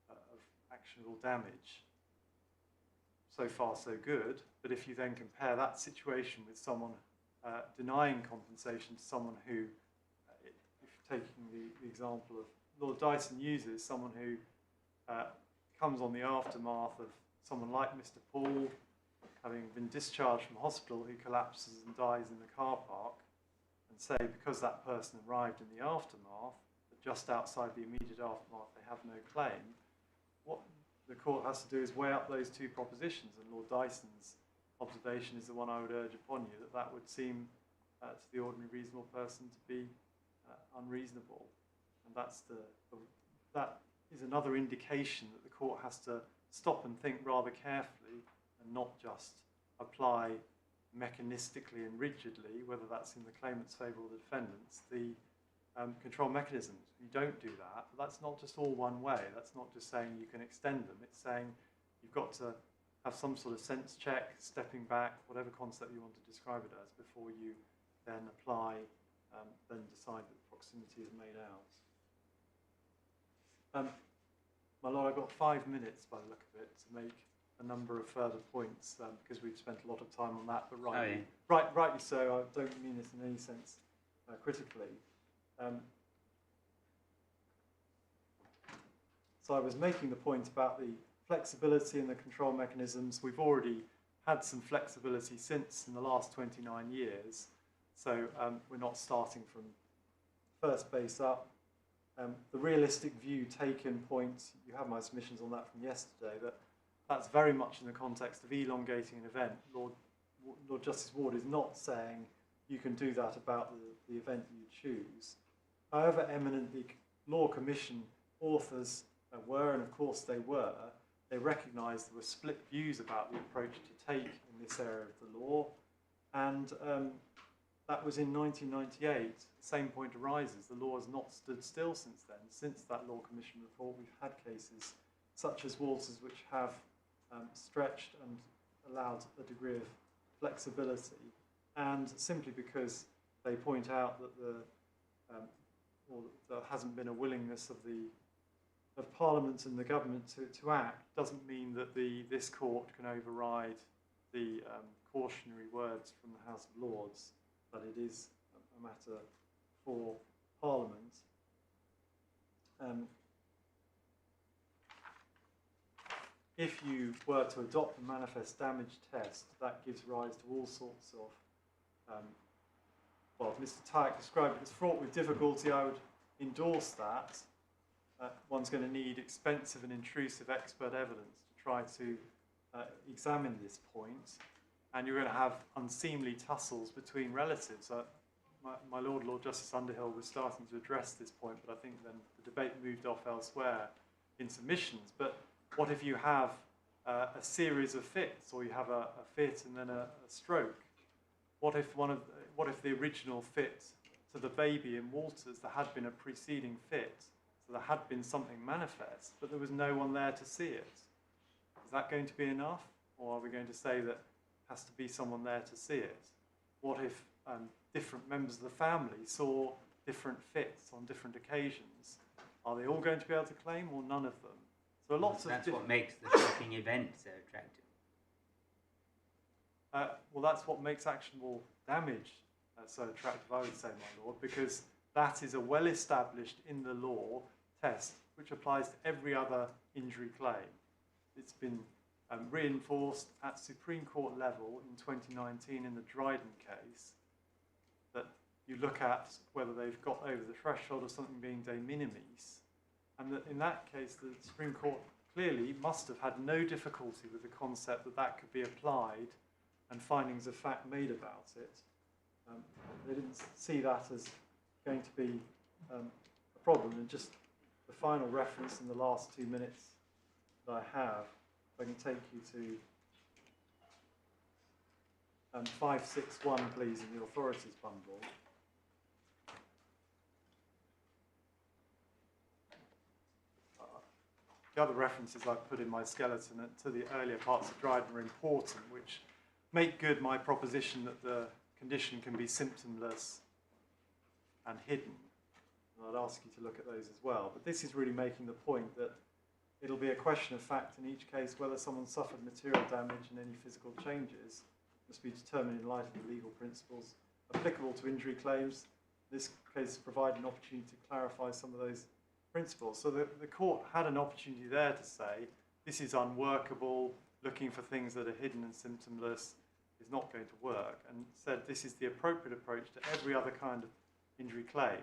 Speaker 7: of actionable damage, so far so good. But if you then compare that situation with someone denying compensation to someone who, if taking the example of Lord Dyson uses, someone who comes on the aftermath of someone like Mr. Paul having been discharged from hospital, who collapses and dies in the car park, and say because that person arrived in the aftermath, but just outside the immediate aftermath they have no claim, what the court has to do is weigh up those two propositions, and Lord Dyson's observation is the one I would urge upon you, that would seem to the ordinary reasonable person to be unreasonable. And that is another indication that the court has to stop and think rather carefully and not just apply mechanistically and rigidly, whether that's in the claimant's favour or the defendant's, the control mechanisms. You don't do that, but that's not just all one way. That's not just saying you can extend them. It's saying you've got to have some sort of sense check, stepping back, whatever concept you want to describe it as, before you then apply, then decide that proximity is made out. My Lord, I've got 5 minutes by the look of it to make a number of further points, because we've spent a lot of time on that, but rightly so. I don't mean this in any sense critically. So I was making the point about the flexibility in the control mechanisms. We've already had some flexibility since in the last 29 years, so we're not starting from first base up. The realistic view taken point, you have my submissions on that from yesterday, that's very much in the context of elongating an event. Lord Justice Ward is not saying you can do that about the event you choose. However eminent the Law Commission authors were, and of course they were, they recognised there were split views about the approach to take in this area of the law, and that was in 1998. The same point arises. The law has not stood still since then. Since that Law Commission report, we've had cases such as Walters which have stretched and allowed a degree of flexibility, and simply because they point out that there hasn't been a willingness of the of Parliament and the government to act doesn't mean that this court can override the cautionary words from the House of Lords, that it is a matter for Parliament. If you were to adopt the manifest damage test, that gives rise to all sorts of, well, Mr. Tyke described it as fraught with difficulty. I would endorse that. One's going to need expensive and intrusive expert evidence to try to examine this point, and you're going to have unseemly tussles between relatives. My Lord Justice Underhill was starting to address this point, but I think then the debate moved off elsewhere in submissions. But what if you have a series of fits, or you have a fit and then a stroke? What if the original fit to the baby in Walters, there had been a preceding fit, so there had been something manifest, but there was no one there to see it? Is that going to be enough, or are we going to say that has to be someone there to see it? What if different members of the family saw different fits on different occasions? Are they all going to be able to claim, or none of them? So lots of
Speaker 2: that's what makes the shocking event so attractive.
Speaker 7: Well, that's what makes actionable damage so attractive, I would say, my Lord, because that is a well-established in the law test which applies to every other injury claim. It's been reinforced at Supreme Court level in 2019 in the Dryden case, that you look at whether they've got over the threshold of something being de minimis, and that in that case the Supreme Court clearly must have had no difficulty with the concept that that could be applied and findings of fact made about it. They didn't see that as going to be a problem. And just the final reference in the last 2 minutes that I have, if I can take you to 561, please, in the authorities bundle. The other references I've put in my skeleton to the earlier parts of Dryden are important, which make good my proposition that the condition can be symptomless and hidden. And I'd ask you to look at those as well. But this is really making the point that it'll be a question of fact in each case whether someone suffered material damage and any physical changes must be determined in light of the legal principles applicable to injury claims. This case provides an opportunity to clarify some of those principles. So the court had an opportunity there to say this is unworkable, looking for things that are hidden and symptomless is not going to work, and said this is the appropriate approach to every other kind of injury claim,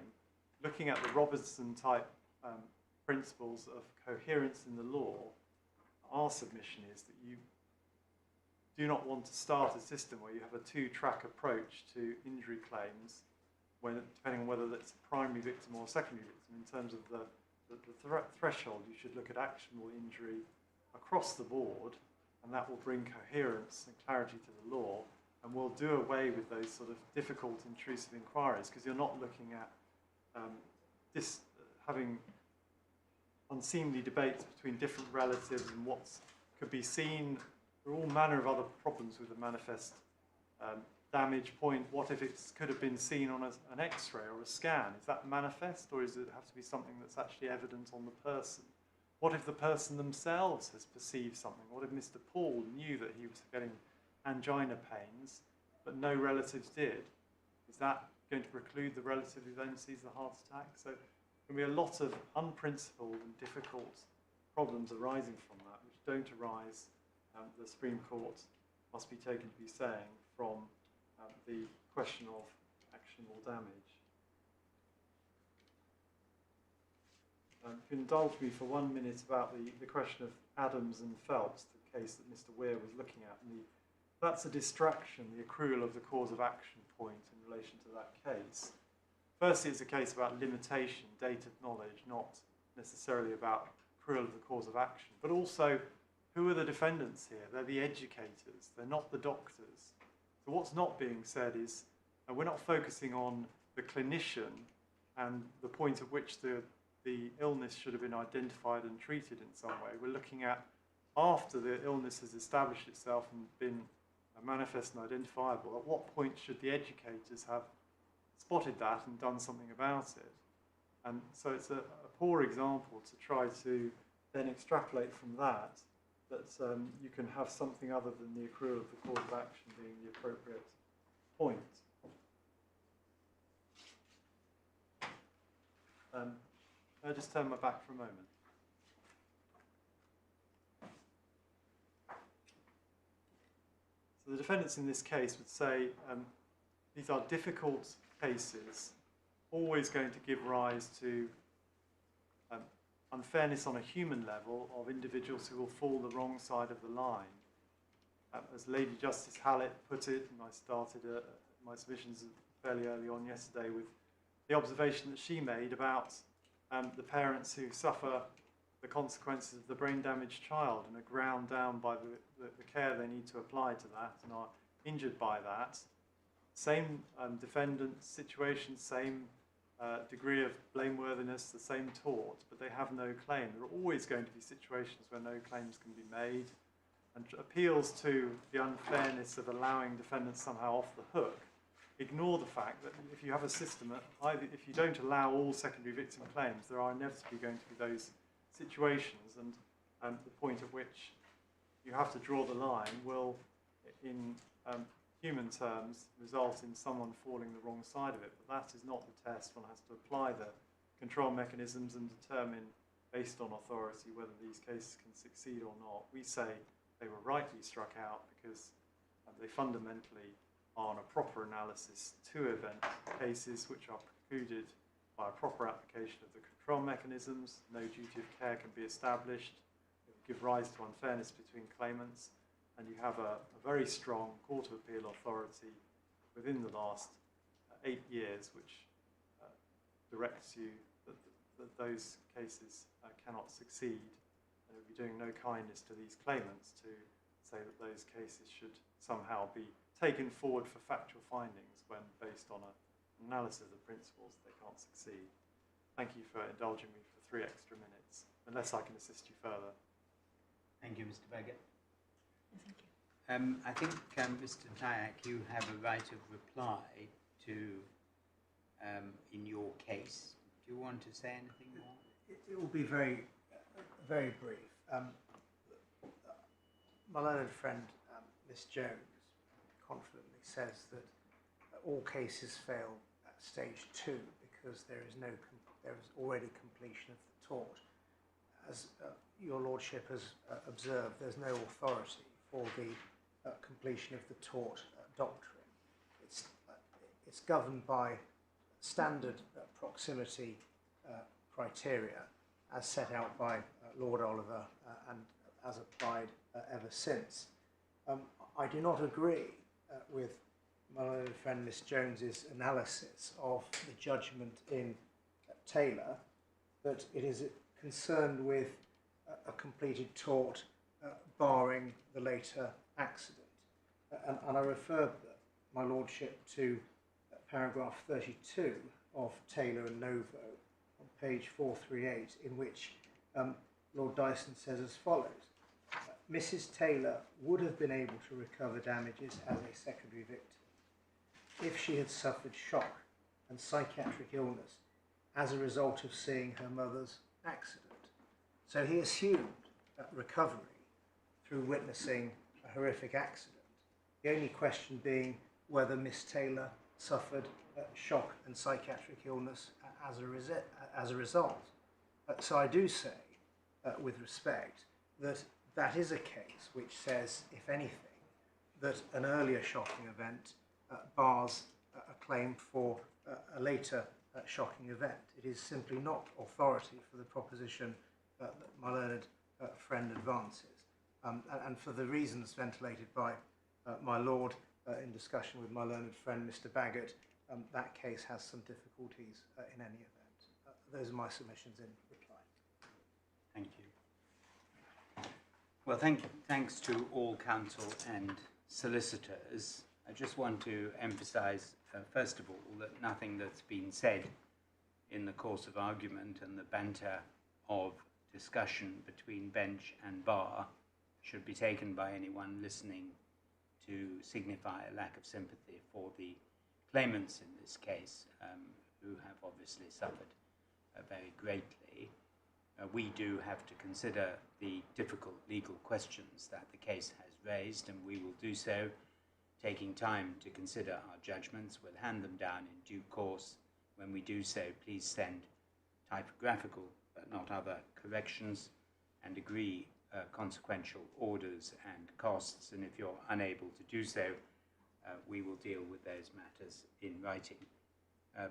Speaker 7: looking at the Robertson type principles of coherence in the law. Our submission is that you do not want to start a system where you have a two-track approach to injury claims, depending on whether that's a primary victim or a secondary victim. In terms of the threshold, you should look at actionable injury across the board, and that will bring coherence and clarity to the law, and will do away with those sort of difficult, intrusive inquiries, because you're not looking at having unseemly debates between different relatives and what could be seen. There are all manner of other problems with the manifest damage point. What if it could have been seen on an X-ray or a scan? Is that manifest, or does it have to be something that's actually evident on the person? What if the person themselves has perceived something? What if Mr. Paul knew that he was getting angina pains, but no relatives did? Is that going to preclude the relative who then sees the heart attack? So there can be a lot of unprincipled and difficult problems arising from that, which don't arise, the Supreme Court must be taken to be saying, from the question of actionable damage. If you indulge me for 1 minute about the question of Adams and Phelps, the case that Mr. Weir was looking at. And that's a distraction, the accrual of the cause of action point in relation to that case. Firstly, it's a case about limitation, date of knowledge, not necessarily about accrual of the cause of action. But also, who are the defendants here? They're the educators, they're not the doctors. So what's not being said is, we're not focusing on the clinician and the point at which the illness should have been identified and treated in some way. We're looking at after the illness has established itself and been manifest and identifiable, at what point should the educators have spotted that and done something about it? And so it's a poor example to try to then extrapolate from that you can have something other than the accrual of the cause of action being the appropriate point. I'll just turn my back for a moment. So the defendants in this case would say these are difficult cases, always going to give rise to unfairness on a human level of individuals who will fall the wrong side of the line. As Lady Justice Hallett put it, and I started my submissions fairly early on yesterday with the observation that she made about the parents who suffer the consequences of the brain-damaged child and are ground down by the care they need to apply to that and are injured by that. Same defendant situation, same degree of blameworthiness, the same tort, but they have no claim. There are always going to be situations where no claims can be made, and appeals to the unfairness of allowing defendants somehow off the hook ignore the fact that if you have a system, if you don't allow all secondary victim claims, there are inevitably going to be those situations, and the point at which you have to draw the line will, in human terms, result in someone falling the wrong side of it. But that is not the test. One has to apply the control mechanisms and determine, based on authority, whether these cases can succeed or not. We say they were rightly struck out because they fundamentally are on a proper analysis to event cases which are precluded by a proper application of the control mechanisms. No duty of care can be established. It would give rise to unfairness between claimants. And you have a very strong Court of Appeal authority within the last 8 years which directs you that those cases cannot succeed. And it would be doing no kindness to these claimants to say that those cases should somehow be taken forward for factual findings when, based on an analysis of principles, they can't succeed. Thank you for indulging me for 3 extra minutes, unless I can assist you further.
Speaker 2: Thank you, Mr. Baggett.
Speaker 6: Thank you.
Speaker 2: I think, Mr. Tyack, you have a right of reply to, in your case. Do you want to say anything more?
Speaker 1: It will be very, very brief. My learned friend, Miss Jones, confidently says that all cases fail at stage 2 because there is already completion of the tort. As your lordship has observed, there's no authority for the completion of the tort doctrine. It's governed by standard proximity criteria as set out by Lord Oliver and as applied ever since. I do not agree with my learned friend Miss Jones's analysis of the judgment in Taylor that it is concerned with a completed tort barring the later accident. And I refer my lordship to paragraph 32 of Taylor and Novo on page 438, in which Lord Dyson says as follows: Mrs. Taylor would have been able to recover damages as a secondary victim if she had suffered shock and psychiatric illness as a result of seeing her mother's accident. So he assumed recovery through witnessing a horrific accident, the only question being whether Miss Taylor suffered shock and psychiatric illness as a result. So I do say, with respect, that is a case which says, if anything, that an earlier shocking event bars a claim for a later shocking event. It is simply not authority for the proposition that my learned friend advances. And for the reasons ventilated by my lord in discussion with my learned friend Mr. Baggett, that case has some difficulties in any event. Those are my submissions in reply.
Speaker 2: Thank you. Well, thanks to all counsel and solicitors. I just want to emphasise, first of all, that nothing that's been said in the course of argument and the banter of discussion between bench and bar should be taken by anyone listening to signify a lack of sympathy for the claimants in this case, who have obviously suffered very greatly. We do have to consider the difficult legal questions that the case has raised, and we will do so, taking time to consider our judgments. We'll hand them down in due course. When we do so, please send typographical but not other corrections, and agree consequential orders and costs. And if you're unable to do so, we will deal with those matters in writing.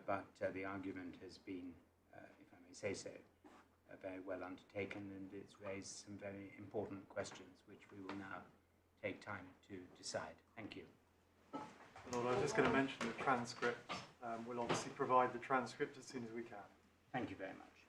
Speaker 2: But the argument has been, if I may say so, very well undertaken, and it's raised some very important questions which we will now take time to decide. Thank you.
Speaker 7: Lord, I was just going to mention the transcript. We'll obviously provide the transcript as soon as we can.
Speaker 2: Thank you very much.